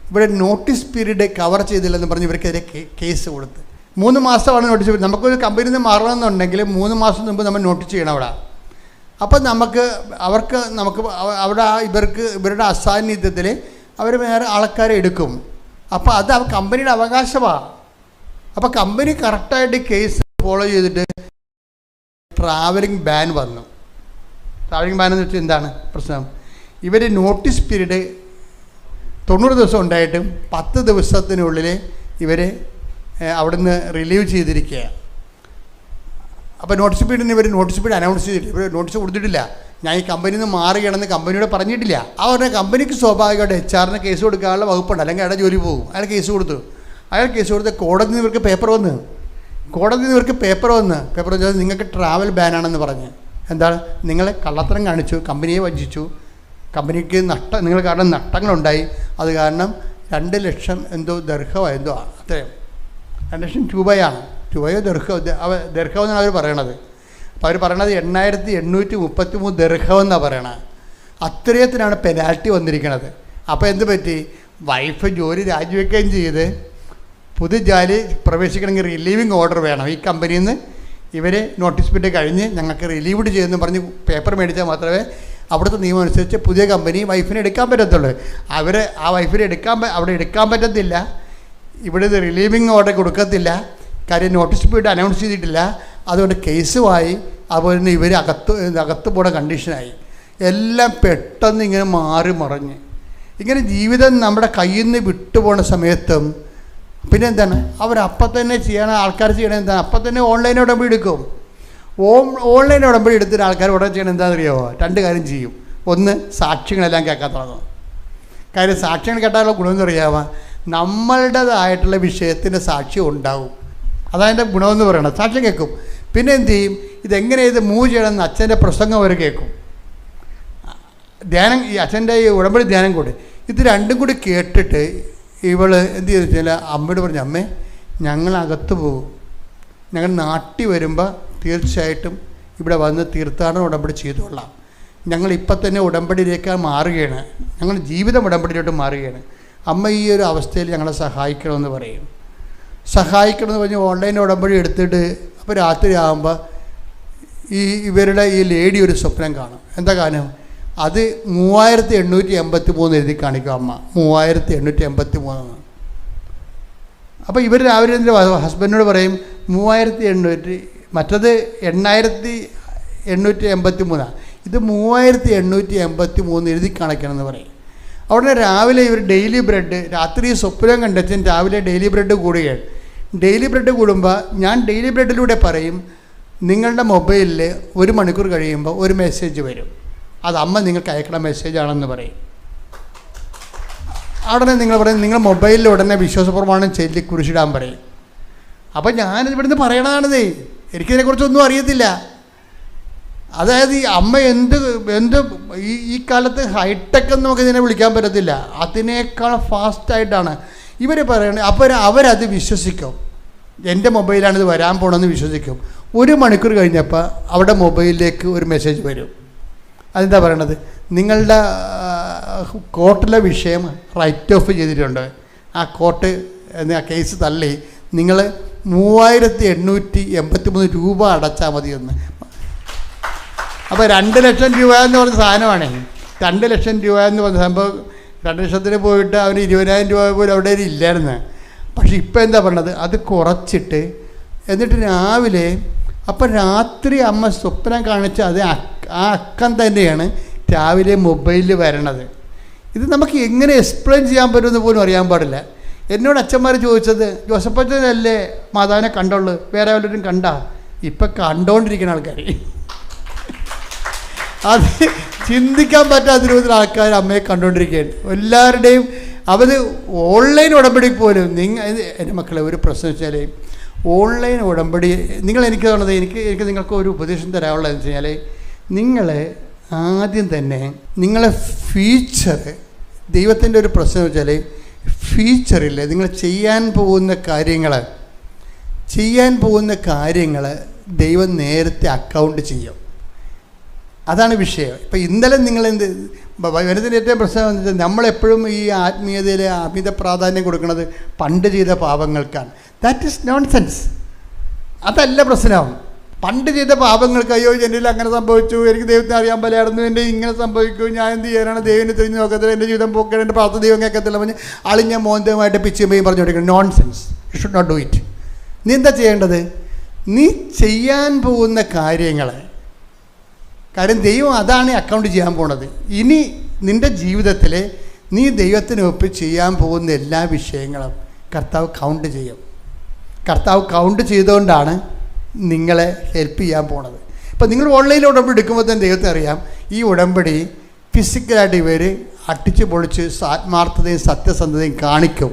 ഇവിടെ നോട്ടീസ് പീരീഡ് കവർ ചെയ്തില്ലെന്ന് പറഞ്ഞ് ഇവർക്കെതിരെ കേസ് കൊടുത്ത് 3 മാസമാണ് നോട്ടീസ് പീരീഡ്. നമുക്കൊരു കമ്പനിയിൽ നിന്ന് മാറണമെന്നുണ്ടെങ്കിൽ 3 മാസം മുമ്പ് നമ്മൾ നോട്ടീസ് ചെയ്യണം അവിടെ. അപ്പം നമുക്ക് അവിടെ ഇവരുടെ അസാന്നിധ്യത്തിൽ അവർ വേറെ ആൾക്കാരെ എടുക്കും. അപ്പോൾ അത് കമ്പനിയുടെ അവകാശമാണ്. അപ്പോൾ കമ്പനി കറക്റ്റായിട്ട് കേസ് ഫോളോ ചെയ്തിട്ട് ട്രാവലിംഗ് ബാൻ വന്നു. ട്രാവലിംഗ് ബാൻ എന്ന് വെച്ചാൽ എന്താണ് പ്രശ്നം? ഇവർ നോട്ടീസ് പീരീഡ് 90 ദിവസം ഉണ്ടായിട്ടും 10 ദിവസത്തിനുള്ളിൽ ഇവർ അവിടുന്ന് റിലീവ് ചെയ്തിരിക്കുക. അപ്പോൾ നോട്ടീസ് പീരീഡ് അനൗൺസ് ചെയ്തിട്ടില്ല, ഇവർ നോട്ടീസ് കൊടുത്തിട്ടില്ല. ഞാൻ ഈ കമ്പനിയിൽ നിന്ന് മാറുകയാണെന്ന് കമ്പനിയോട് പറഞ്ഞിട്ടില്ല. അവരുടെ കമ്പനിക്ക് സ്വാഭാവികമായിട്ട് HR-ന് കേസ് കൊടുക്കാനുള്ള വകുപ്പുണ്ട്, അല്ലെങ്കിൽ അയാളുടെ ജോലി പോകും. അയാൾ കേസ് കൊടുത്ത് കോടതിയിൽ നിന്ന് ഇവർക്ക് പേപ്പർ വന്ന് നിങ്ങൾക്ക് ട്രാവൽ ബാനാണെന്ന് പറഞ്ഞ്. എന്താണ്? നിങ്ങളെ കള്ളത്തരം കാണിച്ചു, കമ്പനിയെ വഞ്ചിച്ചു, കമ്പനിക്ക് നിങ്ങൾ കാരണം നഷ്ടങ്ങളുണ്ടായി. അത് കാരണം 2 ലക്ഷം എന്തോ ദർഹമോ എന്തോ അത്രയും 2 ലക്ഷം രൂപയാണ്. രൂപയോ ദർഹം എന്നാണ് അവർ പറയണത്. അപ്പോൾ അവർ പറയണത് 8833 ദർഹം എന്നാണ് പറയണത്. അത്രയത്തിനാണ് പെനാൽറ്റി വന്നിരിക്കുന്നത്. അപ്പോൾ എന്ത് പറ്റി? വൈഫ് ജോലി രാജിവെക്കുകയും ചെയ്ത് പുതിയ ജോലി പ്രവേശിക്കണമെങ്കിൽ റിലീവിങ് ഓർഡർ വേണം. ഈ കമ്പനിയിൽ നിന്ന് ഇവർ നോട്ടീസ് പീരീഡ് കഴിഞ്ഞ് ഞങ്ങൾക്ക് റിലീവ്ഡ് ചെയ്യുമെന്ന് പറഞ്ഞ് പേപ്പർ മേടിച്ചാൽ മാത്രമേ അവിടുത്തെ നിയമം അനുസരിച്ച് പുതിയ കമ്പനി വൈഫിനെ എടുക്കാൻ പറ്റത്തുള്ളൂ. ആ വൈഫിനെ അവിടെ എടുക്കാൻ പറ്റത്തില്ല. ഇവിടെ ഇത് റിലീവിങ് ഓർഡർ കൊടുക്കത്തില്ല. കാര്യം നോട്ടീസ് പീരീഡ് അനൗൺസ് ചെയ്തിട്ടില്ല. അതുകൊണ്ട് കേസുമായി. അതുപോലെ തന്നെ ഇവർ അകത്ത് പോണ കണ്ടീഷനായി. എല്ലാം പെട്ടെന്ന് ഇങ്ങനെ മാറി മറിഞ്ഞ് ഇങ്ങനെ ജീവിതം നമ്മുടെ കയ്യിൽ നിന്ന് വിട്ടുപോണ സമയത്തും പിന്നെ എന്താണ് അവരപ്പം തന്നെ ആൾക്കാർ ചെയ്യണത് എന്താണ്? അപ്പം തന്നെ ഓൺലൈൻ ഉടമ്പടി എടുക്കും. ഓൺലൈൻ ഉടമ്പടി എടുത്തിട്ട് ആൾക്കാർ ഉടനെ ചെയ്യണം എന്താണെന്ന് അറിയാമോ? 2 കാര്യം ചെയ്യും. ഒന്ന്, സാക്ഷ്യങ്ങളെല്ലാം കേൾക്കാൻ തുടങ്ങും. കാര്യം സാക്ഷ്യങ്ങൾ കേട്ടാലുള്ള ഗുണമെന്ന് അറിയാമോ? നമ്മളുടേതായിട്ടുള്ള വിഷയത്തിൻ്റെ സാക്ഷ്യം ഉണ്ടാവും. അതതിൻ്റെ ഗുണമെന്ന് പറയണം. സാക്ഷ്യം കേൾക്കും. പിന്നെ എന്ത് ചെയ്യും? ഇതെങ്ങനെ ഇത് മൂവ് ചെയ്യണമെന്ന് അച്ഛൻ്റെ പ്രസംഗം അവർ കേൾക്കും. ധ്യാനം, ഈ അച്ഛൻ്റെ ഈ ഉടമ്പടി ധ്യാനം കൂടി ഇത് 2ഉം കൂടി കേട്ടിട്ട് ഇവൾ എന്ത് ചെയ്തു വെച്ചാൽ അമ്മയോട് പറഞ്ഞു, അമ്മേ ഞങ്ങളകത്ത് പോകും, ഞങ്ങൾ നാട്ടിൽ വരുമ്പോൾ തീർച്ചയായിട്ടും ഇവിടെ വന്ന് തീർത്ഥാടനം ഉടമ്പടി ചെയ്തോളാം. ഞങ്ങളിപ്പം തന്നെ ഉടമ്പടിയിലേക്ക് മാറുകയാണ്, ഞങ്ങൾ ജീവിതം ഉടമ്പടിയിലോട്ട് മാറുകയാണ്. അമ്മ ഈ ഒരു അവസ്ഥയിൽ ഞങ്ങളെ സഹായിക്കണമെന്ന് പറയും. സഹായിക്കണമെന്ന് പറഞ്ഞ് ഓൺലൈൻ ഉടമ്പടി എടുത്തിട്ട് അപ്പോൾ രാത്രി ആകുമ്പോൾ ഇവരുടെ ഈ ലേഡി ഒരു സ്വപ്നം കാണും. എന്താ കാര്യം? അത് 3883 എഴുതി കാണിക്കും അമ്മ. 3883. അപ്പോൾ ഇവർ രാവിലെ എൻ്റെ ഹസ്ബൻഡിനോട് പറയും 3800, മറ്റത് 8883, ഇത് 3883 എഴുതി കാണിക്കണമെന്ന് പറയും. അവിടെ രാവിലെ ഇവർ ഡെയിലി ബ്രെഡ്, രാത്രി സ്വപ്നം കണ്ടച്ചൻ രാവിലെ ഡെയിലി ബ്രെഡ് കൂടുകയാണ്. ഡെയിലി ബ്രെഡ് കൂടുമ്പോൾ ഞാൻ ഡെയിലി ബ്രെഡിലൂടെ പറയും, നിങ്ങളുടെ മൊബൈലിൽ 1 മണിക്കൂർ കഴിയുമ്പോൾ ഒരു മെസ്സേജ് വരും, അത് അമ്മ നിങ്ങൾക്ക് അയക്കണ മെസ്സേജാണെന്ന് പറയും. ഉടനെ നിങ്ങൾ പറയും, നിങ്ങൾ മൊബൈലിൽ ഉടനെ വിശ്വാസപ്രമാണം ചൊല്ലി കുരിശിടാൻ പറയും. അപ്പം ഞാനിവിടുന്ന് പറയണതാണിതേ, എനിക്കിതിനെക്കുറിച്ചൊന്നും അറിയത്തില്ല. അതായത് ഈ അമ്മ എന്ത് ഈ കാലത്ത് ഹൈടെക് എന്ന് നമുക്ക് ഇതിനെ വിളിക്കാൻ പറ്റത്തില്ല, അതിനേക്കാൾ ഫാസ്റ്റായിട്ടാണ് ഇവർ പറയുന്നത്. അപ്പോൾ അവരത് വിശ്വസിക്കും. എൻ്റെ മൊബൈലാണിത് വരാൻ പോകണമെന്ന് വിശ്വസിക്കും. 1 മണിക്കൂർ കഴിഞ്ഞപ്പോൾ അവിടെ മൊബൈലിലേക്ക് ഒരു മെസ്സേജ് വരും. അതെന്താ പറയണത്? നിങ്ങളുടെ കോർട്ടിലെ വിഷയം റൈറ്റ് ഓഫ് ചെയ്തിട്ടുണ്ട്, ആ കോർട്ട് ആ കേസ് തള്ളി, നിങ്ങൾ 3883 രൂപ അടച്ചാൽ മതിയെന്ന്. അപ്പോൾ 2 ലക്ഷം രൂപ എന്ന് പറഞ്ഞ സാധനമാണേ. 2 ലക്ഷം രൂപ എന്ന് പറഞ്ഞ സംഭവം 2 ലക്ഷത്തിന് പോയിട്ട് അവന് 20,000 രൂപ പോലും അവിടെ ഇല്ലായിരുന്നു. പക്ഷെ ഇപ്പം എന്താ പറഞ്ഞത്? അത് കുറച്ചിട്ട് എന്നിട്ട് രാവിലെ, അപ്പം രാത്രി അമ്മ സ്വപ്നം കാണിച്ച അത് ആ അക്കം തന്നെയാണ് രാവിലെ മൊബൈലിൽ വരണത്. ഇത് നമുക്ക് എങ്ങനെ എക്സ്പ്ലെയിൻ ചെയ്യാൻ പറ്റുമെന്ന് പോലും അറിയാൻ പാടില്ല. എന്നോട് അച്ഛന്മാർ ചോദിച്ചത്, ജോസഫച്ചനല്ലേ മാതാവിനെ കണ്ടുള്ളൂ, വേറെ വല്ലവരും കണ്ടാ? ഇപ്പം കണ്ടുകൊണ്ടിരിക്കുന്ന ആൾക്കാർ, അത് ചിന്തിക്കാൻ പറ്റാത്ത രൂപത്തിൽ ആൾക്കാർ അമ്മയെ കണ്ടുകൊണ്ടിരിക്കുകയാണ്. എല്ലാവരുടെയും അവർ ഓൺലൈൻ ഉടമ്പടി പോലും. എൻ്റെ മക്കളെ ഒരു പ്രശ്നം വെച്ചാൽ ഓൺലൈൻ ഉടമ്പടി എനിക്ക് തോന്നുന്നത്, എനിക്ക് നിങ്ങൾക്ക് ഒരു ഉപദേശം തരാനുള്ളതെന്ന് വെച്ച് കഴിഞ്ഞാൽ, നിങ്ങൾ ആദ്യം തന്നെ നിങ്ങളെ ഫ്യൂച്ചർ, ദൈവത്തിൻ്റെ ഒരു പ്രശ്നം വെച്ചാൽ ഫ്യൂച്ചറിൽ നിങ്ങൾ ചെയ്യാൻ പോകുന്ന കാര്യങ്ങൾ ചെയ്യാൻ പോകുന്ന കാര്യങ്ങൾ ദൈവം നേരത്തെ അക്കൗണ്ട് ചെയ്യും. അതാണ് വിഷയം. ഇപ്പം ഇന്നലെ നിങ്ങളെന്ത് വനത്തിൻ്റെ ഏറ്റവും പ്രശ്നം എന്ന് വെച്ചാൽ നമ്മളെപ്പോഴും ഈ ആത്മീയതയിൽ അമിത പ്രാധാന്യം കൊടുക്കുന്നത് പണ്ട് ചെയ്ത പാപങ്ങൾക്കാണ്. That is nonsense. അതല്ല പ്രശ്നം. പണ്ട് ചെയ്ത പാപങ്ങൾക്ക്, അയ്യോ എന്നിൽ അങ്ങനെ സംഭവിച്ചു, എനിക്ക് ദൈവത്തെ അറിയാൻ പലയായിരുന്നു, എൻ്റെ ഇങ്ങനെ സംഭവിക്കും, ഞാൻ എന്ത് ചെയ്യാനാണ്, ദൈവനെ തിരിഞ്ഞ് നോക്കത്തില്ല, എൻ്റെ ജീവിതം പോക്കണം, എൻ്റെ പ്രാർത്ഥന ദൈവം കേൾക്കത്തില്ല, പറഞ്ഞ് അളിഞ്ഞ മോന്തമായിട്ട് പിച്ചുമ്പയും പറഞ്ഞു കൊടുക്കണം. Nonsense. You should not do it. നീ എന്താ ചെയ്യേണ്ടത്? നീ ചെയ്യാൻ പോകുന്ന കാര്യങ്ങൾ, കാര്യം ദൈവം അതാണ് അക്കൗണ്ട് ചെയ്യാൻ പോണത്. ഇനി നിൻ്റെ ജീവിതത്തിൽ നീ ദൈവത്തിനൊപ്പം ചെയ്യാൻ പോകുന്ന എല്ലാ വിഷയങ്ങളും കർത്താവ് കൗണ്ട് ചെയ്യും. കർത്താവ് കൗണ്ട് ചെയ്തുകൊണ്ടാണ് നിങ്ങളെ ഹെൽപ്പ് ചെയ്യാൻ പോണത്. ഇപ്പം നിങ്ങൾ ഓൺലൈനിൽ ഉടമ്പടി എടുക്കുമ്പോൾ തന്നെ ദൈവത്തെ അറിയാം, ഈ ഉടമ്പടി ഫിസിക്കലായിട്ട് ഇവർ അട്ടിച്ച് പൊളിച്ച് ആത്മാർത്ഥതയും സത്യസന്ധതയും കാണിക്കും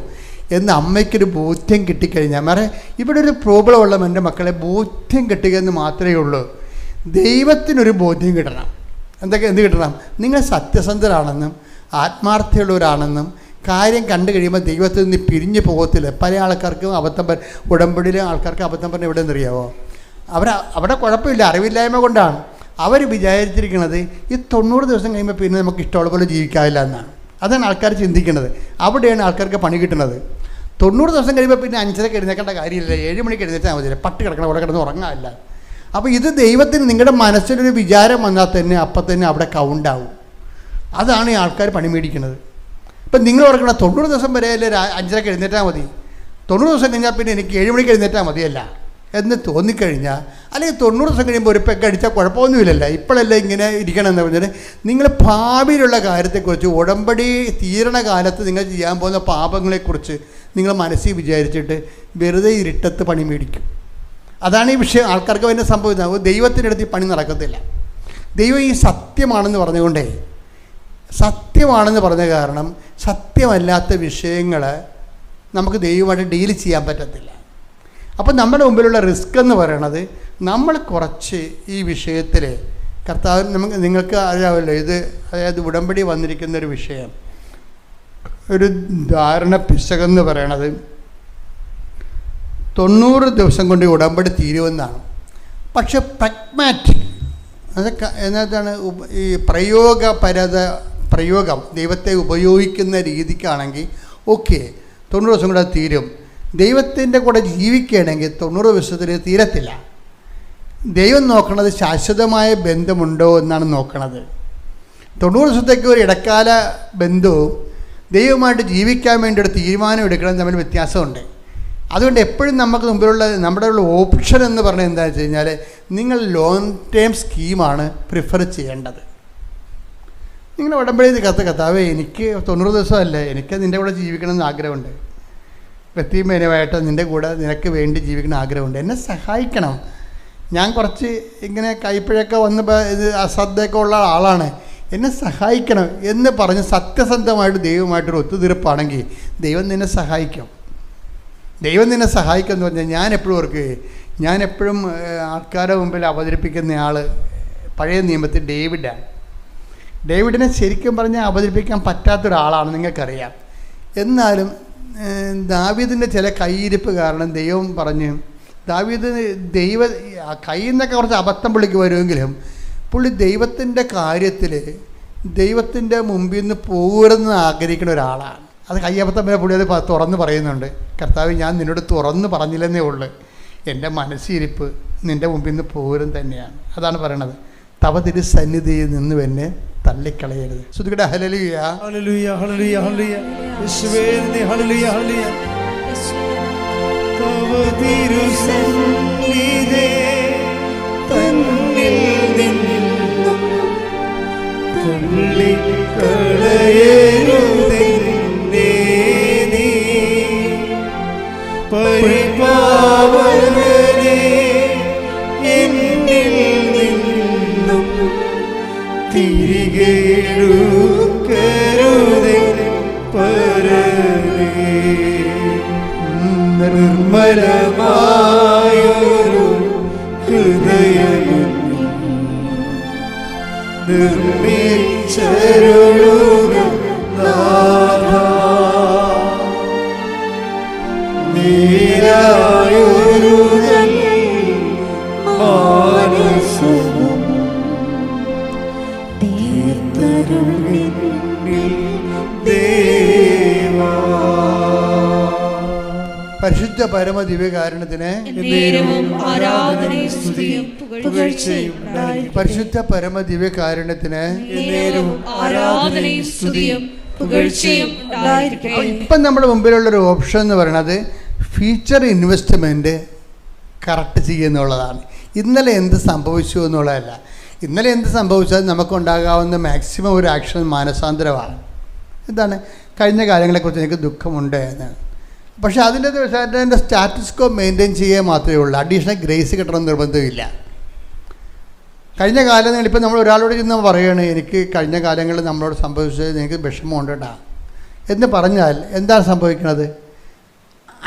എന്ന് അമ്മയ്ക്കൊരു ബോധ്യം കിട്ടിക്കഴിഞ്ഞാൽ, വേറെ ഇവിടെ ഒരു പ്രോബ്ലം ഉള്ള എൻ്റെ മക്കളെ ബോധ്യം കിട്ടുക എന്ന് മാത്രമേ ഉള്ളൂ. ദൈവത്തിനൊരു ബോധ്യം കിട്ടണം. എന്ത് കിട്ടണം? നിങ്ങൾ സത്യസന്ധരാണെന്നും ആത്മാർത്ഥമുള്ളവരാണെന്നും കാര്യം കണ്ടു കഴിയുമ്പോൾ ദൈവത്തിൽ നിന്ന് പിരിഞ്ഞു പോകത്തില്ല. പല ആൾക്കാർക്കും അബദ്ധം ഉടമ്പടിയിലെ ആൾക്കാർക്ക് അബദ്ധം പറഞ്ഞാൽ എവിടെ നിന്നറിയാവോ? അവിടെ കുഴപ്പമില്ല, അറിവില്ലായ്മ കൊണ്ടാണ്. അവർ വിചാരിച്ചിരിക്കുന്നത് ഈ 90 ദിവസം കഴിയുമ്പോൾ പിന്നെ നമുക്ക് ഇഷ്ടമുള്ള പോലെ ജീവിക്കാവില്ല എന്നാണ്. അതാണ് ആൾക്കാർ ചിന്തിക്കുന്നത്. അവിടെയാണ് ആൾക്കാർക്ക് പണി കിട്ടുന്നത്. 90 ദിവസം കഴിയുമ്പോൾ പിന്നെ 5:30 എഴുന്നേക്കേണ്ട കാര്യമില്ല, 7 മണിക്ക് എഴുന്നേറ്റാൽ മതി, പട്ട് കിടക്കണം, അവിടെ കിടന്ന് ഉറങ്ങാമില്ല. അപ്പോൾ ഇത് ദൈവത്തിന് നിങ്ങളുടെ മനസ്സിലൊരു വിചാരം വന്നാൽ തന്നെ അപ്പം തന്നെ അവിടെ കൗണ്ടാവും. അതാണ് ഈ ആൾക്കാർ പണി മേടിക്കുന്നത്. ഇപ്പം നിങ്ങൾ ഓർക്കണം, 90 ദിവസം വരെ അല്ലേ 5:30 എഴുന്നേറ്റാൽ മതി, 90 ദിവസം കഴിഞ്ഞാൽ പിന്നെ എനിക്ക് 7 മണിക്ക് എഴുന്നേറ്റാൽ മതിയല്ല എന്ന് തോന്നിക്കഴിഞ്ഞാൽ, അല്ലെങ്കിൽ 90 ദിവസം കഴിയുമ്പോൾ ഒരു പെഗ് അടിച്ചാൽ കുഴപ്പമൊന്നുമില്ലല്ലോ, ഇപ്പോഴല്ലേ ഇങ്ങനെ ഇരിക്കണം എന്ന് പറഞ്ഞാൽ, നിങ്ങൾ ഭാവിയിലുള്ള കാര്യത്തെക്കുറിച്ച്, ഉടമ്പടി തീരണ കാലത്ത് നിങ്ങൾ ചെയ്യാൻ പോകുന്ന പാപങ്ങളെക്കുറിച്ച് നിങ്ങൾ മനസ്സിൽ വിചാരിച്ചിട്ട് വെറുതെ ഇരുട്ടത്ത് പണി മേടിക്കും. അതാണ് ഈ വിഷയം. ആൾക്കാർക്ക് അതിൻ്റെ സംഭവിക്കുന്നത്. ദൈവത്തിൻ്റെ അടുത്ത് ഈ പണി നടക്കത്തില്ല. ദൈവം ഈ സത്യമാണെന്ന് പറഞ്ഞുകൊണ്ടേ, സത്യമാണെന്ന് പറഞ്ഞ കാരണം സത്യമല്ലാത്ത വിഷയങ്ങൾ നമുക്ക് ദൈവമായിട്ട് ഡീൽ ചെയ്യാൻ പറ്റത്തില്ല. അപ്പം നമ്മുടെ മുമ്പിലുള്ള റിസ്ക് എന്ന് പറയണത്, നമ്മൾ കുറച്ച് ഈ വിഷയത്തിൽ കർത്താവ് നിങ്ങൾക്ക് അറിയാമല്ലോ, ഇത് അതായത് ഉടമ്പടി വന്നിരിക്കുന്നൊരു വിഷയം, ഒരു ധാരണ പിശകെന്ന് പറയണത് 90 ദിവസം കൊണ്ട് ഉടമ്പടി തീരുമെന്നാണ്. പക്ഷെ പ്രാഗ്മാറ്റിക് എന്നതാണ് ഈ പ്രയോഗം ദൈവത്തെ ഉപയോഗിക്കുന്ന രീതിക്കാണെങ്കിൽ ഓക്കെ, 90 ദിവസം കൂടെ തീരും. ദൈവത്തിൻ്റെ കൂടെ ജീവിക്കുകയാണെങ്കിൽ 90 ദിവസത്തിൽ തീരത്തില്ല. ദൈവം നോക്കണത് ശാശ്വതമായ ബന്ധമുണ്ടോ എന്നാണ് നോക്കണത്. 90 ദിവസത്തേക്ക് ഒരു ഇടക്കാല ബന്ധവും ദൈവമായിട്ട് ജീവിക്കാൻ വേണ്ടി ഒരു തീരുമാനം എടുക്കണം തമ്മിൽ വ്യത്യാസമുണ്ട്. അതുകൊണ്ട് എപ്പോഴും നമുക്ക് മുമ്പിലുള്ള നമ്മുടെ ഉള്ള ഓപ്ഷൻ എന്ന് പറഞ്ഞാൽ എന്താണെന്ന് വെച്ച് കഴിഞ്ഞാൽ, നിങ്ങൾ ലോങ് ടേം സ്കീമാണ് പ്രിഫർ ചെയ്യേണ്ടത്. നിങ്ങൾ ഉടമ്പടി കർത്താവേ എനിക്ക് 90 ദിവസമല്ലേ, എനിക്ക് നിൻ്റെ കൂടെ ജീവിക്കണമെന്ന് ആഗ്രഹമുണ്ട്, വ്യക്തിപരമായിട്ട് നിൻ്റെ കൂടെ നിനക്ക് വേണ്ടി ജീവിക്കണം ആഗ്രഹമുണ്ട്, എന്നെ സഹായിക്കണം, ഞാൻ കുറച്ച് ഇങ്ങനെ കൈപ്പിഴയൊക്കെ വന്ന് ഇത് അശ്രദ്ധയൊക്കെ ഉള്ള ആളാണ്, എന്നെ സഹായിക്കണം എന്ന് പറഞ്ഞ് സത്യസന്ധമായിട്ട് ദൈവമായിട്ടൊരു ഒത്തുതീർപ്പാണെങ്കിൽ ദൈവം നിന്നെ സഹായിക്കും. ദൈവം നിന്നെ സഹായിക്കും എന്ന് പറഞ്ഞാൽ, ഞാൻ എപ്പോഴും ആൾക്കാരുടെ മുമ്പിൽ അവതരിപ്പിക്കുന്ന ആൾ പഴയ നിയമത്തിൽ ഡേവിഡാണ്. ഡേവിഡിനെ ശരിക്കും പറഞ്ഞാൽ അവതരിപ്പിക്കാൻ പറ്റാത്തൊരാളാണ്, നിങ്ങൾക്കറിയാം. എന്നാലും ദാവീദിൻ്റെ ചില കയ്യിരിപ്പ് കാരണം ദൈവം പറഞ്ഞ്, ദാവീദിന് കയ്യിൽ നിന്നൊക്കെ കുറച്ച് അബദ്ധം പുള്ളിക്ക് വരുമെങ്കിലും പുള്ളി ദൈവത്തിൻ്റെ കാര്യത്തിൽ ദൈവത്തിൻ്റെ മുമ്പിൽ നിന്ന് പോകരുതെന്ന് ആഗ്രഹിക്കുന്ന ഒരാളാണ്. അത് കയ്യബദ്ധം വരെ പുള്ളി അത് തുറന്ന് പറയുന്നുണ്ട്, കർത്താവ് ഞാൻ നിന്നോട് തുറന്ന് പറഞ്ഞില്ലെന്നേ ഉള്ളൂ, എൻ്റെ മനസ്സിരിപ്പ് നിൻ്റെ മുമ്പിൽ നിന്ന് പോരും തന്നെയാണ്. അതാണ് പറയണത്, തവ തിരു സന്നിധിയിൽ നിന്ന് എന്നെ തള്ളിക്കളയരുത്. ശ്രുതികട ഹല്ലേലൂയ ഹല്ലേലൂയ ഹല്ലേലൂയ ഹല്ലേലൂയ യേശുവേ നന്ദി ഹല്ലേലൂയ ഹല്ലേലൂയ. തവ തിരുസന്നിധി തന്നിൽ നിന്നും തള്ളിക്കളയരുതെന്നേ നീ പരിപാവകനേ, എന്നിൽ നിന്നും തിരികെ എടുക്കരുതേ പരമേ. നിർമ്മലമായൊരു ഹൃദയം നിർമ്മിച്ചരുളുക നാഥാ, നേരായൊരു ദേവാ. പരിശുദ്ധ പരമ ദിവ്യകാരുണ്യത്തിന് നേരവും ആരാധനയും സ്തുതിയും പുകഴ്ചയും ഉണ്ടായിരിക്കട്ടെ. പരിശുദ്ധ പരമ ദിവ്യകാരുണ്യത്തിന് നേരവും ആരാധനയും സ്തുതിയും പുകഴ്ചയും ഉണ്ടായിരിക്കട്ടെ. ഇപ്പം നമ്മുടെ മുമ്പിലുള്ളൊരു ഓപ്ഷൻ എന്ന് പറയുന്നത് ഫ്യൂച്ചർ ഇൻവെസ്റ്റ്മെൻറ്റ് കറക്റ്റ് ചെയ്യുന്നുള്ളതാണ്. ഇന്നലെ എന്ത് സംഭവിച്ചു എന്നുള്ളതല്ല. ഇന്നലെ എന്ത് സംഭവിച്ചാൽ നമുക്കുണ്ടാകാവുന്ന മാക്സിമം ഒരു ആക്ഷൻ മാനസാന്തരമാണ്. എന്താണ്? കഴിഞ്ഞ കാര്യങ്ങളെക്കുറിച്ച് എനിക്ക് ദുഃഖമുണ്ട് എന്ന്. പക്ഷേ അതിൻ്റെ സ്റ്റാറ്റസ് കോ മെയിൻറ്റെയിൻ ചെയ്യുക മാത്രമേ ഉള്ളൂ. അഡീഷണൽ ഗ്രേസ് കിട്ടണമെന്ന് നിർബന്ധമില്ല. കഴിഞ്ഞ കാലങ്ങളിൽ ഇപ്പം നമ്മൾ ഒരാളോട് ചെന്ന് പറയുകയാണ്, എനിക്ക് കഴിഞ്ഞ കാലങ്ങളിൽ നമ്മളോട് സംഭവിച്ചത് എനിക്ക് വിഷമമുണ്ട് കേട്ടോ എന്ന് പറഞ്ഞാൽ എന്താണ് സംഭവിക്കുന്നത്?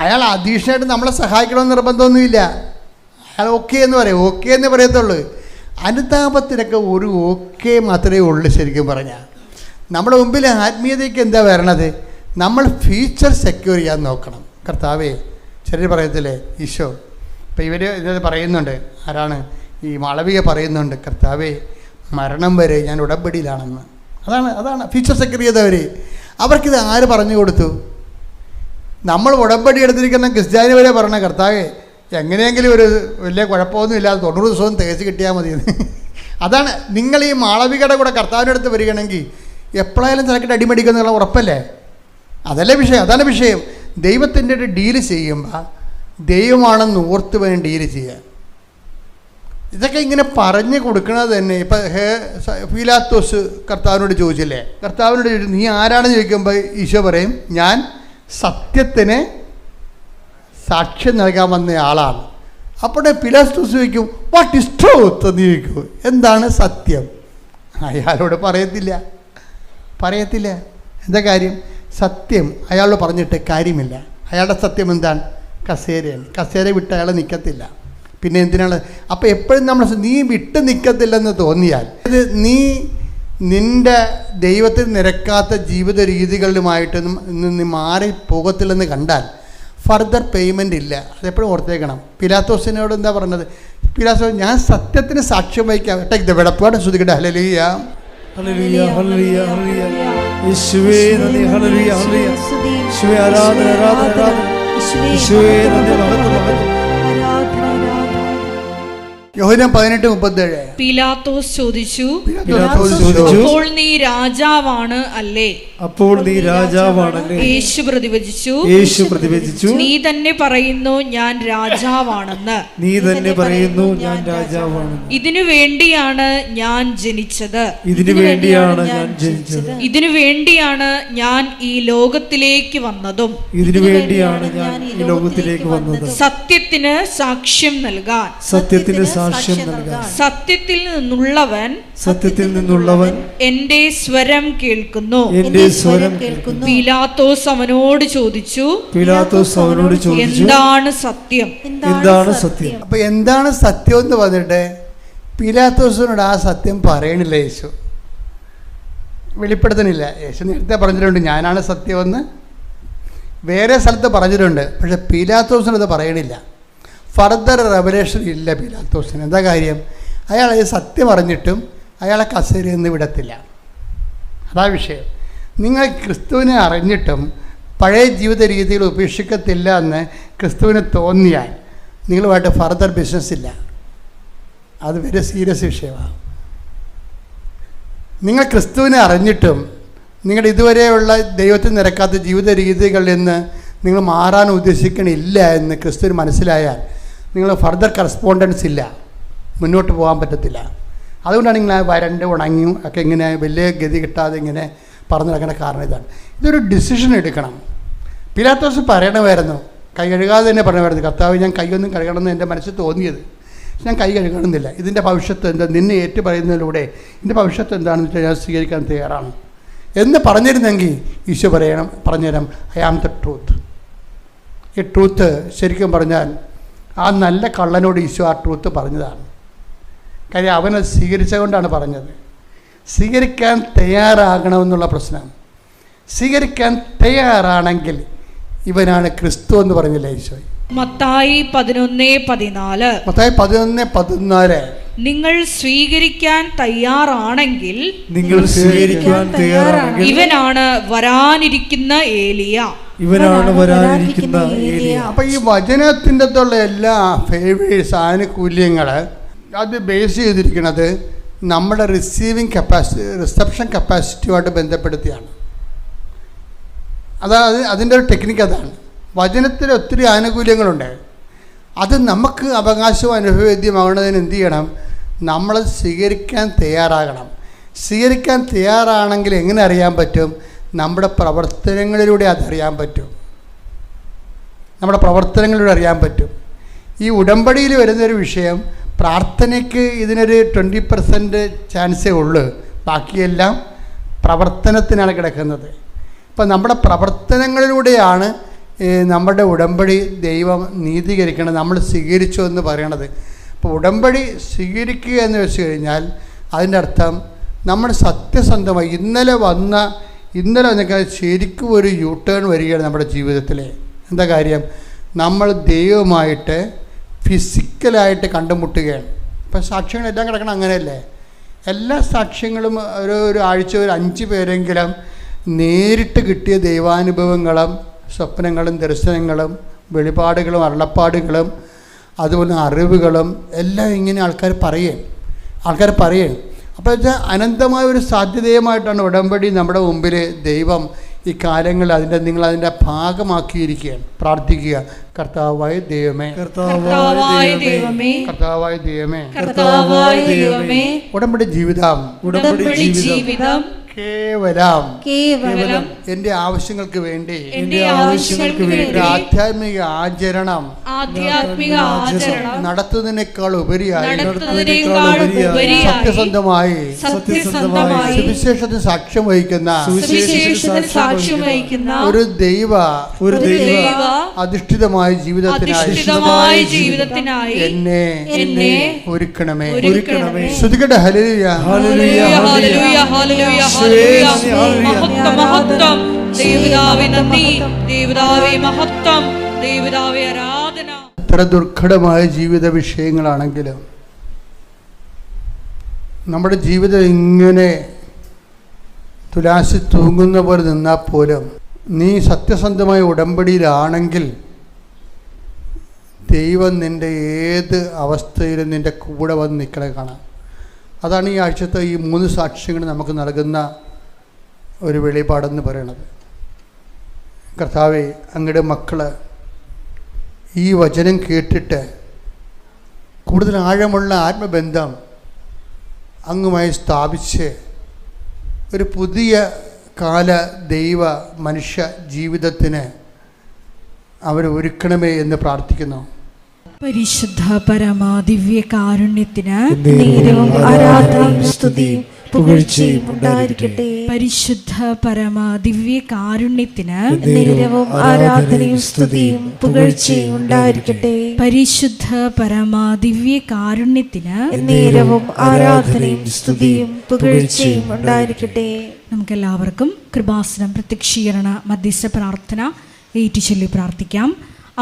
അയാൾ അഡീഷണലായിട്ട് നമ്മളെ സഹായിക്കണമെന്ന് നിർബന്ധമൊന്നുമില്ല. അയാൾ ഓക്കെ എന്ന് പറയും, ഓക്കെ എന്ന് പറയത്തുള്ളൂ. അനുതാപത്തിനൊക്കെ ഒരു ഓക്കെ മാത്രമേ ഉള്ളൂ. ശരിക്കും പറഞ്ഞാൽ നമ്മുടെ മുമ്പിൽ ആത്മീയതയ്ക്ക് എന്താ വരണത്? നമ്മൾ ഫ്യൂച്ചർ സെക്യൂർ ചെയ്യാൻ നോക്കണം. കർത്താവേ, ചെറിയ പറയത്തില്ലേ ഈശോ, ഇപ്പം ഇവർ ഇത് പറയുന്നുണ്ട്, ആരാണ് ഈ മാളവിക പറയുന്നുണ്ട്, കർത്താവേ മരണം വരെ ഞാൻ ഉടമ്പടിയിലാണെന്ന്. അതാണ് ഫ്യൂച്ചർ സെക്യൂർ ചെയ്തവർ. അവർക്കിത് ആര് പറഞ്ഞു കൊടുത്തു? നമ്മൾ ഉടമ്പടി എടുത്തിരിക്കുന്ന ക്രിസ്ത്യാനി വരെ പറഞ്ഞ, കർത്താവേ എങ്ങനെയെങ്കിലും ഒരു വലിയ കുഴപ്പമൊന്നും ഇല്ലാതെ 90 ദിവസവും തികച്ച് കിട്ടിയാൽ മതി. അതാണ് നിങ്ങൾ ഈ മാളവികയുടെ കൂടെ കർത്താവിൻ്റെ അടുത്ത് വരികയാണെങ്കിൽ എപ്പോഴായാലും തിരക്കിട്ട് അടിമടിക്കുന്നുള്ള ഉറപ്പല്ലേ? അതല്ലേ വിഷയം, അതാണ് വിഷയം. ദൈവത്തിൻ്റെ ഒരു ഡീല് ചെയ്യുമ്പോൾ ദൈവമാണെന്ന് ഓർത്ത് വേണം ഡീല് ചെയ്യാൻ. ഇതൊക്കെ ഇങ്ങനെ പറഞ്ഞു കൊടുക്കണത് തന്നെ. ഇപ്പം പീലാത്തോസ് കർത്താവിനോട് ചോദിച്ചില്ലേ, കർത്താവിനോട് ചോദിച്ചു നീ ആരാണെന്ന് ചോദിക്കുമ്പോൾ ഈശോ പറയും ഞാൻ സത്യത്തിന് സാക്ഷ്യം നൽകാൻ വന്ന ആളാണ്. അപ്പോൾ പീലാത്തോസ് ചോദിക്കും വാട്ട് ഈസ് ട്രൂത്ത് എന്ന് ചോദിക്കൂ, എന്താണ് സത്യം? അയാളോട് പറയത്തില്ല. എന്താ കാര്യം? സത്യം അയാളോട് പറഞ്ഞിട്ട് കാര്യമില്ല. അയാളുടെ സത്യം എന്താണ്? കസേരയാണ്. കസേര വിട്ട് അയാൾ നിൽക്കത്തില്ല. പിന്നെ എന്തിനാണ്? അപ്പോൾ എപ്പോഴും നമ്മൾ നീ വിട്ട് നിൽക്കത്തില്ലെന്ന് തോന്നിയാൽ, നീ നിൻ്റെ ദൈവത്തിൽ നിരക്കാത്ത ജീവിത രീതികളുമായിട്ട് നീ മാറി പോകത്തില്ലെന്ന് കണ്ടാൽ ഫർദർ പേയ്മെൻ്റ് ഇല്ല. അതെപ്പോഴും ഓർത്തേക്കണം. പിലാത്തോസിനോട് എന്താ പറഞ്ഞത്? പിലാത്തോസ് ഞാൻ സത്യത്തിന് സാക്ഷ്യം വഹിക്കാം. ടേക്ക് ദ വെടപ്പാട് ശ്രുതിക്കട്ടെ. ഹല്ലേലൂയ ഹല്ലേലൂയ ഹല്ലേലൂയ ഹല്ലേലൂയ. യേശുവേ നന്ദി. ഹല്ലേലൂയ ഹല്ലേലൂയ. യേശുവേ ആരാധന ആരാധന ആരാധന. യേശുവേ നന്ദി. മഹത്വം. യോഹന്നാൻ 18:37. പീലാത്തോസ് ചോദിച്ചു, ചോദിച്ചു, അപ്പോൾ നീ രാജാവാണ് അല്ലേ? അപ്പോൾ നീ രാജാവാണല്ലേ? യേശു പ്രതിവചിച്ചു, നീ തന്നെ പറയുന്നു ഞാൻ രാജാവാണെന്ന്. നീ തന്നെ പറയുന്നു ഞാൻ രാജാവാണെന്ന്. ഇതിനു വേണ്ടിയാണ് ഞാൻ ജനിച്ചത്. ഇതിനു വേണ്ടിയാണ് ഞാൻ ജനിച്ചത്. ഇതിനു വേണ്ടിയാണ് ഞാൻ ഈ ലോകത്തിലേക്ക് വന്നതും. ഇതിനു വേണ്ടിയാണ് ഞാൻ ഈ ലോകത്തിലേക്ക് വന്നത്. സത്യത്തിന് സാക്ഷ്യം നൽകാൻ. സത്യത്തിന് സാക്ഷ്യം നൽകാൻ. സത്യത്തിൽ നിന്നുള്ളവൻ എന്റെ സ്വരം കേൾക്കുന്നു. പീലാത്തോസ് അവനോട് ചോദിച്ചു, എന്താണ് സത്യം? അപ്പൊ എന്താണ് സത്യം എന്ന് പറഞ്ഞിട്ട് പീലാത്തോസിനോട് ആ സത്യം പറയണില്ല യേശു, വെളിപ്പെടുത്തണില്ല. യേശു നേരത്തെ പറഞ്ഞിട്ടുണ്ട് ഞാനാണ് സത്യമെന്ന്, വേറെ സ്ഥലത്ത് പറഞ്ഞിട്ടുണ്ട്. പക്ഷെ പീലാത്തോസിനത് പറയണില്ല. ഫർദർ റെവലേഷൻ ഇല്ല പീലാത്തോസിന്. എന്താ കാര്യം? അയാൾ സത്യം അറിഞ്ഞിട്ടും അയാളെ കസേരയിൽ നിന്ന് വിടത്തില്ല. അതാ വിഷയം. നിങ്ങൾ ക്രിസ്തുവിനെ അറിഞ്ഞിട്ടും പഴയ ജീവിത രീതികൾ ഉപേക്ഷിക്കത്തില്ല എന്ന് ക്രിസ്തുവിന് തോന്നിയാൽ നിങ്ങളുമായിട്ട് ഫർദർ ബിസിനസ് ഇല്ല. അത് വളരെ സീരിയസ് വിഷയമാണ്. നിങ്ങൾ ക്രിസ്തുവിനെ അറിഞ്ഞിട്ടും നിങ്ങളുടെ ഇതുവരെയുള്ള ദൈവത്തിൽ നിരക്കാത്ത ജീവിത രീതികളിൽ നിന്ന് നിങ്ങൾ മാറാൻ ഉദ്ദേശിക്കണില്ല എന്ന് ക്രിസ്തുവിന് മനസ്സിലായാൽ നിങ്ങൾ ഫർദർ കറസ്പോണ്ടൻസ് ഇല്ല, മുന്നോട്ട് പോകാൻ പറ്റത്തില്ല. അതുകൊണ്ടാണ് ഇങ്ങനെ വരണ്ട് ഉണങ്ങി ഒക്കെ ഇങ്ങനെ വലിയ ഗതി കിട്ടാതെ ഇങ്ങനെ പറഞ്ഞു നടക്കേണ്ട കാരണം ഇതാണ്. ഇതൊരു ഡിസിഷൻ എടുക്കണം. പീലാത്തോസ് പറയണമായിരുന്നു, കൈ കഴുകാതെ തന്നെ പറയണമായിരുന്നു, കർത്താവ് ഞാൻ കൈയൊന്നും കഴുകണമെന്ന് എൻ്റെ മനസ്സിൽ തോന്നിയത്, ഞാൻ കൈ കഴുകണമെന്നില്ല. ഇതിൻ്റെ ഭവിഷ്യത്ത് എന്താ? നിന്നെ ഏറ്റു പറയുന്നതിലൂടെ ഇതിൻ്റെ ഭവിഷ്യത്ത് എന്താണെന്ന് വെച്ചാൽ ഞാൻ സ്വീകരിക്കാൻ തയ്യാറാണ് എന്ന് പറഞ്ഞിരുന്നെങ്കിൽ ഈശോ പറഞ്ഞുതരാം ഐ ആം ദ ട്രൂത്ത്. ഈ ട്രൂത്ത് ശരിക്കും പറഞ്ഞാൽ ആ നല്ല കള്ളനോട് ഈശോ ആ ട്രൂത്ത് പറഞ്ഞതാണ്. കാര്യം അവനത് സ്വീകരിച്ചുകൊണ്ടാണ് പറഞ്ഞത്. സ്വീകരിക്കാൻ തയ്യാറാകണമെന്നുള്ള പ്രശ്നം. സ്വീകരിക്കാൻ തയ്യാറാണെങ്കിൽ ഇവനാണ് ക്രിസ്തു എന്ന് പറഞ്ഞില്ല ഈശോ. മത്തായി 11:14. മത്തായി 11:14. നിങ്ങൾ സ്വീകരിക്കാൻ തയ്യാറാണെങ്കിൽ നിങ്ങൾ സ്വീകരിക്കാൻ തയ്യാറാണെങ്കിൽ ഇവനാണ് വരാനിരിക്കുന്ന ഏലിയ. ഇവനാണ് വരാനിരിക്കുന്ന ഏലിയ. അപ്പം ഈ വചനത്തിൻ്റെ അകത്തുള്ള എല്ലാ ഫേവേഴ്സ്, ആനുകൂല്യങ്ങൾ അത് ബേസ് ചെയ്തിരിക്കുന്നത് നമ്മുടെ റിസപ്ഷൻ കപ്പാസിറ്റിയുമായിട്ട് ബന്ധപ്പെടുത്തിയാണ്. അതായത് അതിൻ്റെ ഒരു ടെക്നിക്ക് അതാണ്. വചനത്തിൽ ഒത്തിരി ആനുകൂല്യങ്ങളുണ്ട്. അത് നമുക്ക് അവകാശം അനുഭവവേദ്യമാകുന്നതിന് എന്ത് ചെയ്യണം? നമ്മൾ സ്വീകരിക്കാൻ തയ്യാറാകണം. സ്വീകരിക്കാൻ തയ്യാറാണെങ്കിൽ എങ്ങനെ അറിയാൻ പറ്റും? നമ്മുടെ പ്രവർത്തനങ്ങളിലൂടെ അതറിയാൻ പറ്റും. നമ്മുടെ പ്രവർത്തനങ്ങളിലൂടെ അറിയാൻ പറ്റും. ഈ ഉടമ്പടിയിൽ വരുന്നൊരു വിഷയം, പ്രാർത്ഥനയ്ക്ക് ഇതിനൊരു 20% ചാൻസേ ഉള്ളൂ. ബാക്കിയെല്ലാം പ്രവർത്തനത്തിനാണ് കിടക്കുന്നത്. ഇപ്പം നമ്മുടെ പ്രവർത്തനങ്ങളിലൂടെയാണ് നമ്മുടെ ഉടമ്പടി ദൈവം നീതീകരിക്കണം, നമ്മൾ സ്വീകരിച്ചു എന്ന് പറയണത്. അപ്പോൾ ഉടമ്പടി സ്വീകരിക്കുക എന്ന് വെച്ച് കഴിഞ്ഞാൽ അതിൻ്റെ അർത്ഥം നമ്മൾ സത്യസന്ധമായി ഇന്നലെ വന്നൊക്കെ ശരിക്കും ഒരു യൂ ടേൺ വരികയാണ് നമ്മുടെ ജീവിതത്തിൽ. എന്താ കാര്യം? നമ്മൾ ദൈവമായിട്ട് ഫിസിക്കലായിട്ട് കണ്ടുമുട്ടുകയാണ്. ഇപ്പം സാക്ഷ്യങ്ങളെല്ലാം കിടക്കണം അങ്ങനെയല്ലേ? എല്ലാ സാക്ഷ്യങ്ങളും ഒരു ആഴ്ച ഒരു 5 പേരെങ്കിലും നേരിട്ട് കിട്ടിയ ദൈവാനുഭവങ്ങളും സ്വപ്നങ്ങളും ദർശനങ്ങളും വെളിപാടുകളും അരുളപ്പാടുകളും അതുപോലെ അറിവുകളും എല്ലാം ഇങ്ങനെ ആൾക്കാർ പറയും. അപ്പോൾ വെച്ചാൽ അനന്തമായ ഒരു സാധ്യതയുമായിട്ടാണ് ഉടമ്പടി നമ്മുടെ മുമ്പിൽ ദൈവം ഈ കാലങ്ങളിൽ നിങ്ങളതിൻ്റെ ഭാഗമാക്കിയിരിക്കുകയാണ്. പ്രാർത്ഥിക്കുക, കർത്താവായ ദൈവമേ, കർത്താവായ ദൈവമേ, കർത്താവായ ദൈവമേ, കർത്താവായ ദൈവമേ, ഉടമ്പടി ജീവിതം കേവലം എൻ്റെ ആവശ്യങ്ങൾക്ക് വേണ്ടി ഒരു ആധ്യാത്മിക ആചരണം നടത്തുന്നതിനേക്കാൾ ഉപരിയായി സത്യസന്ധമായി സുവിശേഷത്തിന് സാക്ഷ്യം വഹിക്കുന്ന ഒരു ദൈവ അധിഷ്ഠിതമായ ജീവിതത്തിനായി എന്നെ ഒരുക്കണമേ. ശ്രുതികട്ടെ ഹല്ലേലൂയ, ഹല്ലേലൂയ, ഹല്ലേലൂയ, ഹല്ലേലൂയ, മഹത്വം, മഹത്വം, ദൈവപിതാവേ നന്ദി, ദൈവപിതാവേ മഹത്വം, ദൈവപിതാവേ ആരാധന. എത്ര ദുർഘടമായ ജീവിത വിഷയങ്ങളാണെങ്കിലും നമ്മുടെ ജീവിതം ഇങ്ങനെ തുലാസി തൂങ്ങുന്ന പോലെ നിന്നാൽ പോലും നീ സത്യസന്ധമായ ഉടമ്പടിയിലാണെങ്കിൽ ദൈവം നിൻ്റെ ഏത് അവസ്ഥയിലും നിൻ്റെ കൂടെ വന്ന് നിൽക്കണേ കാണാം. അതാണ് ഈ ആഴ്ചത്തെ ഈ 3 സാക്ഷ്യങ്ങൾ നമുക്ക് നൽകുന്ന ഒരു വെളിപാടെന്ന് പറയണത്. കർത്താവേ, അങ്ങയുടെ മക്കൾ ഈ വചനം കേട്ടിട്ട് കൂടുതൽ ആഴമുള്ള ആത്മബന്ധം അങ്ങുമായി സ്ഥാപിച്ച് ഒരു പുതിയ കാല ദൈവ മനുഷ്യ ജീവിതത്തിന് അവർ ഒരുക്കണമേ എന്ന് പ്രാർത്ഥിക്കുന്നു. പരിശുദ്ധ പരമാ ദിവ്യ കാരുണ്യത്തിന് നേരവും ആരാധനയും സ്തുതിയും പുകഴ്ചയും ഉണ്ടായിരിക്കട്ടെ. പരിശുദ്ധ പരമാ ദിവ്യ കാരുണ്യത്തിന് നേരവും ആരാധനയും സ്തുതിയും പുകഴ്ചയും ഉണ്ടായിരിക്കട്ടെ. പരിശുദ്ധ പരമാ ദിവ്യ കാരുണ്യത്തിന് നേരവും ആരാധനയും സ്തുതിയും പുകഴ്ചയും ഉണ്ടായിരിക്കട്ടെ. നമുക്കെല്ലാവർക്കും കൃപാസനം പ്രത്യക്ഷീകരണ മധ്യസ്ഥ പ്രാർത്ഥന ഏറ്റുചൊല്ലി പ്രാർത്ഥിക്കാം.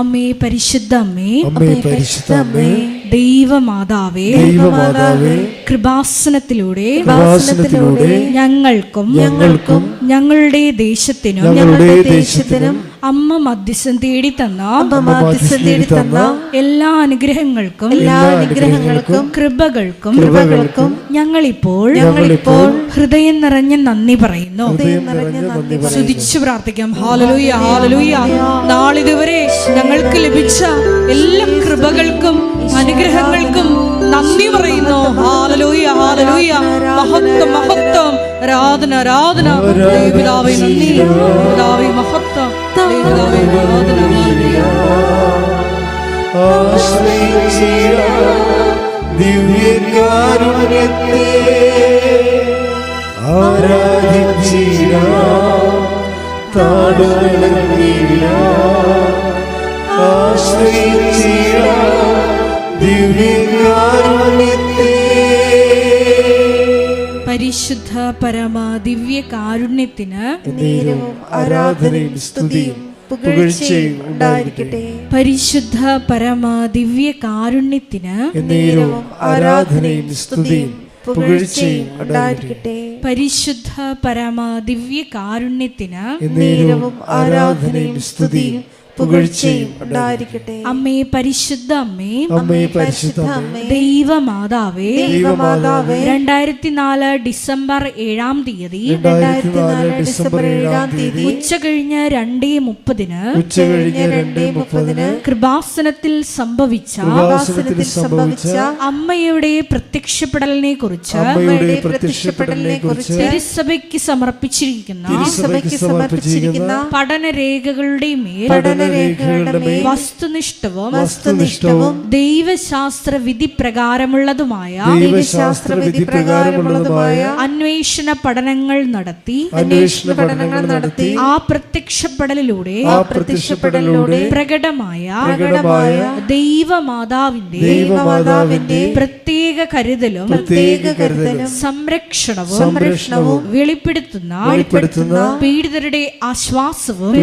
അമ്മേ പരിശുദ്ധ അമ്മേ, ദൈവമാതാവേ, കൃപാസനത്തിലൂടെ ഞങ്ങൾക്കും ഞങ്ങളുടെ ദേശത്തിനും അമ്മ മധ്യസ്ഥം തേടി തന്ന എല്ലാ അനുഗ്രഹങ്ങൾക്കും കൃപകൾക്കും ഞങ്ങളിപ്പോൾ ഹൃദയം നിറഞ്ഞ നന്ദി പറയുന്നു. സ്തുതിച്ചു പ്രാർത്ഥിക്കാം. ഹല്ലേലൂയ, ഹല്ലേലൂയ. നാളിതുവരെ ഞങ്ങൾക്ക് ലഭിച്ച എല്ലാ കൃപകൾക്കും അനുഗ്രഹങ്ങൾക്കും നന്ദി പറയുന്നു. ഹല്ലേലൂയ, ഹല്ലേലൂയ. മഹത്വം, മഹത്വം, ആരാധന, ആരാധന. ദൈവപിതാവേ നന്ദി, ദൈവപിതാവേ മഹത്വം, ദൈവപിതാവേ ആരാധന. ദിവ്യകാരുണ്യത്തെ ആരാധിച്ചിടാം, താടുകളഞ്ഞിടാം, ആശ്രയിച്ചിടാം ദിവ്യകാരുണ്യത്തെ. പരിശുദ്ധ പരമാ ദിവ്യ കാരുണ്യത്തിന് നേരവും ആരാധനയും സ്തുതിയും പുകഴ്ചയും ഉണ്ടായിരിക്കട്ടെ. പരിശുദ്ധ പരമ ദിവ്യ കാരുണ്യത്തിന് എന്നേരവും ആരാധനയും സ്തുതിയും പുകഴ്ചയും ഉണ്ടായിരിക്കട്ടെ. പരിശുദ്ധ പരമ ദിവ്യ കാരുണ്യത്തിന് എന്നേരവും ആരാധനയും സ്തുതിയും പുകഴ്ചയും ഉണ്ടായിരിക്കട്ടെ. അമ്മേ പരിശുദ്ധ അമ്മേ, അമ്മേ പരിശുദ്ധ അമ്മേ, ദൈവമാതാവേ, ദൈവമാതാവേ, 2004 ഡിസംബർ 7-ാം തീയതി 2004 ഡിസംബർ 7-ാം തീയതി ഉച്ചകഴിഞ്ഞ് 2:30 ഉച്ചകഴിഞ്ഞ് 2:30 കൃപാസനത്തിൽ സംഭവിച്ച അമ്മയുടെ പ്രത്യക്ഷപ്പെടലിനെ കുറിച്ച് തിരുസഭയ്ക്ക് സമർപ്പിച്ചിരിക്കുന്ന പഠനരേഖകളുടെ മേൽ വസ്തുനിഷ്ഠവും ദൈവശാസ്ത്ര വിധി പ്രകാരമുള്ളതുമായ അന്വേഷണ പഠനങ്ങൾ നടത്തി ആ പ്രത്യക്ഷപ്പെടലിലൂടെ പ്രകടമായ ദൈവമാതാവിന്റെ പ്രത്യേക കരുതലും സംരക്ഷണവും വെളിപ്പെടുത്തുന്ന പീഡിതരുടെ ആശ്വാസവും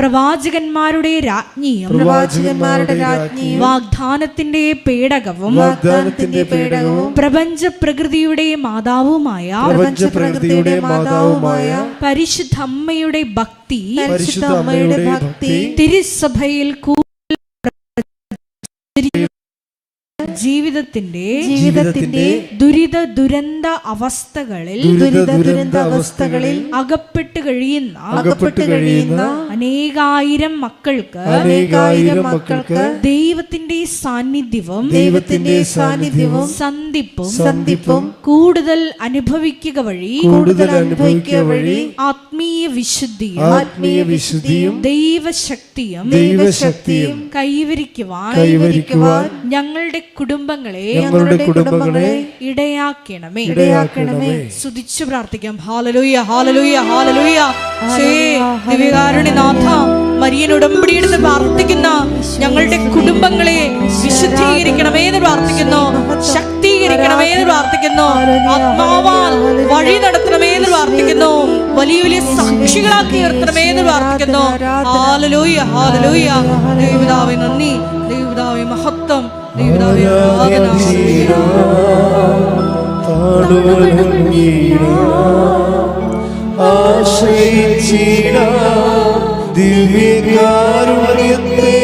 പ്രവാചകന്മാരുടെ രാജ്ഞിയും വാഗ്ദാനത്തിന്റെ പേടകവും പ്രപഞ്ച പ്രകൃതിയുടെ മാതാവുമായ പരിശുദ്ധ അമ്മയുടെ ഭക്തി തിരുസഭയിൽ ജീവിതത്തിന്റെ ദുരിത ദുരന്ത അവസ്ഥകളിൽ അകപ്പെട്ട് കഴിയുന്ന അനേകായിരം മക്കൾക്ക് ദൈവത്തിന്റെ സാന്നിധ്യവും സന്ധിപ്പും കൂടുതൽ അനുഭവിക്കുക വഴി ആത്മീയ വിശുദ്ധിയും ദൈവശക്തിയും കൈവരിക്കുവാൻ ഞങ്ങളുടെ കുടുംബങ്ങളെ ഇടയാക്കണമേ. സ്തുതിച്ചു പ്രാർത്ഥിക്കാം. ഹല്ലേലൂയ, ഹല്ലേലൂയ, ഹല്ലേലൂയ. ദിവ്യകാരുണ്യനാഥ, മരിയൻ ഉടമ്പടിയെടുത്ത് പ്രാർത്ഥിക്കുന്ന ഞങ്ങളുടെ കുടുംബങ്ങളെ വിശുദ്ധീകരിക്കണമേ എന്ന് പ്രാർത്ഥിക്കുന്നു, ശക്തീകരിക്കണമേ എന്ന് പ്രാർത്ഥിക്കുന്നു, ആത്മാവാൽ വഴി നടത്തണമേ എന്ന് പ്രാർത്ഥിക്കുന്നു, വലിയ വലിയ സാക്ഷികളാക്കി ഉയർത്തണമേ എന്ന് പ്രാർത്ഥിക്കുന്നു. Hallelujah, hallelujah. ദൈവപിതാവേ നന്ദി, ദൈവപിതാവേ മഹത്വം, ദൈവപിതാവേ ആരാധന. ദിവ്യകാരുണ്യത്തെ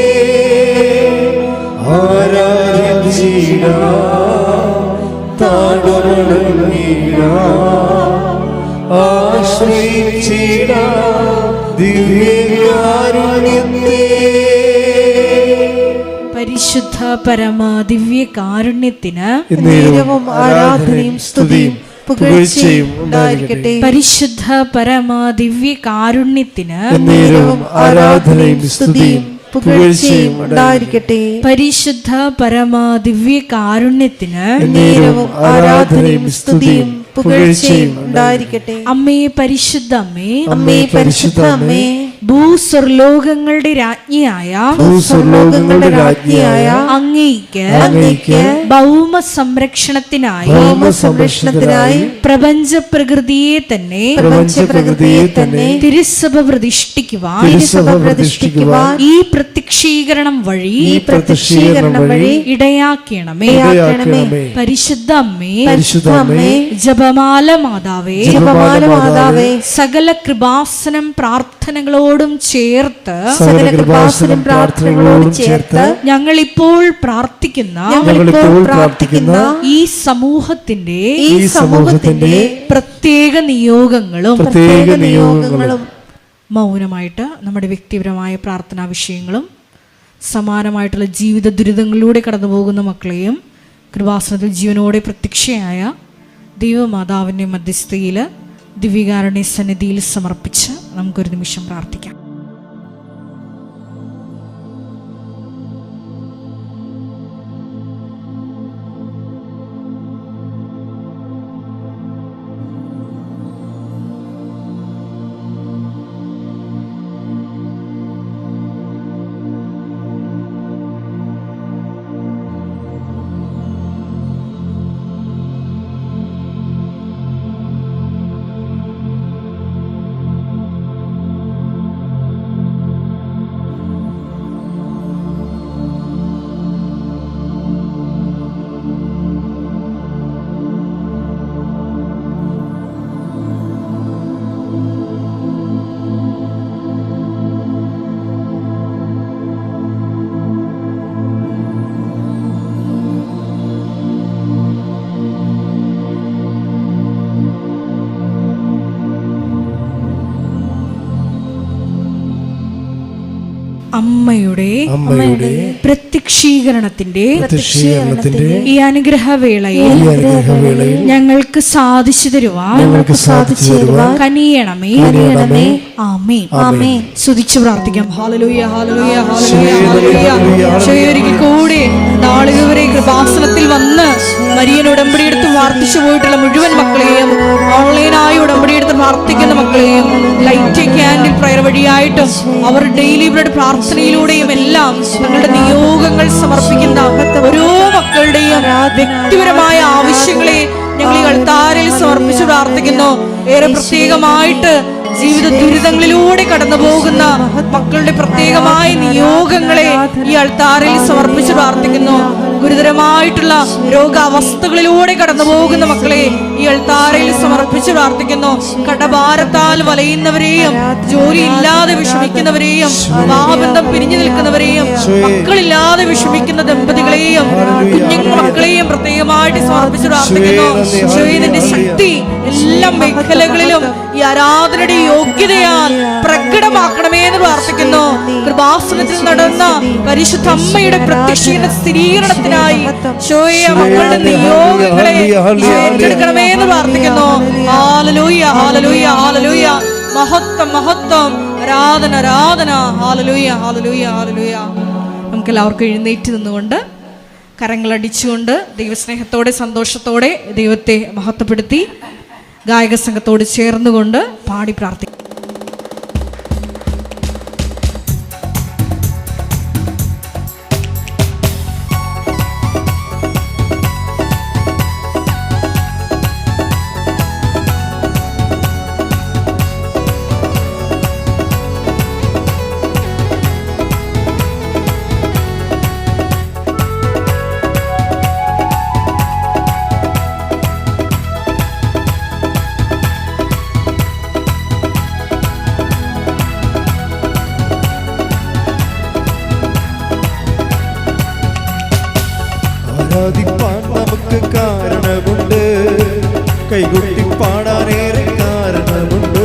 പരിശുദ്ധ പരമ ദിവ്യ കാരുണ്യത്തിന് ആരാധനയും സ്തുതിയും പുകഴ്ചയും ഉണ്ടായിരിക്കട്ടെ. പരിശുദ്ധ പരമ ദിവ്യ കാരുണ്യത്തിന് ആരാധനയും സ്തുതിയും പുകഴ്ചയും ഉണ്ടായിരിക്കട്ടെ. പരിശുദ്ധ പരമ ദിവ്യ കാരുണ്യത്തിന് ആരാധനയും സ്തുതിയും പുകഴ്ചയും ഉണ്ടായിരിക്കട്ടെ. അമ്മേ പരിശുദ്ധ അമ്മേ, അമ്മേ പരിശുദ്ധ അമ്മേ, ഭൂസ്വർലോകങ്ങളുടെ രാജ്ഞിയായ അങ്ങേയ്ക്ക് ഭൗമ സംരക്ഷണത്തിനായി പ്രപഞ്ച പ്രകൃതിയെ തന്നെ തിരുസഭ പ്രതിഷ്ഠിക്കുവാൻ ഈ പ്രത്യക്ഷീകരണം വഴി ഇടയാക്കണമേ. പരിശുദ്ധ അമ്മേ, ജപമാല മാതാവേ, സകല കൃപാസനം പ്രാർത്ഥനകളോടും ചേർത്ത് ഞങ്ങളിപ്പോൾ പ്രാർത്ഥിക്കുന്ന ഈ സമൂഹത്തിന്റെ പ്രത്യേക നിയോഗങ്ങളും മൗനമായിട്ട് നമ്മുടെ വ്യക്തിപരമായ പ്രാർത്ഥനാ വിഷയങ്ങളും സമാനമായിട്ടുള്ള ജീവിത ദുരിതങ്ങളിലൂടെ കടന്നു പോകുന്ന മക്കളെയും കൃപാസനത്തിൽ ജീവനോടെ പ്രത്യക്ഷയായ ദൈവമാതാവിൻ്റെ മധ്യസ്ഥയിൽ ദിവ്യകാരുണ്യ സന്നിധിയിൽ സമർപ്പിച്ച് നമുക്കൊരു നിമിഷം പ്രാർത്ഥിക്കാം. അമ്മയുടെ പ്രത്യക്ഷീകരണത്തിന്റെ ഈ അനുഗ്രഹവേളയിൽ ഞങ്ങൾക്ക് സാധിച്ചു തരുവാൻ കനിയണമേ. ആമേൻ. സ്തുതിച്ചു പ്രാർത്ഥിക്കാം. ഹല്ലേലൂയ, ഹല്ലേലൂയ, ഹല്ലേലൂയ, ഹല്ലേലൂയ. ഒരിക്കൽ കൂടി നാളിതുവരെ കൃപാസനത്തിൽ വന്ന് മരിയൻ ഉടമ്പടിയെടുത്ത് പ്രാർത്ഥിച്ചു പോയിട്ടുള്ള മുഴുവൻ മക്കളെയും, ഓൺലൈനായി ഉടമ്പടിയെടുത്ത് പ്രാർത്ഥിക്കുന്ന മക്കളെയും, ലൈറ്റ് ക്യാൻഡിൽ പ്രയർ വഴിയായിട്ടും അവർ ഡെയിലി ബ്രെഡ് പ്രാർത്ഥനയിലൂടെയും എല്ലാം തങ്ങളുടെ നിയോഗങ്ങൾ സമർപ്പിക്കുന്ന ഓരോ മക്കളുടെയും വ്യക്തിപരമായ ആവശ്യങ്ങളെ ഞങ്ങൾ ഈ അൾത്താരയിൽ സമർപ്പിച്ച് പ്രാർത്ഥിക്കുന്നു. ഏറെ പ്രത്യേകമായിട്ട് ജീവിത ദുരിതങ്ങളിലൂടെ കടന്നു പോകുന്ന മക്കളുടെ പ്രത്യേകമായ നിയോഗങ്ങളെ ഈ അൾത്താരയിൽ സമർപ്പിച്ച് പ്രാർത്ഥിക്കുന്നു. ഗുരുതരമായിട്ടുള്ള രോഗാവസ്ഥകളിലൂടെ കടന്നു പോകുന്ന മക്കളെ ഈ അൾത്താരയിൽ സമർപ്പിച്ച് പ്രാർത്ഥിക്കുന്നു. കടഭാരത്താൽ വലയുന്നവരെയും, ജോലി ഇല്ലാതെ വിഷമിക്കുന്നവരെയും, വിവാഹബന്ധം പിരിഞ്ഞു നിൽക്കുന്നവരെയും, മക്കളില്ലാതെ വിഷമിക്കുന്ന ദമ്പതികളെയും, കുഞ്ഞു മക്കളെയും പ്രത്യേകമായിട്ട് സമർപ്പിച്ച് പ്രാർത്ഥിക്കുന്നു. ഇതിന്റെ ശക്തി എല്ലാ മേഖലകളിലും ഈ ആരാധനയുടെ യോഗ്യതയാൽ പ്രകടമാക്കണമേ എന്ന് പ്രാർത്ഥിക്കുന്നു. കൃപാസനത്തിൽ നടന്ന പരിശുദ്ധ അമ്മയുടെ പ്രത്യക്ഷീകരണ സ്ഥിരീകരണത്തിനായി മക്കളുടെ നിയോഗങ്ങളെ ഏറ്റെടുക്കണമേ എന്ന് പ്രാർത്ഥിക്കുന്നു. ഹല്ലേലൂയ, ഹല്ലേലൂയ, ഹല്ലേലൂയ. മഹത്വം, മഹത്വം, ആരാധന, ആരാധന. ഹല്ലേലൂയ, ഹല്ലേലൂയ, ഹല്ലേലൂയ. നമുക്ക് എല്ലാവർക്കും എഴുന്നേറ്റ് നിന്നുകൊണ്ട് കരങ്ങളടിച്ചുകൊണ്ട് ദൈവസ്നേഹത്തോടെ സന്തോഷത്തോടെ ദൈവത്തെ മഹത്വപ്പെടുത്തി ഗായക സംഘത്തോട് ചേർന്നുകൊണ്ട് പാടി പ്രാർത്ഥിക്കും. ആരാധിപ്പാൻ നമുക്ക് കാരണമുണ്ട്, കൈകൊട്ടി പാടാനേറെ കാരണമുണ്ട്.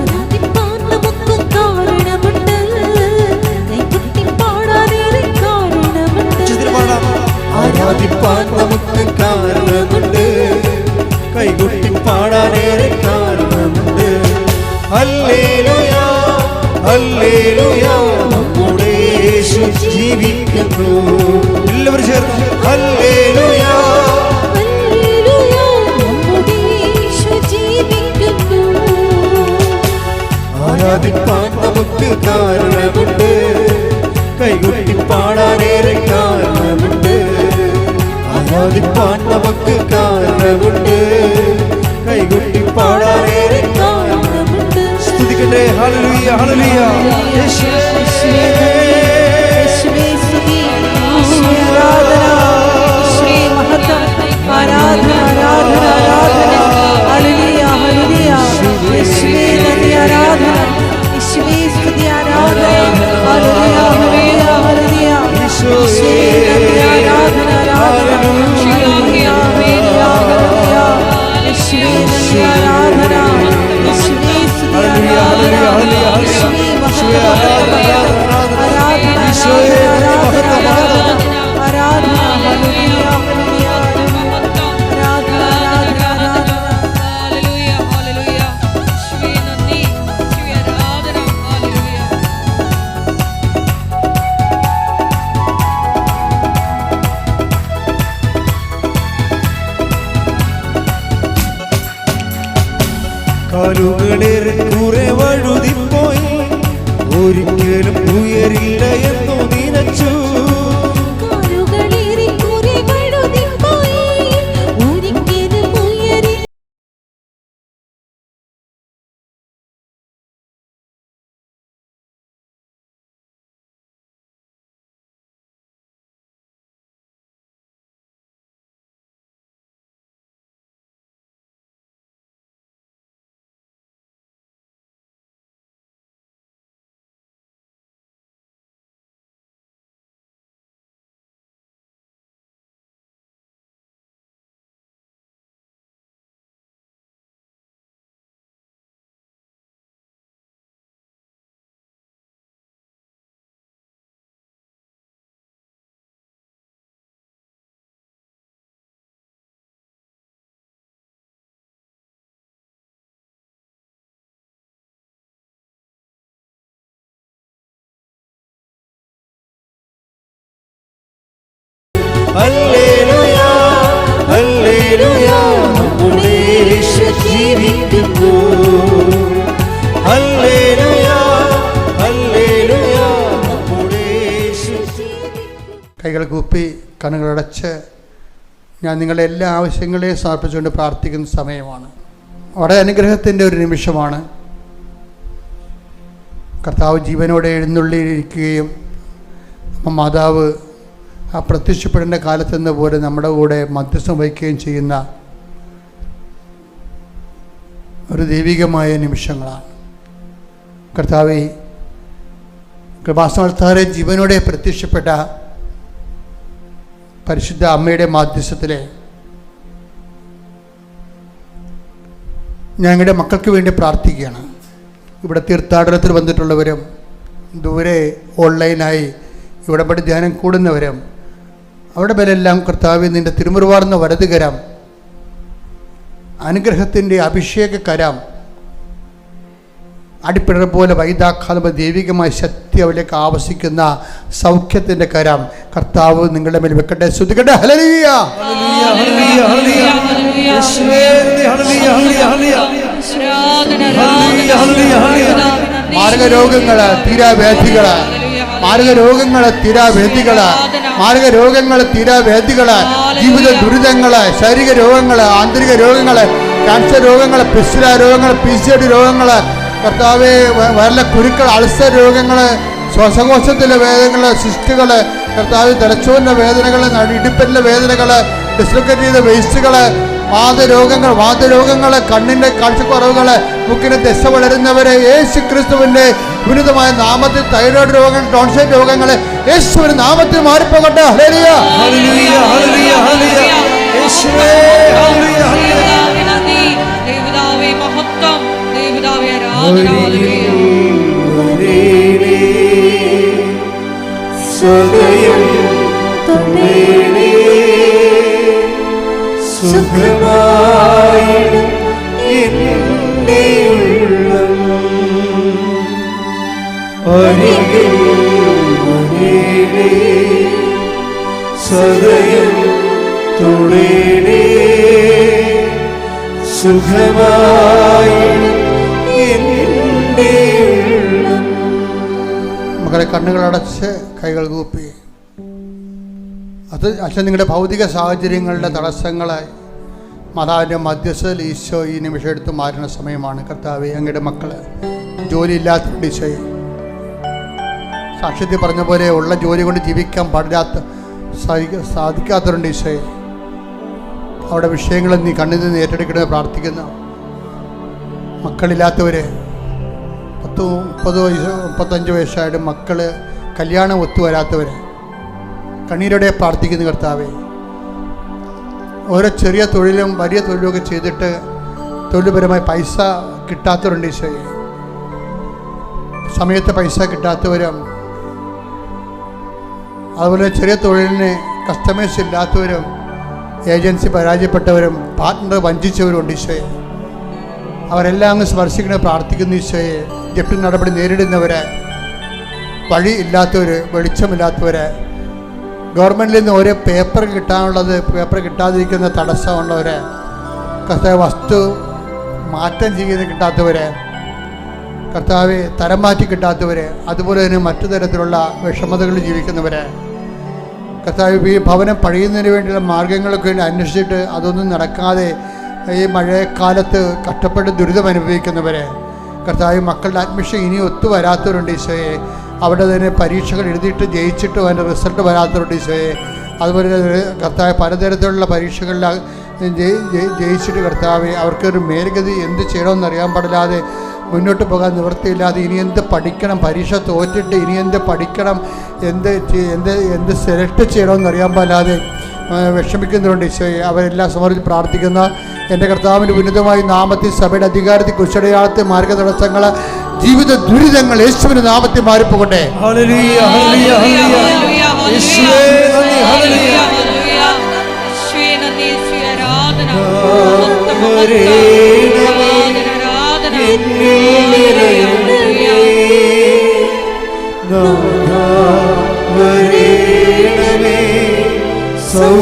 ആരാധിപ്പാൻ നമുക്ക് കാരണമുണ്ട്, കൈകൊട്ടി പാടാനേറെ കാരണമുണ്ട്. ആരാധിപ്പാൻ നമുക്ക് കാരണമുണ്ട്, കൈകൊട്ടി പാടാനേറെ കാരണമുണ്ട്. ഹല്ലേലൂയ, ഹല്ലേലൂയ, നമ്മുടെ യേശു ജീവിക്കുന്നു. എല്ലാവരും ചേർന്ന് ഹല്ലേലൂയ, ഹല്ലേലൂയ, നമ്മുടെ യേശു ജീവിക്കുന്നു. ആരാധിപ്പാൻ നമുക്ക് കാരണമുണ്ട്, കൈകൊട്ടി പാടാനേറെ കാരണമുണ്ട്. ആരാധിപ്പാൻ നമുക്ക് കാരണമുണ്ട്, കൈകൊട്ടി പാടാനേറെ കാരണമുണ്ട്. സ്തുതിക്കട്ടെ. ഹല്ലേലൂയ, ഹല്ലേലൂയ. യേശുവേ സ്തുതി, ആരാധന, മഹത്വം, ആരാധന, ആരാധന, ആരാധന. ഹല്ലേലൂയ, ഹല്ലേലൂയ. യേശുവേ നന്ദി, ആരാധന. യേശുവേ സ്തുതി, ആരാധന. ഹല്ലേലൂയ, ഹല്ലേലൂയ, ഹല്ലേലൂയ. യേശുവേ നന്ദി, ആരാധന, ആരാധന. ഹല്ലേലൂയ, ഹല്ലേലൂയ, ഹല്ലേലൂയ. യേശുവേ നന്ദി, ആരാധന. യേശുവേ സ്തുതി, ആരാധന. യേശുവേ മഹത്വം, കാലുകളേറെ കുറെ വഴുതിപ്പോയി, ഒരിക്കലും ഉയരില്ല എന്നു നിനച്ചു. ഹല്ലേലൂയ ഹല്ലേലൂയ നമ്മുടെ യേശു ജീവിക്കുന്നു. ഹല്ലേലൂയ ഹല്ലേലൂയ നമ്മുടെ യേശു ജീവിക്കുന്നു. കൈകൾ കൂപ്പി കണ്ണുകളടച്ച് ഞാൻ നിങ്ങളുടെ എല്ലാ ആവശ്യങ്ങളെയും സമർപ്പിച്ചുകൊണ്ട് പ്രാർത്ഥിക്കുന്ന സമയമാണ്. വളരെ അനുഗ്രഹത്തിൻ്റെ ഒരു നിമിഷമാണ്. കർത്താവ് ജീവനോടെ എഴുന്നള്ളിയിരിക്കുകയും മാതാവ് ആ പ്രത്യക്ഷപ്പെടേണ്ട കാലത്തെന്ന പോലെ നമ്മുടെ കൂടെ മധ്യസ്ഥം വഹിക്കുകയും ചെയ്യുന്ന ഒരു ദൈവികമായ നിമിഷങ്ങളാണ്. കർത്താവേ, കൃപാസനത്താറെ ജീവനോടെ പ്രത്യക്ഷപ്പെട്ട പരിശുദ്ധ അമ്മയുടെ മാധ്യസ്ഥത്തിലെ ഞങ്ങളുടെ മക്കൾക്ക് വേണ്ടി പ്രാർത്ഥിക്കുകയാണ്. ഇവിടെ തീർത്ഥാടനത്തിൽ വന്നിട്ടുള്ളവരും ദൂരെ ഓൺലൈനായി ഇവിടെ ധ്യാനം കൂടുന്നവരും അവിടെ മേലെല്ലാം കർത്താവേ, നിൻ്റെ തിരുമുറുവാർന്ന വലതുകരം, അനുഗ്രഹത്തിൻ്റെ അഭിഷേക കരം, അടിപ്പിടർ പോലെ വൈദാഘാത ദൈവികമായ ശക്തി അവരിലേക്ക് ആവസിക്കുന്ന സൗഖ്യത്തിൻ്റെ കരം കർത്താവ് നിങ്ങളുടെ മേൽ വെക്കട്ടെ. ശ്രുതിക്കട്ടെ. ഹല്ലേലൂയ മാർഗരോഗങ്ങള് തീരാവേദികള്, മാർഗരോഗങ്ങള് തീരാവേദികള്, മാർഗരോഗങ്ങള് തീരാവേദികള്, ജീവിത ദുരിതങ്ങള്, ശാരീരിക രോഗങ്ങള്, ആന്തരിക രോഗങ്ങള്, ക്യാൻസർ രോഗങ്ങള്, പിസ്റ്റുല രോഗങ്ങള്, PCOD രോഗങ്ങള്, കർത്താവെ വരല കുരുക്കൾ, അൾസർ രോഗങ്ങള്, ശ്വാസകോശത്തിലെ വേദനകള്, സിസ്റ്റുകള്, കർത്താവ് തലച്ചോറിൻ്റെ വേദനകള്, ഇടുപ്പിൻ്റെ വേദനകള്, ഡിസ്ലൊക്കേറ്റ് ചെയ്ത വേസ്റ്റുകള്, വാതരോഗങ്ങള്, കണ്ണിൻ്റെ കാഴ്ചക്കുറവുകള്, മുക്കിന് ദശ വളരുന്നവരെ യേശു ക്രിസ്തുവിൻ്റെ വിരുദ്ധമായ നാമത്തിൽ, തൈറോയ്ഡ് രോഗങ്ങൾ, ടോൺസൈറ്റ് രോഗങ്ങള് യേശുവിന്റെ നാമത്തിൽ മാറിപ്പോകട്ടെ. ഹല്ലേലൂയ ഹല്ലേലൂയ ഹല്ലേലൂയ ഹല്ലേലൂയ യേശുവേ ഹല്ലേലൂയ ദേവദാവേ മഹത്വം, ദേവദാവേ ആരാധന. സദയം തുമേനേ സുഖമായി എന്റെ ഉള്ളം അരികിൽ വരേണേ സദയം തുടേണേ സുഖമായി എന്റെ ഉള്ളം. മക്കളെ, കണ്ണുകളടച്ച് കൈകൾ കൂപ്പി. അത് അച്ഛൻ നിങ്ങളുടെ ഭൗതിക സാഹചര്യങ്ങളുടെ തടസ്സങ്ങളായി മാതാവിൻ്റെ മധ്യസ്ഥയിൽ ഈശോ ഈ നിമിഷം എടുത്ത് മാറുന്ന സമയമാണ്. കർത്താവേ, അങ്ങയുടെ മക്കള് ജോലിയില്ലാത്തവരുണ്ട് ഈശോയെ. സാക്ഷ്യത്തിൽ പറഞ്ഞ പോലെ ഉള്ള ജോലി കൊണ്ട് ജീവിക്കാൻ സാധിക്കാത്തവരുണ്ട് ഈശോയെ. അവിടെ വിഷയങ്ങൾ നീ കണ്ണിൽ നിന്ന് ഏറ്റെടുക്കണമെന്ന് പ്രാർത്ഥിക്കുന്ന മക്കളില്ലാത്തവർ, 10-30 വയസ്സ് 35 വയസ്സായിട്ട് മക്കള് കല്യാണം ഒത്തുവരാത്തവർ കണ്ണീരോടെ പ്രാർത്ഥിക്കുന്ന കർത്താവേ, ഓരോ ചെറിയ തൊഴിലും വലിയ തൊഴിലുമൊക്കെ ചെയ്തിട്ട് തൊഴിൽപരമായി പൈസ കിട്ടാത്തവരുണ്ട് ഈശോയെ. സമയത്ത് പൈസ കിട്ടാത്തവരും, അതുപോലെ ചെറിയ തൊഴിലിന് കസ്റ്റമേഴ്സ് ഇല്ലാത്തവരും, ഏജൻസി പരാജയപ്പെട്ടവരും, പാർട്ട്ണർ വഞ്ചിച്ചവരുണ്ട് ഈശോയെ. അവരെല്ലാം അങ്ങ് സ്പർശിക്കണേ പ്രാർത്ഥിക്കുന്ന ഈശോയെ. ജപ്തി നടപടി നേരിടുന്നവരെ, വഴി ഇല്ലാത്തവർ, വെളിച്ചമില്ലാത്തവർ, ഗവൺമെൻറ്റിൽ നിന്ന് ഓരോ പേപ്പർ കിട്ടാനുള്ളത് പേപ്പർ കിട്ടാതിരിക്കുന്ന തടസ്സമുള്ളവർ, കർത്താവ് വസ്തു മാറ്റം ചെയ്യുന്ന കിട്ടാത്തവർ, കർത്താവ് തരം മാറ്റി കിട്ടാത്തവർ, അതുപോലെ തന്നെ മറ്റു തരത്തിലുള്ള വിഷമതകളിൽ ജീവിക്കുന്നവർ, കർത്താവ് ഈ ഭവനം പണിയുന്നതിന് വേണ്ടിയുള്ള മാർഗങ്ങളൊക്കെ അന്വേഷിച്ചിട്ട് അതൊന്നും നടക്കാതെ ഈ മഴക്കാലത്ത് കഷ്ടപ്പെട്ട് ദുരിതം അനുഭവിക്കുന്നവർ, കർത്താവ് മക്കളുടെ അഡ്മിഷൻ ഇനി ഒത്തു വരാത്തവരുണ്ട് ഈശോയെ. അവിടെ തന്നെ പരീക്ഷകൾ എഴുതിയിട്ട് ജയിച്ചിട്ടും അതിൻ്റെ റിസൾട്ട് വരാത്തവരുണ്ട് ഈശോയെ. അതുപോലെ കർത്താവ് പലതരത്തിലുള്ള പരീക്ഷകളിൽ ജയിച്ചിട്ട് കർത്താവ് അവർക്കൊരു മേൽഗതി എന്ത് ചെയ്യണമെന്നറിയാൻ പാടില്ലാതെ മുന്നോട്ട് പോകാൻ നിവൃത്തിയില്ലാതെ ഇനി എന്ത് പഠിക്കണം, പരീക്ഷ തോറ്റിട്ട് ഇനി എന്ത് പഠിക്കണം, എന്ത് സെലക്ട് ചെയ്യണമെന്നറിയാൻ പാടില്ലാതെ വിഷമിക്കുന്നവരുണ്ട് ഈശോയെ. അവരെല്ലാം സമർപ്പിച്ച് പ്രാർത്ഥിക്കുന്ന എൻ്റെ കർത്താവിൻ്റെ ഉന്നതമായ നാമത്തിൽ സഭയുടെ അധികാരത്തിൽ കുശടയാളത്തെ മാർഗതടസ്സങ്ങൾ, ജീവിത ദുരിതങ്ങൾ യേശുവിന്റെ നാമത്തിൽ മാറിപ്പോകട്ടെ. ഹല്ലേലൂയ ഹല്ലേലൂയ ഹല്ലേലൂയ യേശുവേ നന്ദി. ഹല്ലേലൂയ യേശുവേ നന്ദി. യേശുവേ ആരാധന. സൗ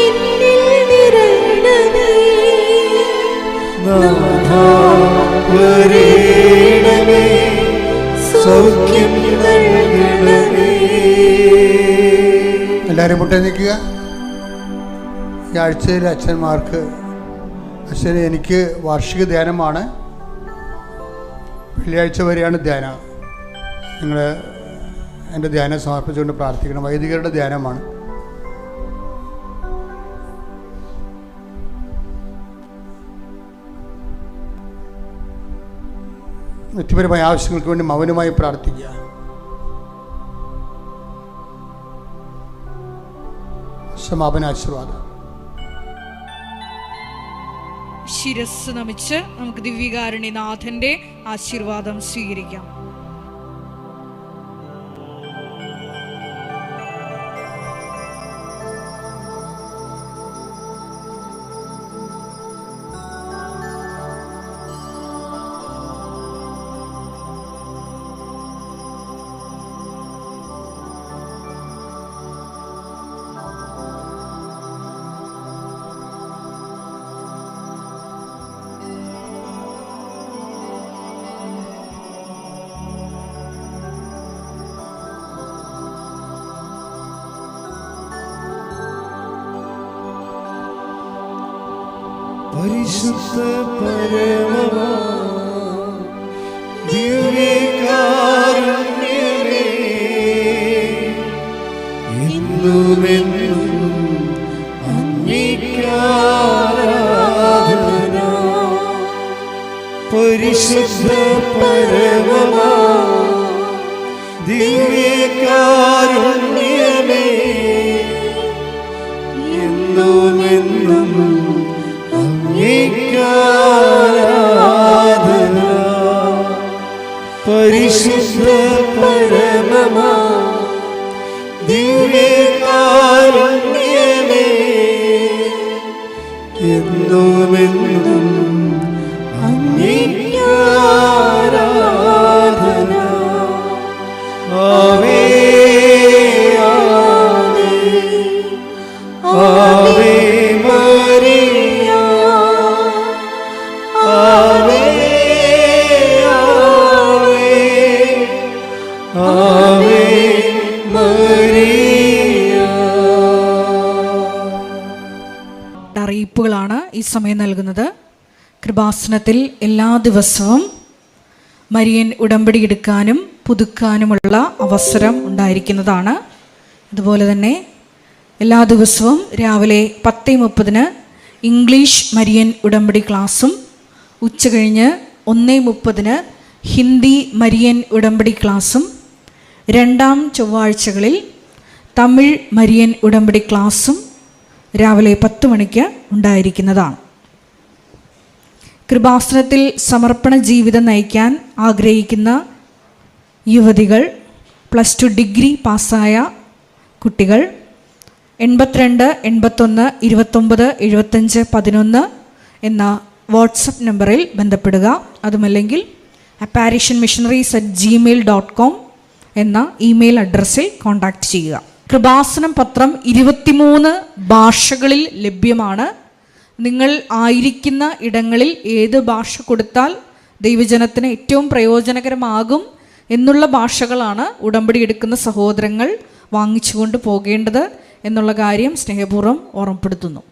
എന്നിൽ നിറയണമേ. നാഥാ വരേണമേ, സൗഖ്യം നൽകണമേ. എല്ലാവരും മുട്ടേ നിൽക്കുക. ഈ ആഴ്ചയിൽ അച്ഛന്മാർക്ക്, അച്ഛന് എനിക്ക് വാർഷിക ധ്യാനമാണ്. വെള്ളിയാഴ്ച വരെയാണ് ധ്യാനം. നിങ്ങൾ എൻ്റെ ധ്യാനം സമർപ്പിച്ചുകൊണ്ട് പ്രാർത്ഥിക്കണം. വൈദികരുടെ ധ്യാനമാണ്. വ്യക്തിപരമായ ആവശ്യങ്ങൾക്ക് വേണ്ടി മൗനമായി പ്രാർത്ഥിക്കുക. സമാപന ആശീർവാദം. ശിരസ് നമിച്ച് നമുക്ക് ദിവ്യകാരുണ്യനാഥന്റെ ആശീർവാദം സ്വീകരിക്കാം. പരിശുദ്ധ പരമമാ ദിവ്യകാരുണ്യമേ, എന്നുമെന്നും അങ്ങേക്കാരാധന. പരിശുദ്ധ പരമമാ ദിവ്യകാരുണ്യമേ, എന്നുമെന്നും ആരാധന. പരിശുദ്ധ പരമമാ ദിവ്യകാരുണ്യമേ, എന്നുമെന്നും അങ്ങേക്കാരാധന. ആവേ ആവേ ആവേ മരിയ, ആവേ ആവേ ആവേ മരിയ. അറിയിപ്പുകളാണ് ഈ സമയം നൽകുന്നത്. കൃപാസനത്തിൽ എല്ലാ ദിവസവും മരിയൻ ഉടമ്പടി എടുക്കാനും പുതുക്കാനുമുള്ള അവസരം ഉണ്ടായിരിക്കുന്നതാണ്. അതുപോലെ തന്നെ എല്ലാ ദിവസവും രാവിലെ 10:30 ഇംഗ്ലീഷ് മരിയൻ ഉടമ്പടി ക്ലാസ്സും ഉച്ചകഴിഞ്ഞ് 1:30 ഹിന്ദി മരിയൻ ഉടമ്പടി ക്ലാസ്സും രണ്ടാം ചൊവ്വാഴ്ചകളിൽ തമിഴ് മരിയൻ ഉടമ്പടി ക്ലാസ്സും രാവിലെ 10 മണിക്ക് ഉണ്ടായിരിക്കുന്നതാണ്. കൃപാസനത്തിൽ സമർപ്പണ ജീവിതം നയിക്കാൻ ആഗ്രഹിക്കുന്ന യുവതികൾ, +2 ഡിഗ്രി പാസ്സായ കുട്ടികൾ 82 81 29 75 11 എന്ന വാട്സപ്പ് നമ്പറിൽ ബന്ധപ്പെടുക. അതുമല്ലെങ്കിൽ apparitionmissionaries@gmail.com എന്ന ഇമെയിൽ അഡ്രസ്സിൽ കോൺടാക്റ്റ് ചെയ്യുക. കൃപാസനം പത്രം 23 ഭാഷകളിൽ ലഭ്യമാണ്. നിങ്ങൾ ആയിരിക്കുന്ന ഇടങ്ങളിൽ ഏത് ഭാഷ കൊടുത്താൽ ദൈവജനത്തിന് ഏറ്റവും പ്രയോജനകരമാകും എന്നുള്ള ഭാഷകളാണ് ഉടമ്പടി എടുക്കുന്ന സഹോദരങ്ങൾ വാങ്ങിച്ചുകൊണ്ട് പോകേണ്ടത് എന്നുള്ള കാര്യം സ്നേഹപൂർവ്വം ഓർമ്മപ്പെടുത്തുന്നു.